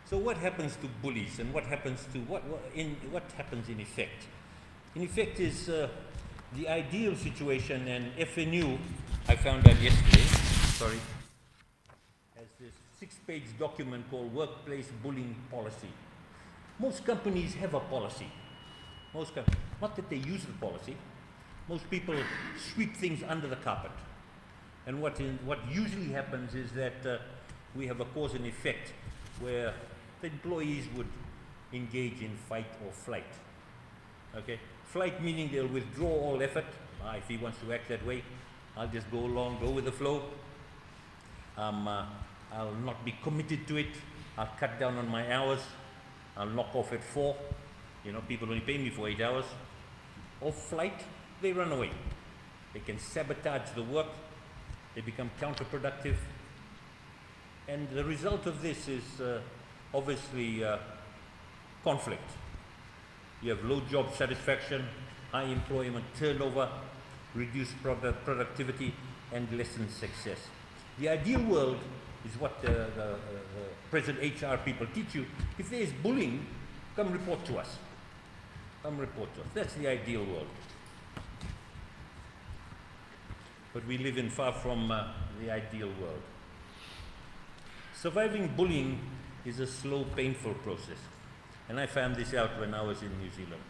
so what happens to bullies, and what happens to what happens in effect? In effect is the ideal situation, and FNU, I found out yesterday, sorry, has this 6-page document called Workplace Bullying Policy. Most companies have a policy. Most companies, not that they use the policy. Most people sweep things under the carpet. And what usually happens is that we have a cause and effect where the employees would engage in fight or flight. Okay? Flight meaning they'll withdraw all effort. If he wants to act that way, I'll just go along, go with the flow. I'll not be committed to it. I'll cut down on my hours. I'll knock off at 4. You know, people only pay me for 8 hours. Or flight, they run away. They can sabotage the work. They become counterproductive. And the result of this is obviously conflict. You have low job satisfaction, high employment turnover, reduced productivity, and lessened success. The ideal world is what the present HR people teach you. If there is bullying, come report to us. Come report to us. That's the ideal world. but we live in far from the ideal world. Surviving bullying is a slow, painful process, and I found this out when I was in New Zealand.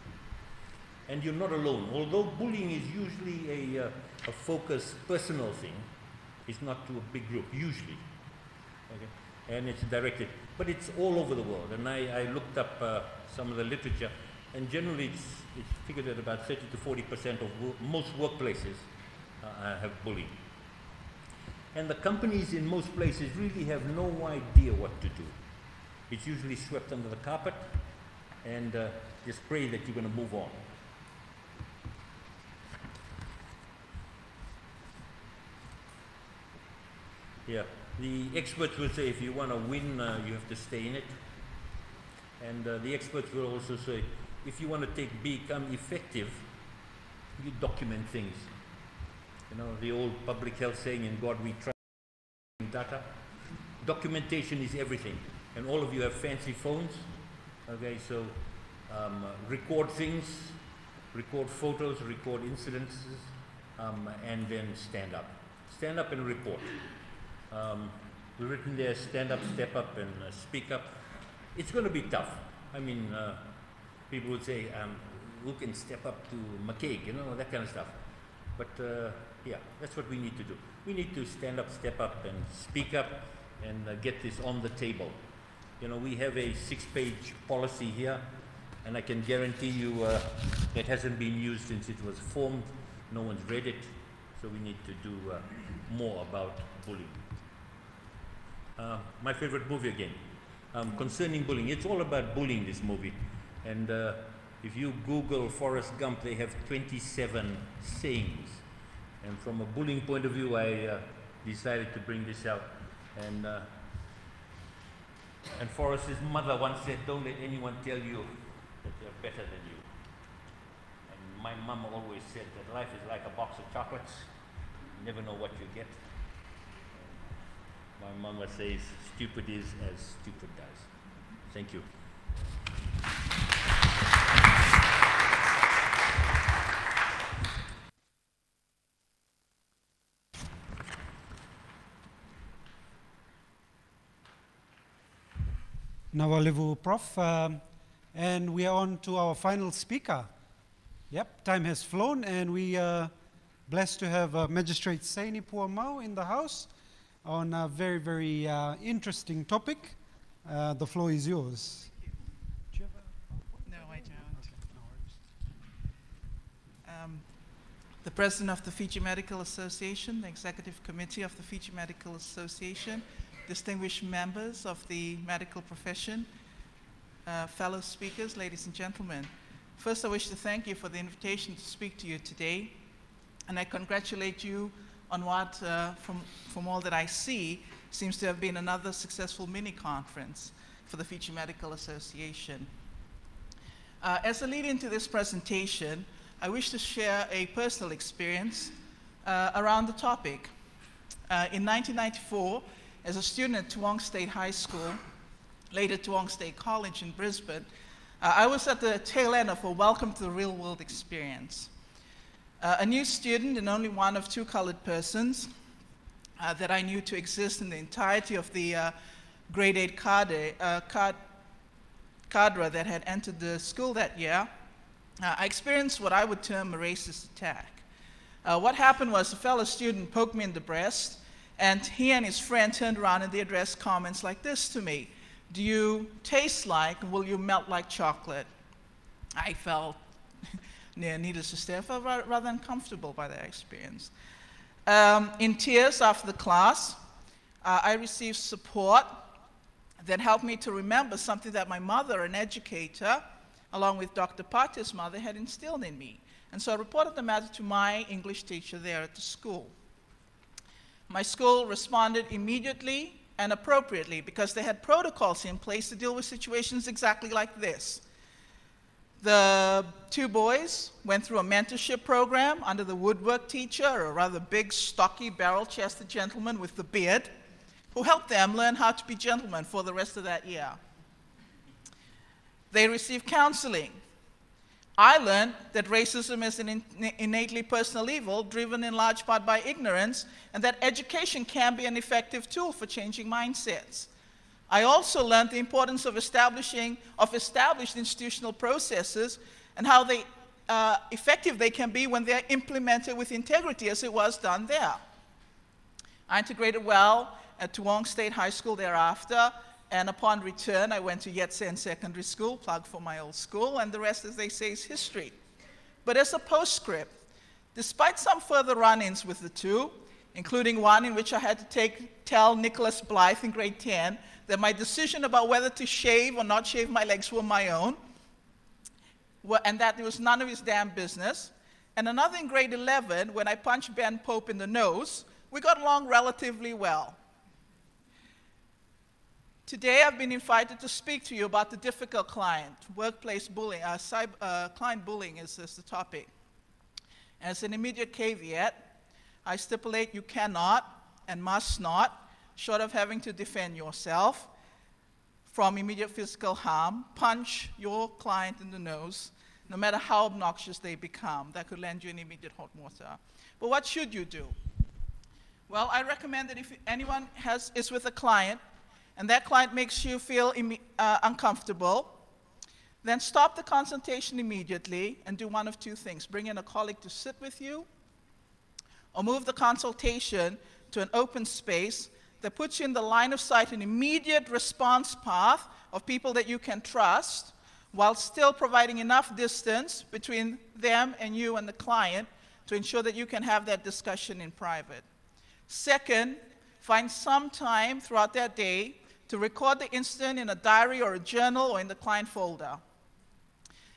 And you're not alone. Although bullying is usually a focused, personal thing, it's not to a big group, usually. Okay? And it's directed. But it's all over the world. And I looked up some of the literature, and generally it's figured that about 30 to 40% of most workplaces have bullying. And the companies in most places really have no idea what to do. It's usually swept under the carpet, and just pray that you're going to move on. Yeah, the experts will say if you want to win, you have to stay in it. And the experts will also say if you want to become effective, you document things. You know, the old public health saying, in God we trust, data. Documentation is everything. And all of you have fancy phones. Okay, so record things, record photos, record incidences, and then stand up. Stand up and report. We've written there, stand up, step up, and speak up. It's going to be tough. I mean, people would say, who can step up to McCaig, you know, that kind of stuff. But yeah, that's what we need to do. We need to stand up, step up, and speak up, and get this on the table. You know, we have a 6-page policy here, and I can guarantee you it hasn't been used since it was formed. No one's read it, so we need to do more about bullying. My favorite movie again, concerning bullying. It's all about bullying, this movie. And if you Google Forrest Gump, they have 27 sayings. And from a bullying point of view, I decided to bring this out. And Forrest's mother once said, don't let anyone tell you that they're better than you. And my mom always said that life is like a box of chocolates. You never know what you get. My mama says, stupid is as stupid does. Thank you. Nawalevu, Prof. And we are on to our final speaker. Yep, time has flown, and we are blessed to have Magistrate Saini Puamau in the house on a very, very interesting topic. The floor is yours. No, I don't. The President of the Fiji Medical Association, the Executive Committee of the Fiji Medical Association, distinguished members of the medical profession, fellow speakers, ladies and gentlemen. First, I wish to thank you for the invitation to speak to you today, and I congratulate you on what, from all that I see, seems to have been another successful mini-conference for the Fiji Medical Association. As a lead into this presentation, I wish to share a personal experience around the topic. In 1994, as a student at Toowong State High School, later Toowong State College in Brisbane, I was at the tail end of a welcome to the real world experience. A new student and only one of 2 colored persons that I knew to exist in the entirety of the grade 8 cadre that had entered the school that year, I experienced what I would term a racist attack. What happened was a fellow student poked me in the breast, and he and his friend turned around and they addressed comments like this to me: do you taste like, will you melt like chocolate? I felt, needless to say, I felt rather uncomfortable by that experience. In tears after the class, I received support that helped me to remember something that my mother, an educator, along with Dr. Patia's mother, had instilled in me. And so I reported the matter to my English teacher there at the school. My school responded immediately and appropriately because they had protocols in place to deal with situations exactly like this. The 2 boys went through a mentorship program under the woodwork teacher, a rather big, stocky, barrel-chested gentleman with the beard, who helped them learn how to be gentlemen for the rest of that year. They received counseling. I learned that racism is an innately personal evil driven in large part by ignorance, and that education can be an effective tool for changing mindsets. I also learned the importance of established institutional processes and how effective they can be when they're implemented with integrity, as it was done there. I integrated well at Toowong State High School thereafter, and upon return, I went to Yetsen Secondary School, plug for my old school, and the rest, as they say, is history. But as a postscript, despite some further run-ins with the two, including one in which I had to tell Nicholas Blythe in grade 10 that my decision about whether to shave or not shave my legs were my own, and that it was none of his damn business, and another in grade 11 when I punched Ben Pope in the nose, we got along relatively well. Today, I've been invited to speak to you about the difficult client. Workplace bullying, client bullying is the topic. As an immediate caveat, I stipulate you cannot and must not, short of having to defend yourself from immediate physical harm, punch your client in the nose, no matter how obnoxious they become. That could land you in immediate hot water. But what should you do? Well, I recommend that if anyone is with a client and that client makes you feel uncomfortable, then stop the consultation immediately and do one of two things. Bring in a colleague to sit with you, or move the consultation to an open space that puts you in the line of sight, an immediate response path of people that you can trust, while still providing enough distance between them and you and the client to ensure that you can have that discussion in private. Second, find some time throughout that day to record the incident in a diary or a journal or in the client folder.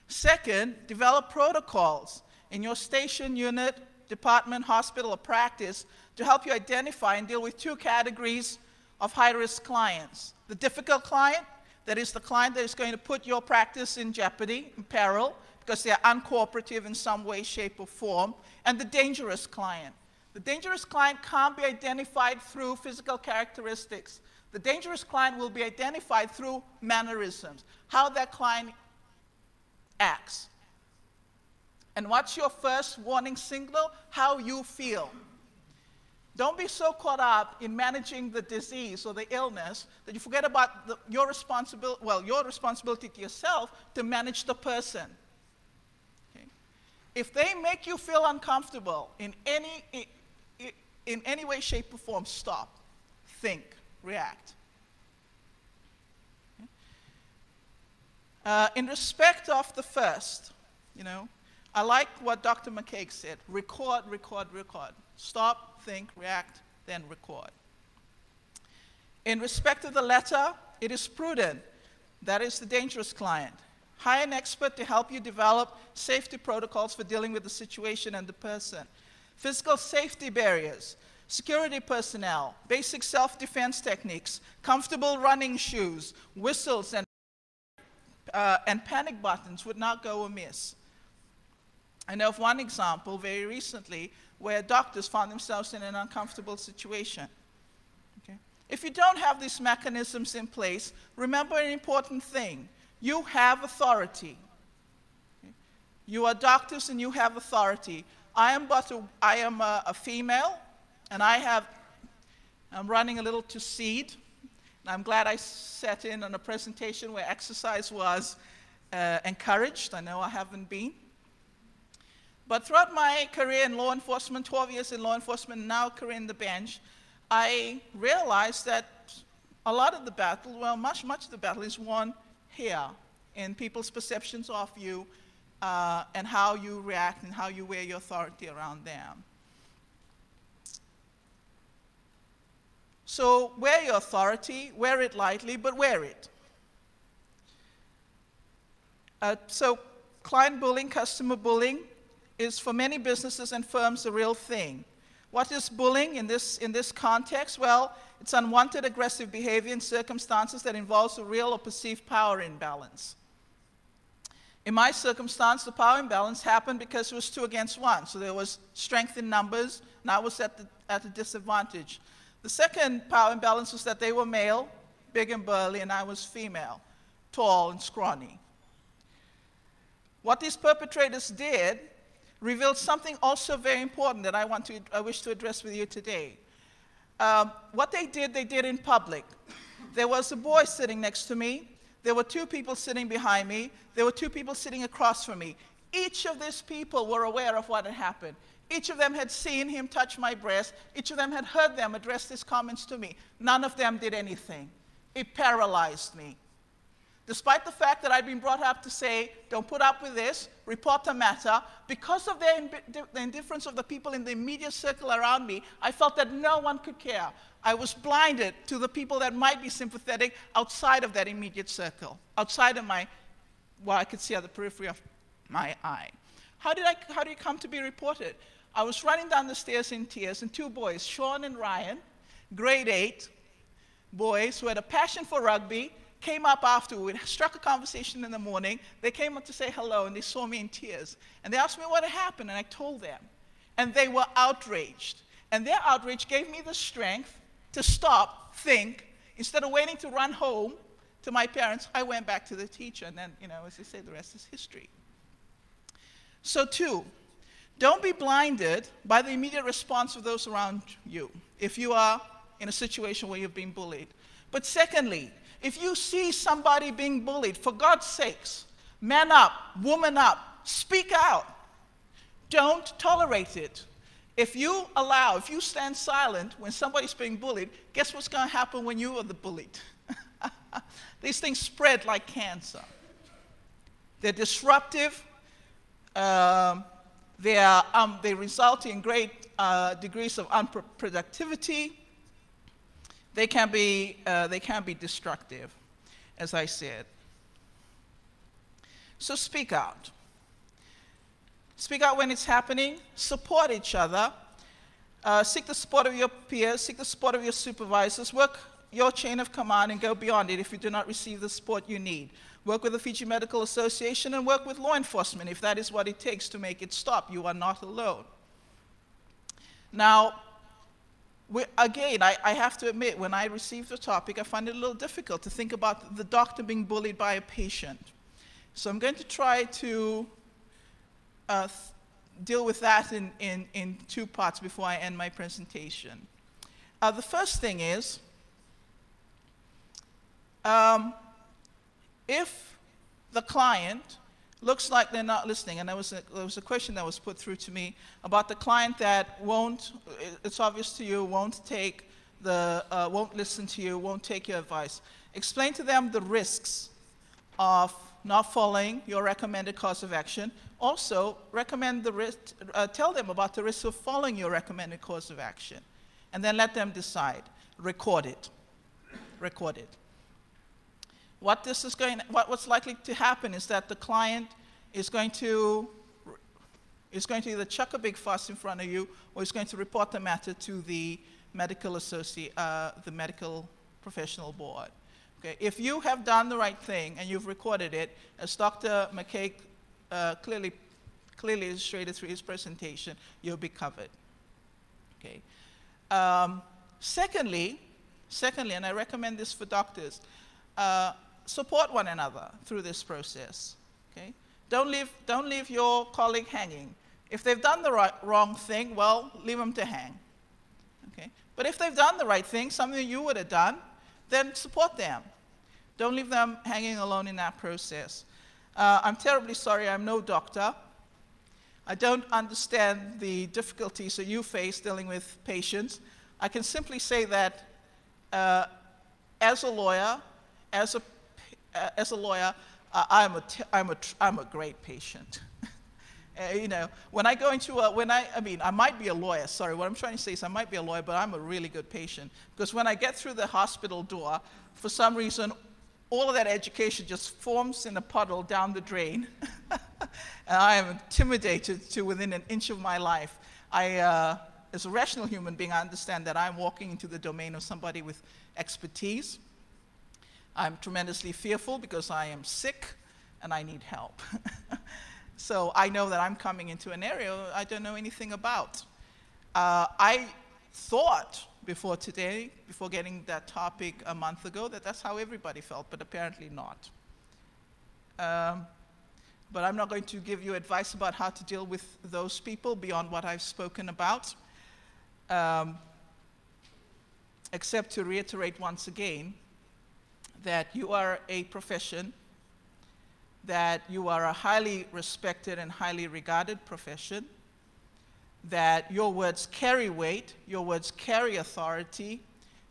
Second, develop protocols in your station, unit, department, hospital, or practice to help you identify and deal with two categories of high-risk clients. The difficult client, that is the client that is going to put your practice in jeopardy, in peril, because they are uncooperative in some way, shape, or form, and the dangerous client. The dangerous client can't be identified through physical characteristics. The dangerous client will be identified through mannerisms, how that client acts. And what's your first warning signal? How you feel. Don't be so caught up in managing the disease or the illness that you forget about your responsibility to yourself to manage the person. Okay? If they make you feel uncomfortable in any way, shape, or form, stop, think, react. Okay? In respect of the first, I like what Dr. McCaig said, record, record, record. Stop, think, react, then record. In respect of the latter, it is prudent, that is the dangerous client. Hire an expert to help you develop safety protocols for dealing with the situation and the person. Physical safety barriers, security personnel, basic self-defense techniques, comfortable running shoes, whistles, and panic buttons would not go amiss. I know of one example very recently where doctors found themselves in an uncomfortable situation. Okay? If you don't have these mechanisms in place, remember an important thing. You have authority. Okay? You are doctors and you have authority. I am a female, and I'm running a little to seed. And I'm glad I sat in on a presentation where exercise was encouraged. I know I haven't been. But throughout my career in law enforcement, 12 years in law enforcement, now career in the bench, I realized that a lot of the battle, well, much of the battle is won here in people's perceptions of you and how you react and how you wear your authority around them. So wear your authority, wear it lightly, but wear it. So client bullying, customer bullying, is for many businesses and firms a real thing. What is bullying in this context? Well, it's unwanted aggressive behavior in circumstances that involves a real or perceived power imbalance. In my circumstance, the power imbalance happened because it was 2 against 1. So there was strength in numbers, and I was at a disadvantage. The second power imbalance was that they were male, big and burly, and I was female, tall and scrawny. what these perpetrators did revealed something also very important that I wish to address with you today. What they did in public. There was a boy sitting next to me. There were two people sitting behind me. There were two people sitting across from me. Each of these people were aware of what had happened. Each of them had seen him touch my breast. Each of them had heard them address these comments to me. None of them did anything. It paralyzed me. Despite the fact that I'd been brought up to say, don't put up with this, report the matter, because of the indifference of the people in the immediate circle around me, I felt that no one could care. I was blinded to the people that might be sympathetic outside of that immediate circle, outside of what I could see at the periphery of my eye. How do you come to be reported? I was running down the stairs in tears, and two boys, Sean and Ryan, grade 8 boys who had a passion for rugby, came up after. We struck a conversation in the morning. They came up to say hello, and they saw me in tears. And they asked me what had happened, and I told them. And they were outraged. And their outrage gave me the strength to stop, think. Instead of waiting to run home to my parents, I went back to the teacher. And then, as they say, the rest is history. So 2, don't be blinded by the immediate response of those around you if you are in a situation where you've been bullied. But secondly, if you see somebody being bullied, for God's sakes, man up, woman up, speak out. Don't tolerate it. If you stand silent when somebody's being bullied, guess what's going to happen when you are the bullied? These things spread like cancer. They're disruptive. They result in great degrees of unproductivity. They can be destructive, as I said. So speak out. Speak out when it's happening. Support each other. Seek the support of your peers. Seek the support of your supervisors. Work your chain of command and go beyond it if you do not receive the support you need. Work with the Fiji Medical Association and work with law enforcement if that is what it takes to make it stop. You are not alone. Now, I have to admit, when I received the topic, I find it a little difficult to think about the doctor being bullied by a patient. So I'm going to try to deal with that in 2 parts before I end my presentation. The first thing is, if the client looks like they're not listening, and there was a question that was put through to me about the client that won't, it's obvious to you, won't listen to you, won't take your advice. Explain to them the risks of not following your recommended course of action. Also, tell them about the risks of following your recommended course of action. And then let them decide. Record it. Record it. What's likely to happen is that the client is going to either chuck a big fuss in front of you, or is going to report the matter to the medical professional board. Okay? If you have done the right thing and you've recorded it, as Dr. McKay clearly illustrated through his presentation, you'll be covered. Okay? Secondly, and I recommend this for doctors, support one another through this process. Okay? Don't leave your colleague hanging. If they've done the wrong thing, well, leave them to hang. Okay? But if they've done the right thing, something you would have done, then support them. Don't leave them hanging alone in that process. I'm terribly sorry, I'm no doctor. I don't understand the difficulties that you face dealing with patients. I can simply say that as a lawyer, I'm a great patient. When I go into I might be a lawyer. Sorry, what I'm trying to say is I might be a lawyer, but I'm a really good patient, because when I get through the hospital door, for some reason, all of that education just forms in a puddle down the drain, and I am intimidated to within an inch of my life. As a rational human being, I understand that I'm walking into the domain of somebody with expertise. I'm tremendously fearful because I am sick and I need help. So I know that I'm coming into an area I don't know anything about. I thought before today, before getting that topic a month ago, that that's how everybody felt, but apparently not. but I'm not going to give you advice about how to deal with those people beyond what I've spoken about, except to reiterate once again that you are a profession, that you are a highly respected and highly regarded profession, that your words carry weight, your words carry authority,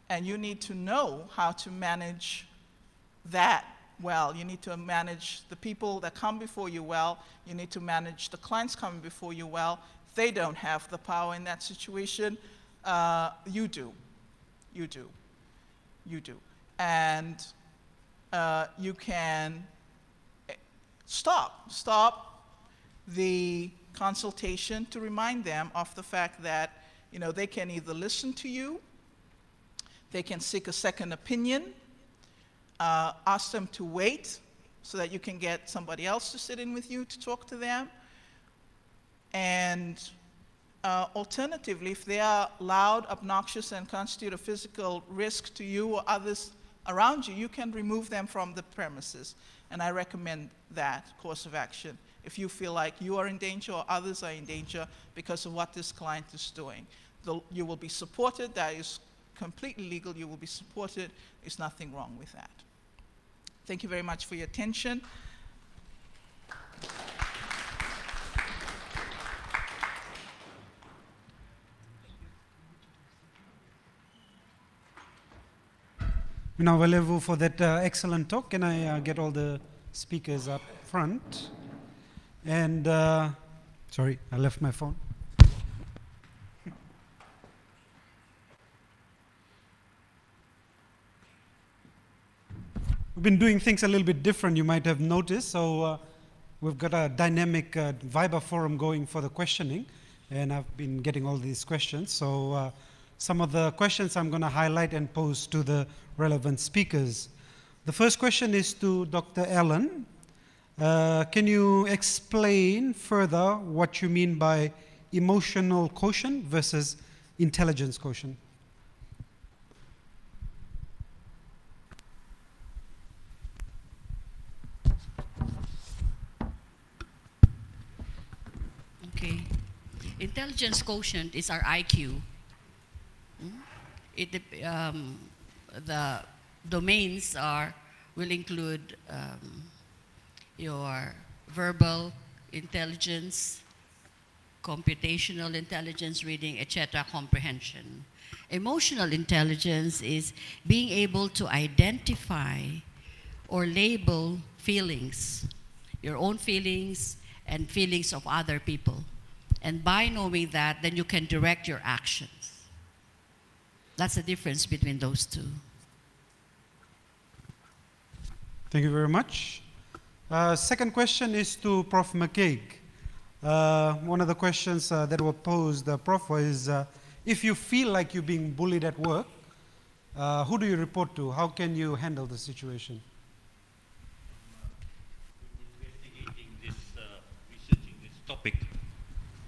and you need to know how to manage that well. You need to manage the people that come before you well. You need to manage the clients coming before you well. They don't have the power in that situation. You do. You do. You do. And you can stop the consultation to remind them of the fact that, you know, they can either listen to you, they can seek a second opinion, ask them to wait so that you can get somebody else to sit in with you to talk to them. And alternatively, if they are loud, obnoxious, and constitute a physical risk to you or others around you, you can remove them from the premises. And I recommend that course of action if you feel like you are in danger or others are in danger because of what this client is doing. You will be supported. That is completely legal. You will be supported. There's nothing wrong with that. Thank you very much for your attention. Now, Valevu, for that excellent talk. Can I get all the speakers up front? And, sorry, I left my phone. We've been doing things a little bit different, you might have noticed. So we've got a dynamic Viber forum going for the questioning. And I've been getting all these questions. So some of the questions I'm going to highlight and pose to the relevant speakers. The first question is to Dr. Allen. Can you explain further what you mean by emotional quotient versus intelligence quotient? Okay. Intelligence quotient is our IQ. The domains will include your verbal intelligence, computational intelligence, reading, etc., comprehension. Emotional intelligence is being able to identify or label feelings, your own feelings and feelings of other people. And by knowing that, then you can direct your actions. That's the difference between those two. Thank you very much. Second question is to Prof. McCaig. One of the questions that were posed, Prof, was if you feel like you're being bullied at work, who do you report to? How can you handle the situation? Investigating this,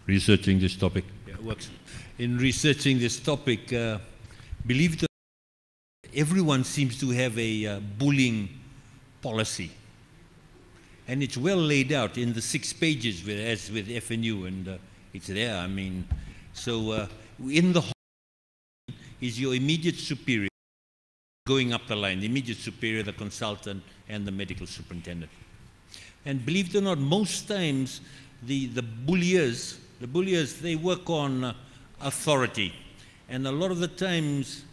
researching this topic. Yeah, it works. In researching this topic, believe it or not, everyone seems to have a bullying policy. And it's well laid out in the 6 pages as with FNU, and it's there. I mean, so in the is your immediate superior going up the line, the immediate superior, the consultant, and the medical superintendent. And believe it or not, most times the bulliers, they work on authority. And a lot of the times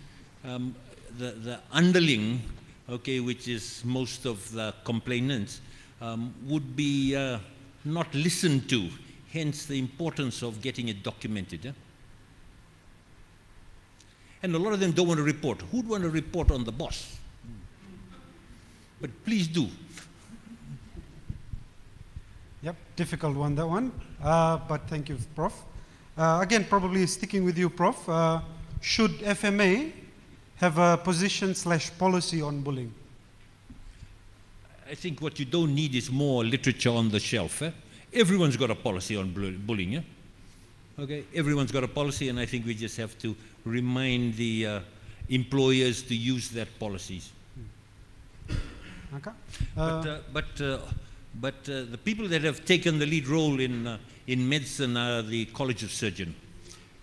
the underling, okay, which is most of the complainants, would be not listened to, hence the importance of getting it documented. Eh? And a lot of them don't want to report. Who'd want to report on the boss? But please do. Yep, difficult one, that one. But thank you, Prof. Again, probably sticking with you, Prof. Should FMA have a position/policy on bullying? I think what you don't need is more literature on the shelf. Eh? Everyone's got a policy on bullying. Eh? Okay, everyone's got a policy, and I think we just have to remind the employers to use that policies. Okay. But the people that have taken the lead role in medicine are the College of Surgeons.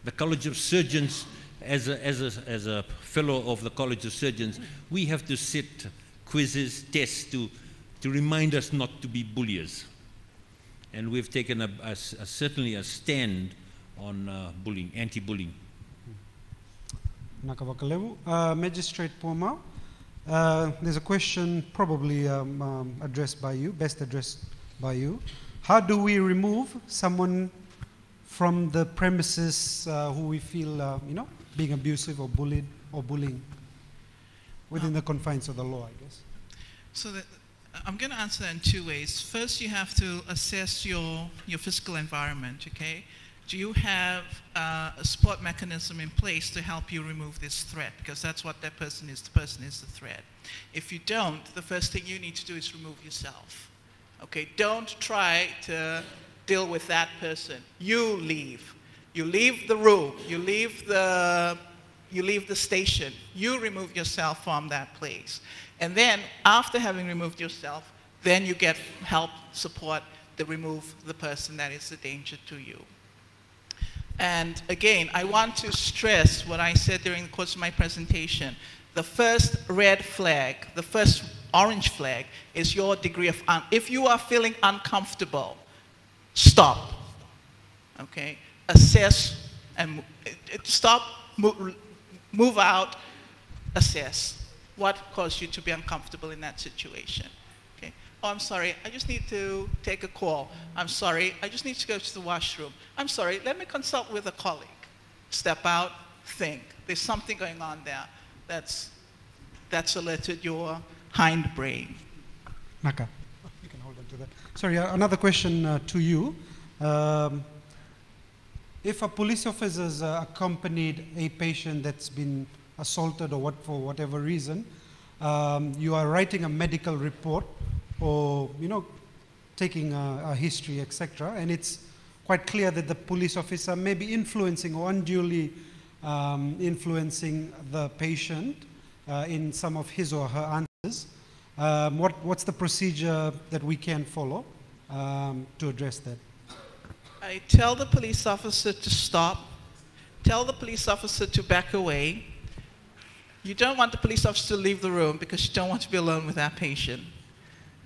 The College of Surgeons, as a fellow of the College of Surgeons, we have to set quizzes, tests to remind us not to be bulliers. And we've taken certainly a stand on bullying, anti-bullying. Magistrate Poma, there's a question probably addressed by you, best addressed by you. How do we remove someone from the premises who we feel, being abusive or bullied or bullying within the confines of the law, I guess? So I'm going to answer that in two ways. First, you have to assess your physical environment, okay? Do you have a support mechanism in place to help you remove this threat? Because that's what that person is. The person is the threat. If you don't, the first thing you need to do is remove yourself. Okay, don't try to deal with that person. You leave. You leave the room. You leave the station. You remove yourself from that place. And then, after having removed yourself, then you get help, support to remove the person that is a danger to you. And again, I want to stress what I said during the course of my presentation. The first red flag, the first orange flag is your degree of, if you are feeling uncomfortable, stop, okay? Assess and stop, move out, assess. What caused you to be uncomfortable in that situation? Okay. Oh, I'm sorry, I just need to take a call. I'm sorry, I just need to go to the washroom. I'm sorry, let me consult with a colleague. Step out, think. There's something going on there that's alerted your hindbrain. Naka, you can hold on to that. Sorry, another question to you. If a police officer has accompanied a patient that's been assaulted or for whatever reason, you are writing a medical report or taking a history, etc., and it's quite clear that the police officer may be influencing or unduly influencing the patient in some of his or her answers. What's the procedure that we can follow to address that? I tell the police officer to stop, tell the police officer to back away. You don't want the police officer to leave the room because you don't want to be alone with that patient.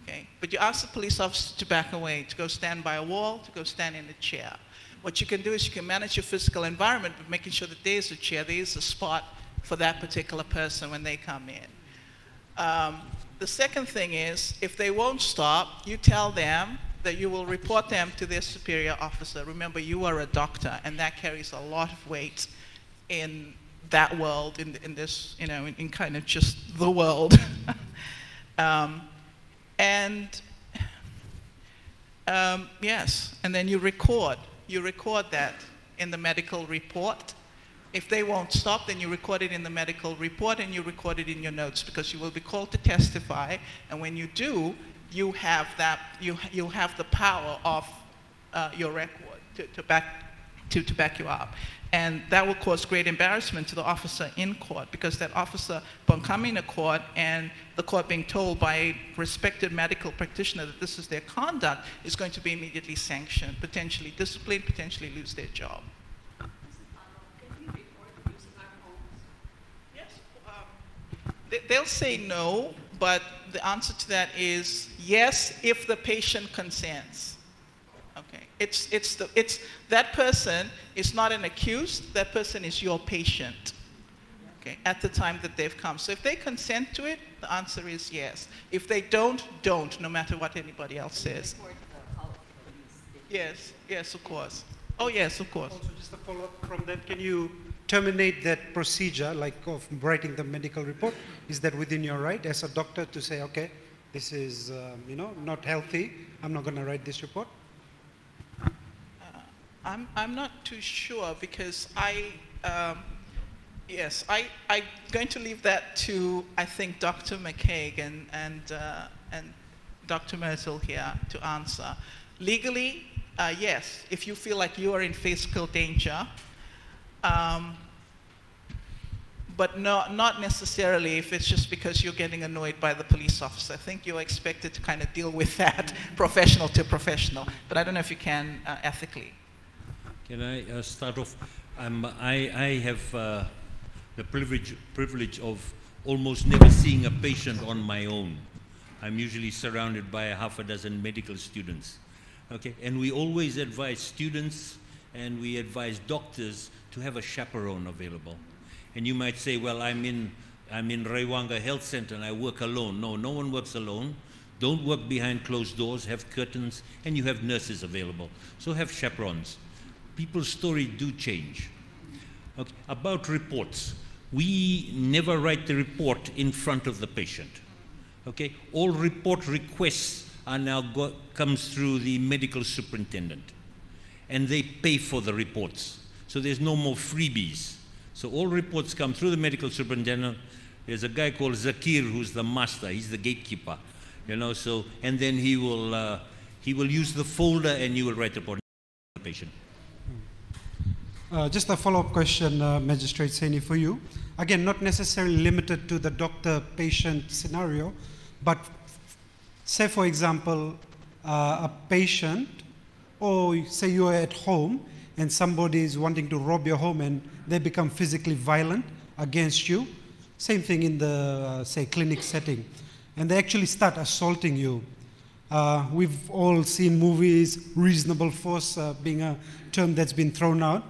Okay? But you ask the police officer to back away, to go stand by a wall, to go stand in a chair. What you can do is you can manage your physical environment by making sure that there's a chair, there's a spot for that particular person when they come in. The second thing is, if they won't stop, you tell them that you will report them to their superior officer. Remember, you are a doctor, and that carries a lot of weight in that world, in this, in kind of just the world. Yes, and then you record that in the medical report. If they won't stop, then you record it in the medical report and you record it in your notes, because you will be called to testify, and when you do, you have that, you have the power of your record to back you up. And that will cause great embarrassment to the officer in court, because that officer, upon coming to court and the court being told by a respected medical practitioner that this is their conduct, is going to be immediately sanctioned, potentially disciplined, potentially lose their job. Yes, they'll say no, but the answer to that is yes, if the patient consents. Okay, it's that person is not an accused, that person is your patient, okay, at the time that they've come. So if they consent to it, the answer is yes. If they don't, no matter what anybody else says. Yes, yes, of course. Oh, yes, of course. Also, just a follow-up from that, can you terminate that procedure, like of writing the medical report? Is that within your right as a doctor to say, okay, this is, not healthy, I'm not going to write this report? I'm not too sure, because I'm going to leave that to, I think, Dr. McCaig and Dr. Myrtle here to answer. Legally, yes, if you feel like you are in physical danger, but not necessarily if it's just because you're getting annoyed by the police officer. I think you're expected to kind of deal with that professional to professional, but I don't know if you can ethically. Can I start off? I have the privilege of almost never seeing a patient on my own. I'm usually surrounded by a half a dozen medical students. Okay, and we always advise students and we advise doctors to have a chaperone available. And you might say, well, I'm in Raiwanga Health Center and I work alone. No, no one works alone. Don't work behind closed doors, have curtains, and you have nurses available. So have chaperones. People's stories do change. Okay. About reports, we never write the report in front of the patient. Okay, all report requests are now comes through the medical superintendent, and they pay for the reports. So there's no more freebies. So all reports come through the medical superintendent. There's a guy called Zakir who's the master. He's the gatekeeper, you know. So and then he will use the folder and you will write the report to the patient. Just a follow-up question, Magistrate Saini, for you. Again, not necessarily limited to the doctor-patient scenario, but say, for example, a patient, or say you are at home and somebody is wanting to rob your home and they become physically violent against you. Same thing in the, say, clinic setting. And they actually start assaulting you. We've all seen movies, reasonable force being a term that's been thrown out.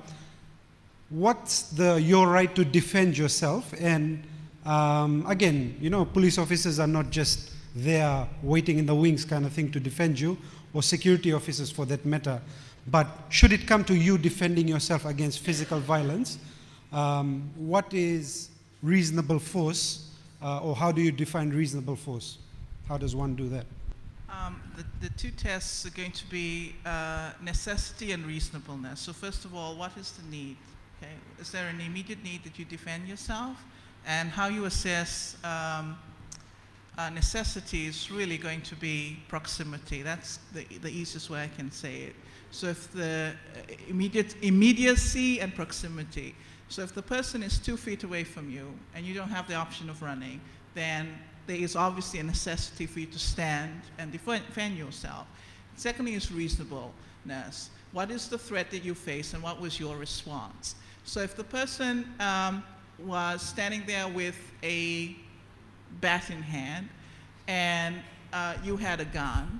What's your right to defend yourself? And again, you know, police officers are not just there waiting in the wings kind of thing to defend you, or security officers for that matter. But should it come to you defending yourself against physical violence, what is reasonable force, or how do you define reasonable force? How does one do that? The two tests are going to be necessity and reasonableness. So first of all, what is the need? Okay. Is there an immediate need that you defend yourself? And how you assess necessity is really going to be proximity. That's the easiest way I can say it. So if the immediacy and proximity. So if the person is 2 feet away from you and you don't have the option of running, then there is obviously a necessity for you to stand and defend yourself. Secondly is reasonableness. What is the threat that you face and what was your response? So if the person was standing there with a bat in hand and you had a gun,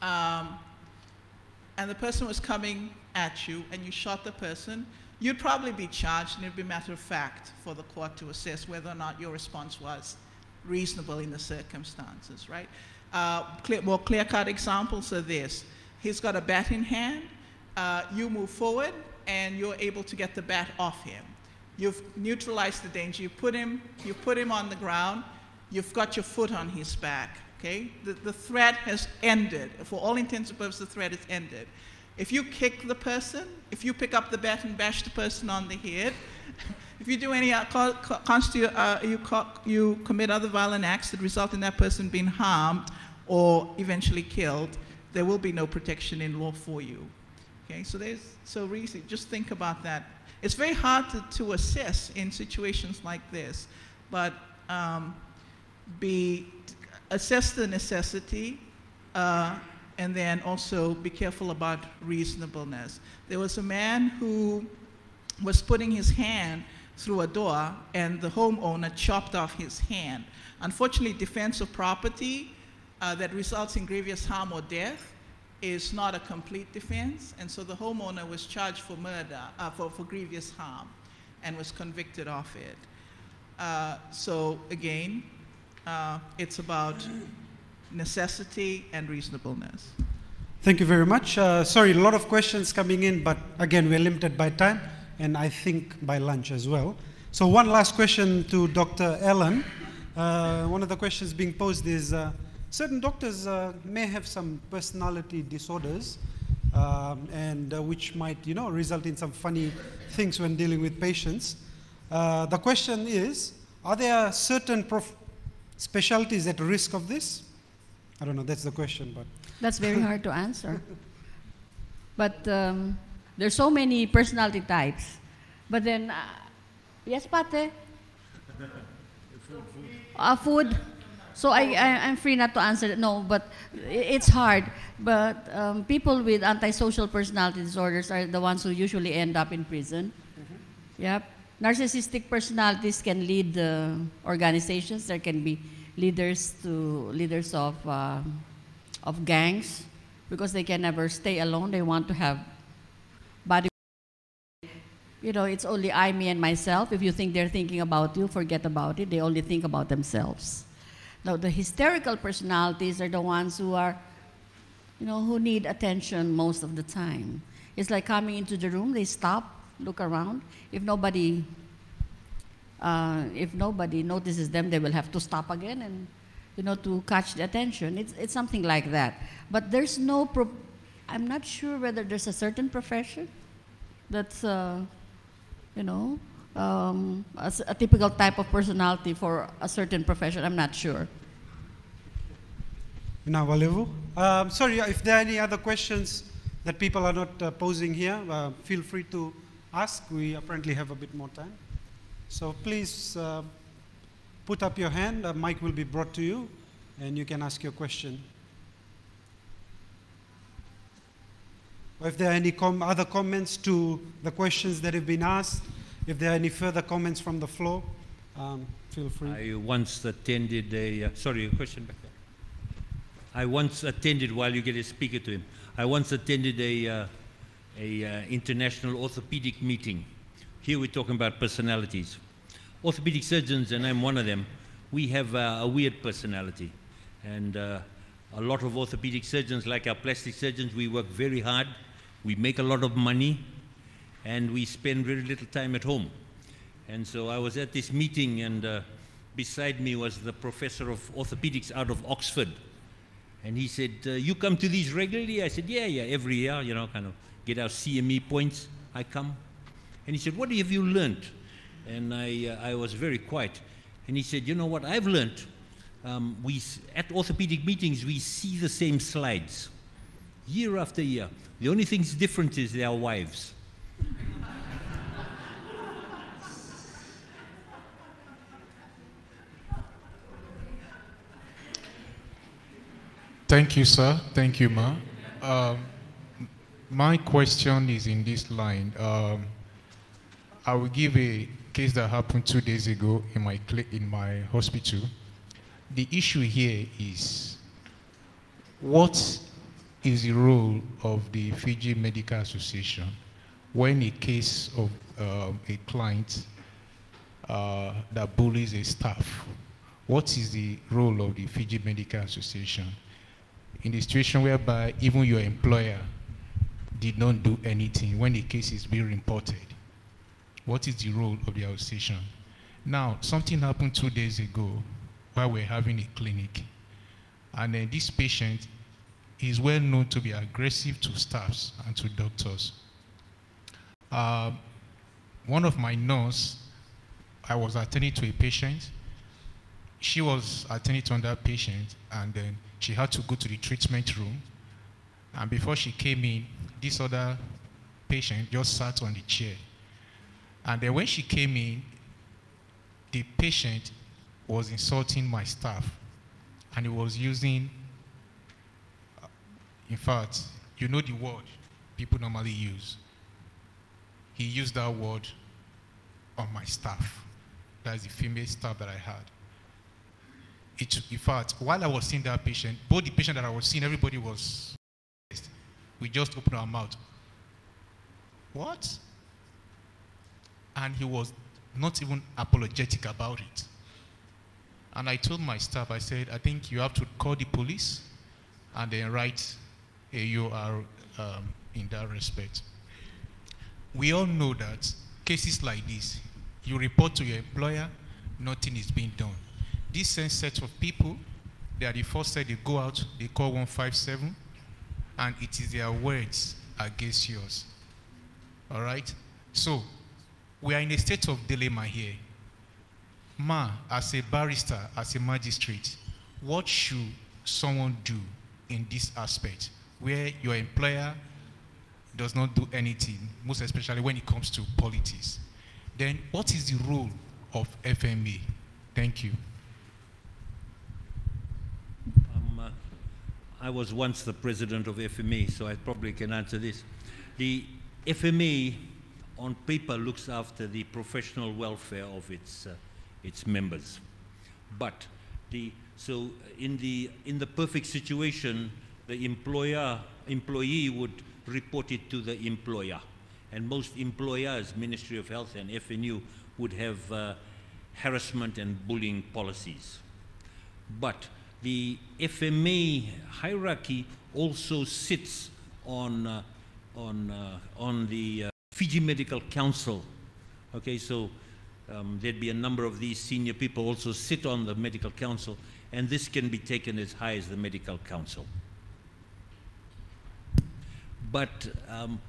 and the person was coming at you and you shot the person, you'd probably be charged, and it'd be a matter of fact for the court to assess whether or not your response was reasonable in the circumstances, right? More clear-cut examples are this. He's got a bat in hand, you move forward, and you're able to get the bat off him. You've neutralized the danger, you put him on the ground, you've got your foot on his back, okay? The threat has ended. For all intents and purposes, the threat has ended. If you kick the person, if you pick up the bat and bash the person on the head, if you do any, you commit other violent acts that result in that person being harmed or eventually killed, there will be no protection in law for you. Okay, so really, just think about that. It's very hard to assess in situations like this, but assess the necessity, and then also be careful about reasonableness. There was a man who was putting his hand through a door and the homeowner chopped off his hand. Unfortunately, defense of property that results in grievous harm or death is not a complete defense, and so the homeowner was charged for murder, for grievous harm, and was convicted of it. So again, it's about necessity and reasonableness. Thank you very much. Sorry, a lot of questions coming in, but again, we're limited by time, and I think by lunch as well. So one last question to Dr. Ellen. One of the questions being posed is, certain doctors may have some personality disorders, and which might, result in some funny things when dealing with patients. The question is, are there certain specialties at risk of this? I don't know, that's the question, but. That's very hard to answer. But there's so many personality types. But then, Yes, Pate? Food. So I'm free not to answer that. No, but it's hard. But people with antisocial personality disorders are the ones who usually end up in prison. Yep. Narcissistic personalities can lead organizations. There can be leaders of gangs because they can never stay alone. They want to have body. You know, it's only I, me, and myself. If you think they're thinking about you, forget about it. They only think about themselves. Now, the hysterical personalities are the ones who are, who need attention most of the time. It's like coming into the room, they stop, look around. If nobody notices them, they will have to stop again and, to catch the attention. It's something like that. But there's I'm not sure whether there's a certain profession that's, a typical type of personality for a certain profession. I'm not sure. Sorry, if there are any other questions that people are not posing here, feel free to ask. We apparently have a bit more time. So please put up your hand. A mic will be brought to you, and you can ask your question. Or if there are any other comments to the questions that have been asked, if there are any further comments from the floor, feel free. I once attended a, sorry, a question back there. I once attended, while you get a speaker to him, I once attended a international orthopedic meeting. Here we're talking about personalities. Orthopedic surgeons, and I'm one of them, we have a weird personality. And a lot of orthopedic surgeons, like our plastic surgeons, we work very hard, we make a lot of money, and we spend very little time at home. And so I was at this meeting, and beside me was the professor of orthopedics out of Oxford. And he said, you come to these regularly? I said, yeah, every year, kind of get our CME points, I come. And he said, what have you learned? And I was very quiet. And he said, you know what I've learned? At orthopedic meetings, we see the same slides, year after year. The only thing that's different is their wives. Thank you, sir. Thank you, Ma. My question is in this line. I will give a case that happened 2 days ago in my hospital. The issue here is, what is the role of the Fiji Medical Association when a case of a client that bullies a staff? What is the role of the Fiji Medical Association in the situation whereby even your employer did not do anything when the case is being reported? What is the role of the association? Now, something happened 2 days ago while we're having a clinic, and this patient is well known to be aggressive to staffs and to doctors. One of my nurses, I was attending to a patient. She was attending to another patient, and then she had to go to the treatment room. And before she came in, this other patient just sat on the chair. And then when she came in, the patient was insulting my staff. And he was using, in fact, you know the word people normally use. He used that word on my staff. That's the female staff that I had. In fact, while I was seeing that patient, both the patient that I was seeing, everybody was, we just opened our mouth. What? And he was not even apologetic about it. And I told my staff, I said, I think you have to call the police and then write a UR in that respect. We all know that cases like this, you report to your employer, nothing is being done. This same set of people, they are the first set, they go out, they call 157, and it is their words against yours. All right? So, we are in a state of dilemma here. Ma, as a barrister, as a magistrate, what should someone do in this aspect, where your employer does not do anything, most especially when it comes to politics? then what is the role of FMA? Thank you. I was once the president of FMA, so I probably can answer this. The FMA, on paper, looks after the professional welfare of its members. But in the perfect situation, the employee would report it to the employer. And most employers, Ministry of Health and FNU, would have harassment and bullying policies. But the FMA hierarchy also sits on the Fiji Medical Council. Okay, so there'd be a number of these senior people also sit on the Medical Council, and this can be taken as high as the Medical Council. But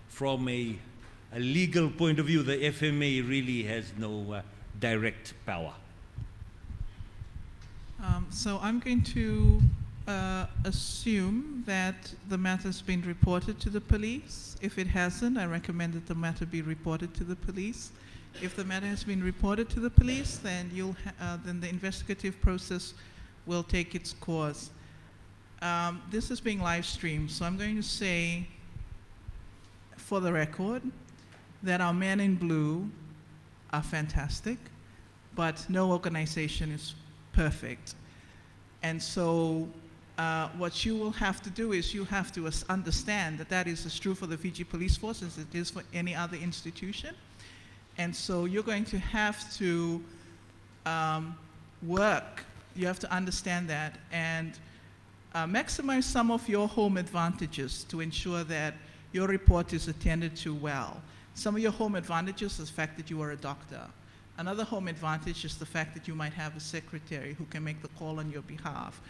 from a legal point of view, the FMA really has no direct power. So I'm going to assume that the matter's been reported to the police. If it hasn't, I recommend that the matter be reported to the police. If the matter has been reported to the police, then then the investigative process will take its course. This is being live streamed, so I'm going to say, for the record, that our men in blue are fantastic, but no organization is perfect. And so what you will have to do is you have to understand that that is as true for the Fiji Police Force as it is for any other institution. And so you're going to have to work, you have to understand that, and maximize some of your home advantages to ensure that your report is attended to well. Some of your home advantages is the fact that you are a doctor. Another home advantage is the fact that you might have a secretary who can make the call on your behalf.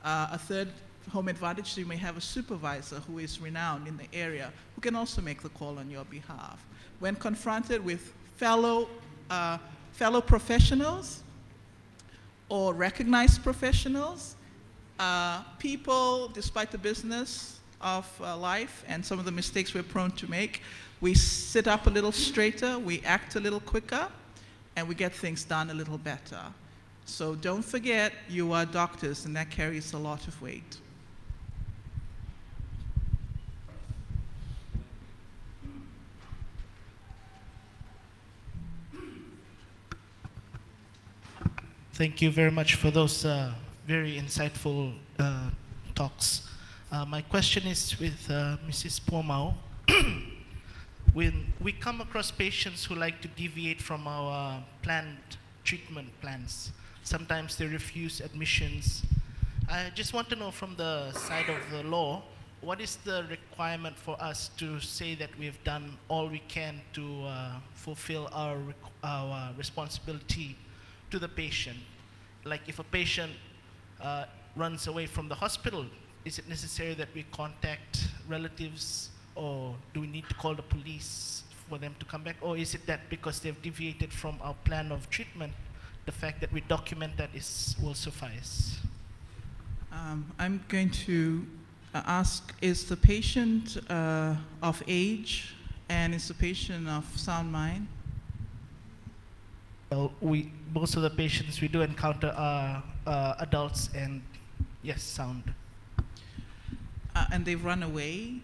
A third home advantage, you may have a supervisor who is renowned in the area who can also make the call on your behalf. When confronted with fellow professionals or recognized professionals, people, despite the business of life and some of the mistakes we're prone to make, we sit up a little straighter, we act a little quicker, and we get things done a little better. So don't forget, you are doctors, and that carries a lot of weight. Thank you very much for those very insightful talks. My question is with Mrs. Pomau. When we come across patients who like to deviate from our planned treatment plans, sometimes they refuse admissions. I just want to know from the side of the law, what is the requirement for us to say that we have done all we can to fulfill our responsibility to the patient? Like if a patient runs away from the hospital, is it necessary that we contact relatives, or do we need to call the police for them to come back? Or is it that because they've deviated from our plan of treatment, the fact that we document that will suffice? I'm going to ask, is the patient of age, and is the patient of sound mind? Well, most of the patients we do encounter are adults and, yes, sound. And they've run away?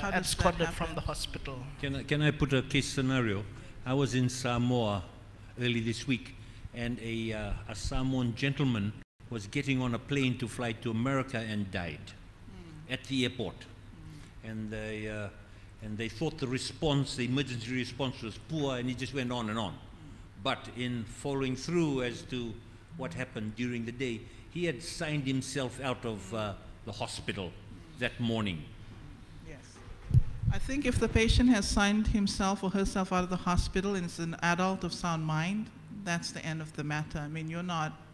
Absconded from the hospital. Can I put a case scenario? I was in Samoa early this week, and a Samoan gentleman was getting on a plane to fly to America and died at the airport. And they thought the emergency response was poor, and he just went on and on. But in following through as to what happened during the day, he had signed himself out of the hospital that morning. I think if the patient has signed himself or herself out of the hospital and is an adult of sound mind, that's the end of the matter. I mean,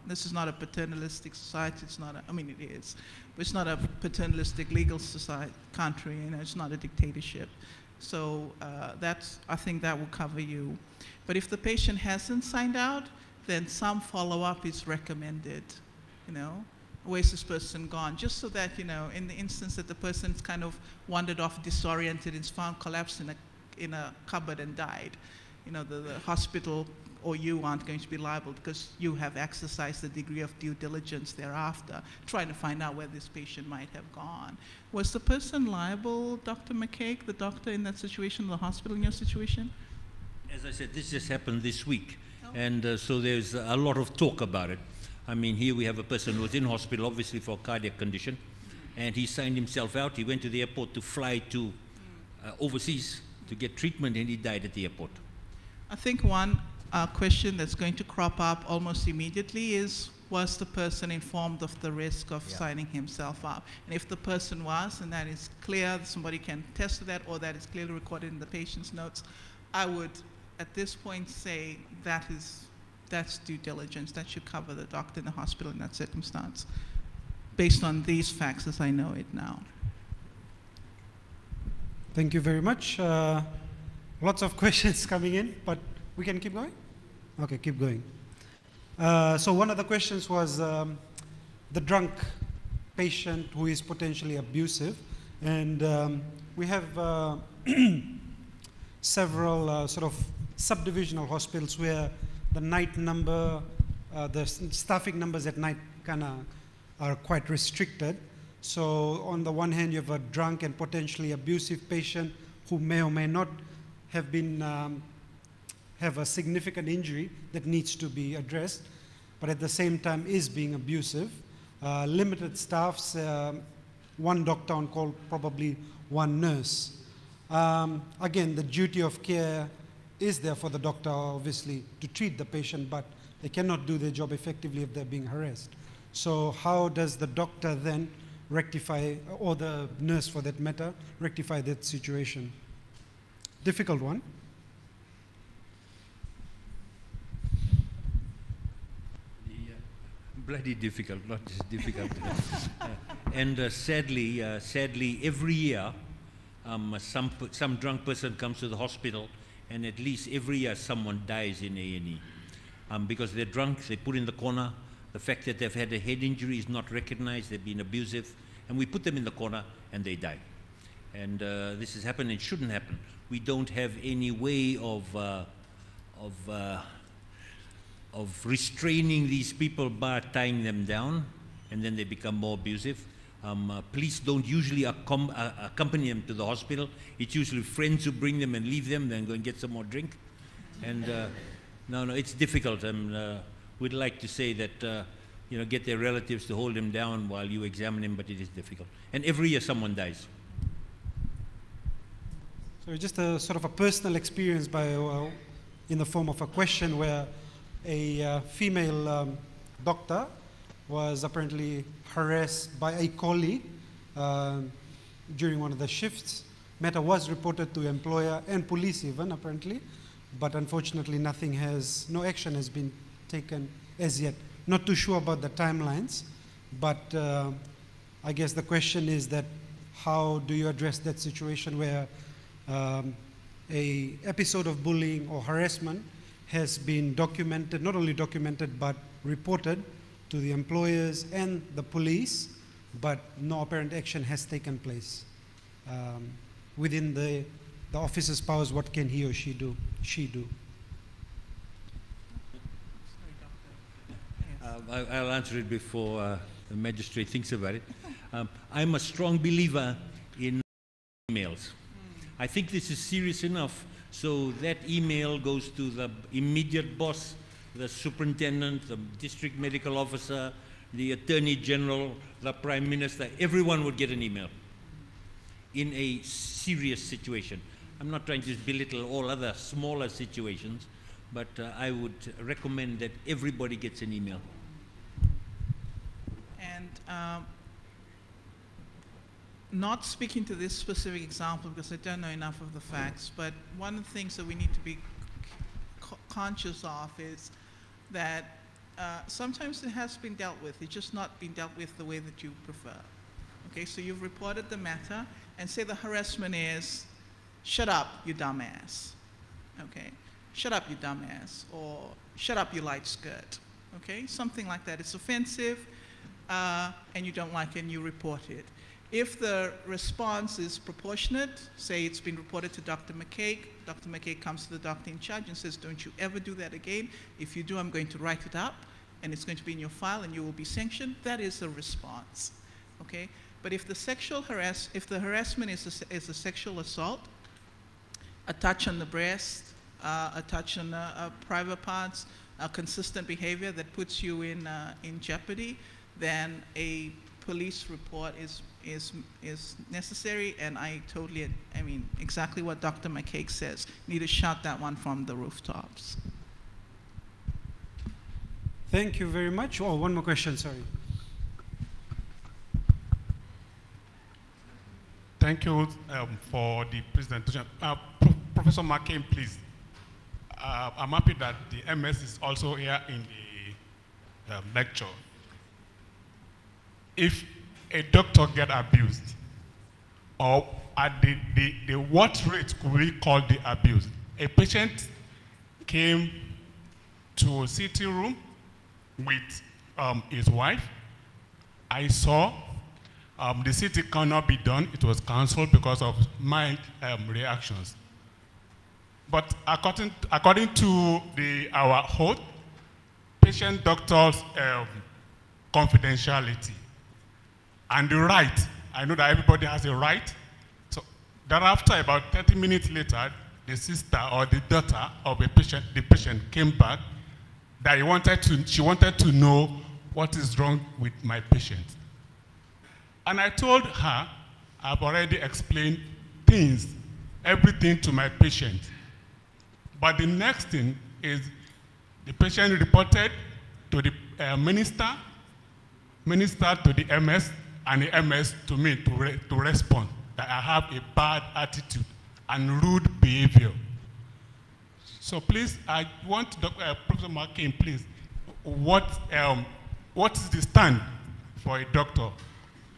this is not a paternalistic society, it is, but it's not a paternalistic legal country, it's not a dictatorship. So I think that will cover you. But if the patient hasn't signed out, then some follow-up is recommended, where's this person gone? Just so that, in the instance that the person's kind of wandered off disoriented and is found collapsed in a cupboard and died, the hospital or you aren't going to be liable because you have exercised the degree of due diligence thereafter, trying to find out where this patient might have gone. Was the person liable, Dr. McCaig, the doctor in that situation, the hospital in your situation? As I said, this just happened this week, and so there's a lot of talk about it. I mean, here we have a person who was in hospital, obviously for a cardiac condition, and he signed himself out. He went to the airport to fly to overseas to get treatment, and he died at the airport. I think one question that's going to crop up almost immediately is, was the person informed of the risk of signing himself up? And if the person was, and that is clear, somebody can attest to that, or that is clearly recorded in the patient's notes, I would, at this point, say that's due diligence. That should cover the doctor in the hospital in that circumstance, based on these facts as I know it now. Thank you very much. Lots of questions coming in, but we can keep going? Okay, keep going. So one of the questions was the drunk patient who is potentially abusive. And we have several sort of subdivisional hospitals where the night number, the staffing numbers at night kind of are quite restricted. So on the one hand, you have a drunk and potentially abusive patient who may or may not have been have a significant injury that needs to be addressed, but at the same time is being abusive. Limited staffs, one doctor on call, probably one nurse. Again, the duty of care is there for the doctor, obviously, to treat the patient, but they cannot do their job effectively if they're being harassed. So how does the doctor then rectify, or the nurse for that matter, rectify that situation? Difficult one. Bloody difficult, not just difficult. And sadly, every year, some drunk person comes to the hospital, and at least every year someone dies in A&E. Because they're drunk, they're put in the corner. The fact that they've had a head injury is not recognized, they've been abusive, and we put them in the corner and they die. And this has happened and shouldn't happen. We don't have any way of restraining these people by tying them down, and then they become more abusive. Police don't usually accompany them to the hospital. It's usually friends who bring them and leave them, then go and get some more drink. And no, it's difficult. We'd like to say that, get their relatives to hold them down while you examine them, but it is difficult. And every year someone dies. So just a sort of a personal experience in the form of a question where a female doctor was apparently harassed by a colleague during one of the shifts. Matter was reported to employer and police even, apparently, but unfortunately no action has been taken as yet. Not too sure about the timelines, but I guess the question is that how do you address that situation where a episode of bullying or harassment has been documented, not only documented, but reported to the employers and the police, but no apparent action has taken place. Within the officer's powers, what can he or she do? I'll answer it before the magistrate thinks about it. I'm a strong believer in emails. I think this is serious enough, so that email goes to the immediate boss, the superintendent, the district medical officer, the attorney general, the prime minister. Everyone would get an email in a serious situation. I'm not trying to belittle all other smaller situations, but I would recommend that everybody gets an email. And not speaking to this specific example because I don't know enough of the facts, but one of the things that we need to be conscious of is that sometimes it has been dealt with. It's just not been dealt with the way that you prefer. Okay, so you've reported the matter, and say the harassment is, shut up, you dumbass. Okay, shut up, you dumbass, or shut up, you light skirt. Okay, something like that. It's offensive, and you don't like it, and you report it. If the response is proportionate, say it's been reported to Dr. McCaig comes to the doctor in charge and says, don't you ever do that again. If you do, I'm going to write it up, and it's going to be in your file, and you will be sanctioned. That is a response, okay? But if the harassment is a sexual assault, a touch on the breast, a touch on private parts, a consistent behavior that puts you in jeopardy, then a police report is necessary. And I mean, exactly what Dr. McCaig says. Need to shout that one from the rooftops. Thank you very much. Oh, one more question, sorry. Thank you for the presentation. Professor McCain, please. I'm happy that the MS is also here in the lecture. If a doctor get abused, or at the what rate could we call the abuse? A patient came to a sitting room with his wife. I saw the CT cannot be done. It was cancelled because of mild reactions. But according to our host, patient doctor's confidentiality and the right, I know that everybody has a right. So thereafter, about 30 minutes later, the sister or the daughter of the patient came back that she wanted to know what is wrong with my patient. And I told her, I've already explained everything to my patient. But the next thing is the patient reported to the minister to the MS, and the MS to me to respond that I have a bad attitude and rude behavior. So please, I want Professor McCain, please, what is the stand for a doctor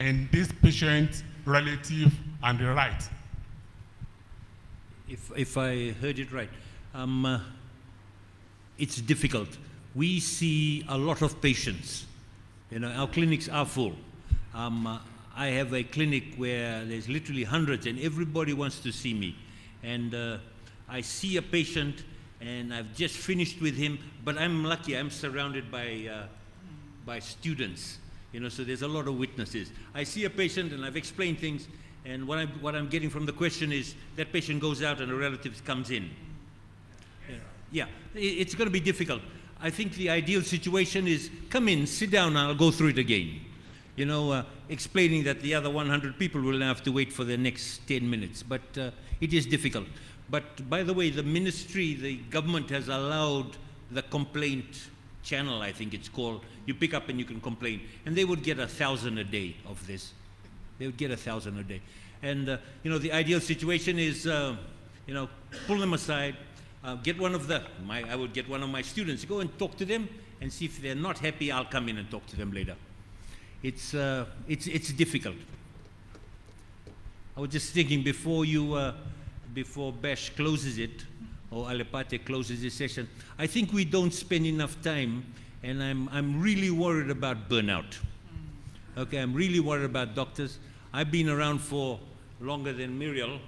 in this patient, relative, and the right? If I heard it right, it's difficult. We see a lot of patients. You know, our clinics are full. I have a clinic where there's literally hundreds, and everybody wants to see me. And I see a patient, and I've just finished with him, but I'm lucky. I'm surrounded by students. You know, so there's a lot of witnesses. I see a patient, and I've explained things, and what I'm getting from the question is that patient goes out, and a relative comes in. Yeah, it's going to be difficult. I think the ideal situation is come in, sit down, and I'll go through it again. You know, explaining that the other 100 people will have to wait for the next 10 minutes. But it is difficult. But by the way, the ministry, the government has allowed the complaint channel, I think it's called. You pick up and you can complain. And they would get 1,000 a day of this. They would get 1,000 a day. And, you know, the ideal situation is, you know, pull them aside. Get one of I would get one of my students, go and talk to them and see if they're not happy, I'll come in and talk to them later. It's difficult. I was just thinking before Bash closes it, or Alepate closes this session, I think we don't spend enough time, and I'm really worried about burnout. Okay, I'm really worried about doctors. I've been around for longer than Muriel,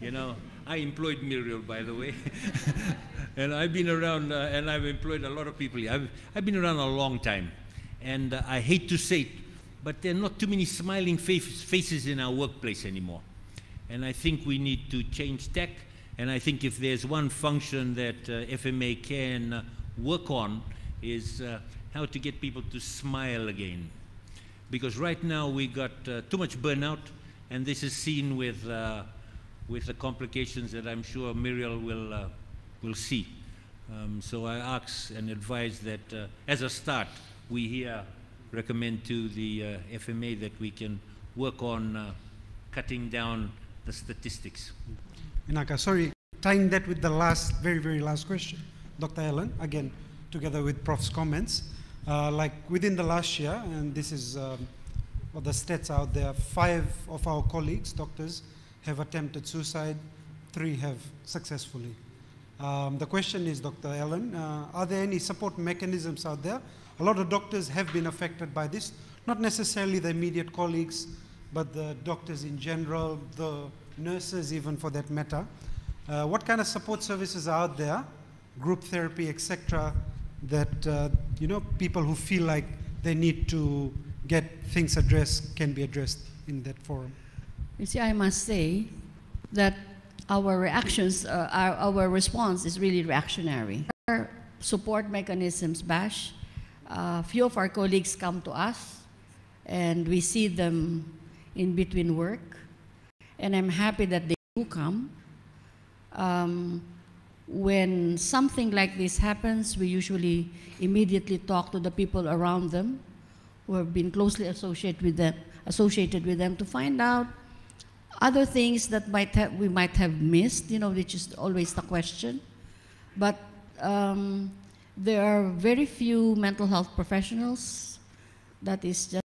you know. I employed Muriel, by the way. And I've been around, and I've employed a lot of people here. I've been around a long time. And I hate to say it, but there are not too many smiling faces in our workplace anymore. And I think we need to change tech. And I think if there's one function that FMA can work on is how to get people to smile again. Because right now we got too much burnout, and this is seen with the complications that I'm sure Muriel will see. So I ask and advise that as a start, we here recommend to the FMA that we can work on cutting down the statistics. Inaka, sorry, tying that with the last, very, very last question, Dr. Allen, again, together with Prof's comments, like within the last year, and this is what the stats out there, 5 of our colleagues, doctors, have attempted suicide, 3 have successfully. The question is, Dr. Allen, are there any support mechanisms out there? A lot of doctors have been affected by this, not necessarily the immediate colleagues, but the doctors in general, the nurses even for that matter. What kind of support services are out there, group therapy, etc., that people who feel like they need to get things addressed can be addressed in that forum? You see, I must say that our reactions, our response is really reactionary. Our support mechanisms, Bash, few of our colleagues come to us and we see them in between work, and I'm happy that they do come. When something like this happens, we usually immediately talk to the people around them who have been closely associated with them to find out other things that we might have missed, which is always the question. But there are very few mental health professionals. That is just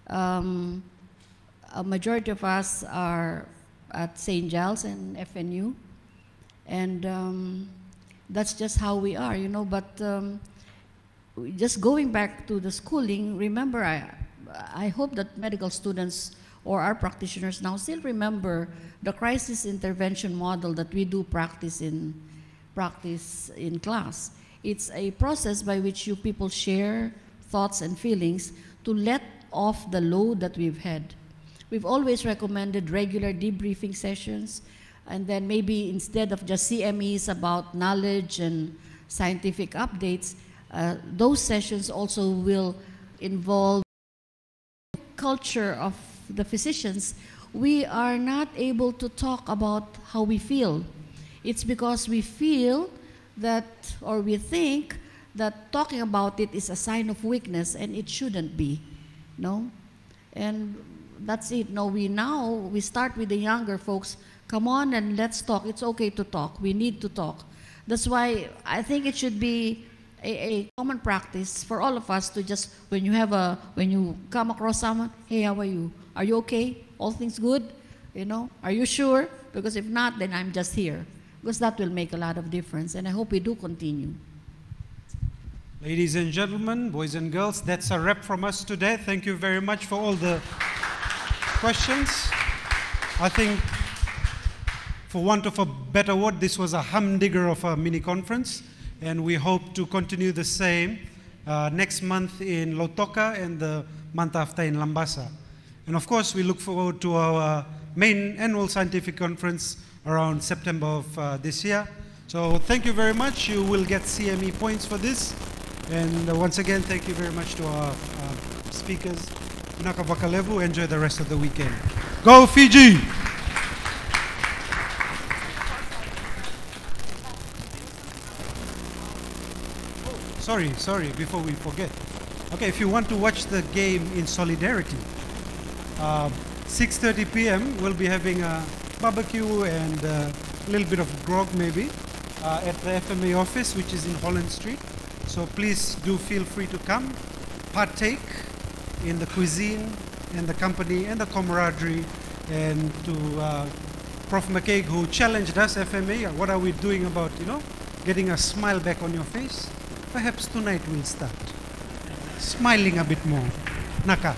a majority of us are at St. Giles and FNU, and that's just how we are, but just going back to the schooling, remember, I hope that medical students or our practitioners now still remember the crisis intervention model that we do practice in class. It's a process by which you people share thoughts and feelings to let off the load that we've had. We've always recommended regular debriefing sessions, and then maybe instead of just CMEs about knowledge and scientific updates, those sessions also will involve culture of the physicians. We are not able to talk about how we feel. It's because we feel that, or we think that talking about it is a sign of weakness, and it shouldn't be, no? And that's it. No, we start with the younger folks. Come on and let's talk. It's okay to talk. We need to talk. That's why I think it should be a common practice for all of us to just, when you come across someone, hey, how are you? Are you okay? All things good? Are you sure? Because if not, then I'm just here. Because that will make a lot of difference, and I hope we do continue. Ladies and gentlemen, boys and girls, that's a wrap from us today. Thank you very much for all the questions. I think, for want of a better word, this was a humdinger of a mini conference, and we hope to continue the same next month in Lautoka and the month after in Lambasa. And of course, we look forward to our main annual scientific conference around September of this year. So thank you very much. You will get CME points for this. And once again, thank you very much to our speakers. Inaka Vakalevu. Enjoy the rest of the weekend. Go Fiji! Sorry, before we forget. Okay, if you want to watch the game in solidarity, 6:30 p.m. we'll be having a barbecue and a little bit of grog maybe at the FMA office, which is in Holland Street. So please do feel free to come, partake in the cuisine and the company and the camaraderie, and to Prof. McCaig, who challenged us, FMA, what are we doing about, getting a smile back on your face? Perhaps tonight we'll start smiling a bit more. Naka.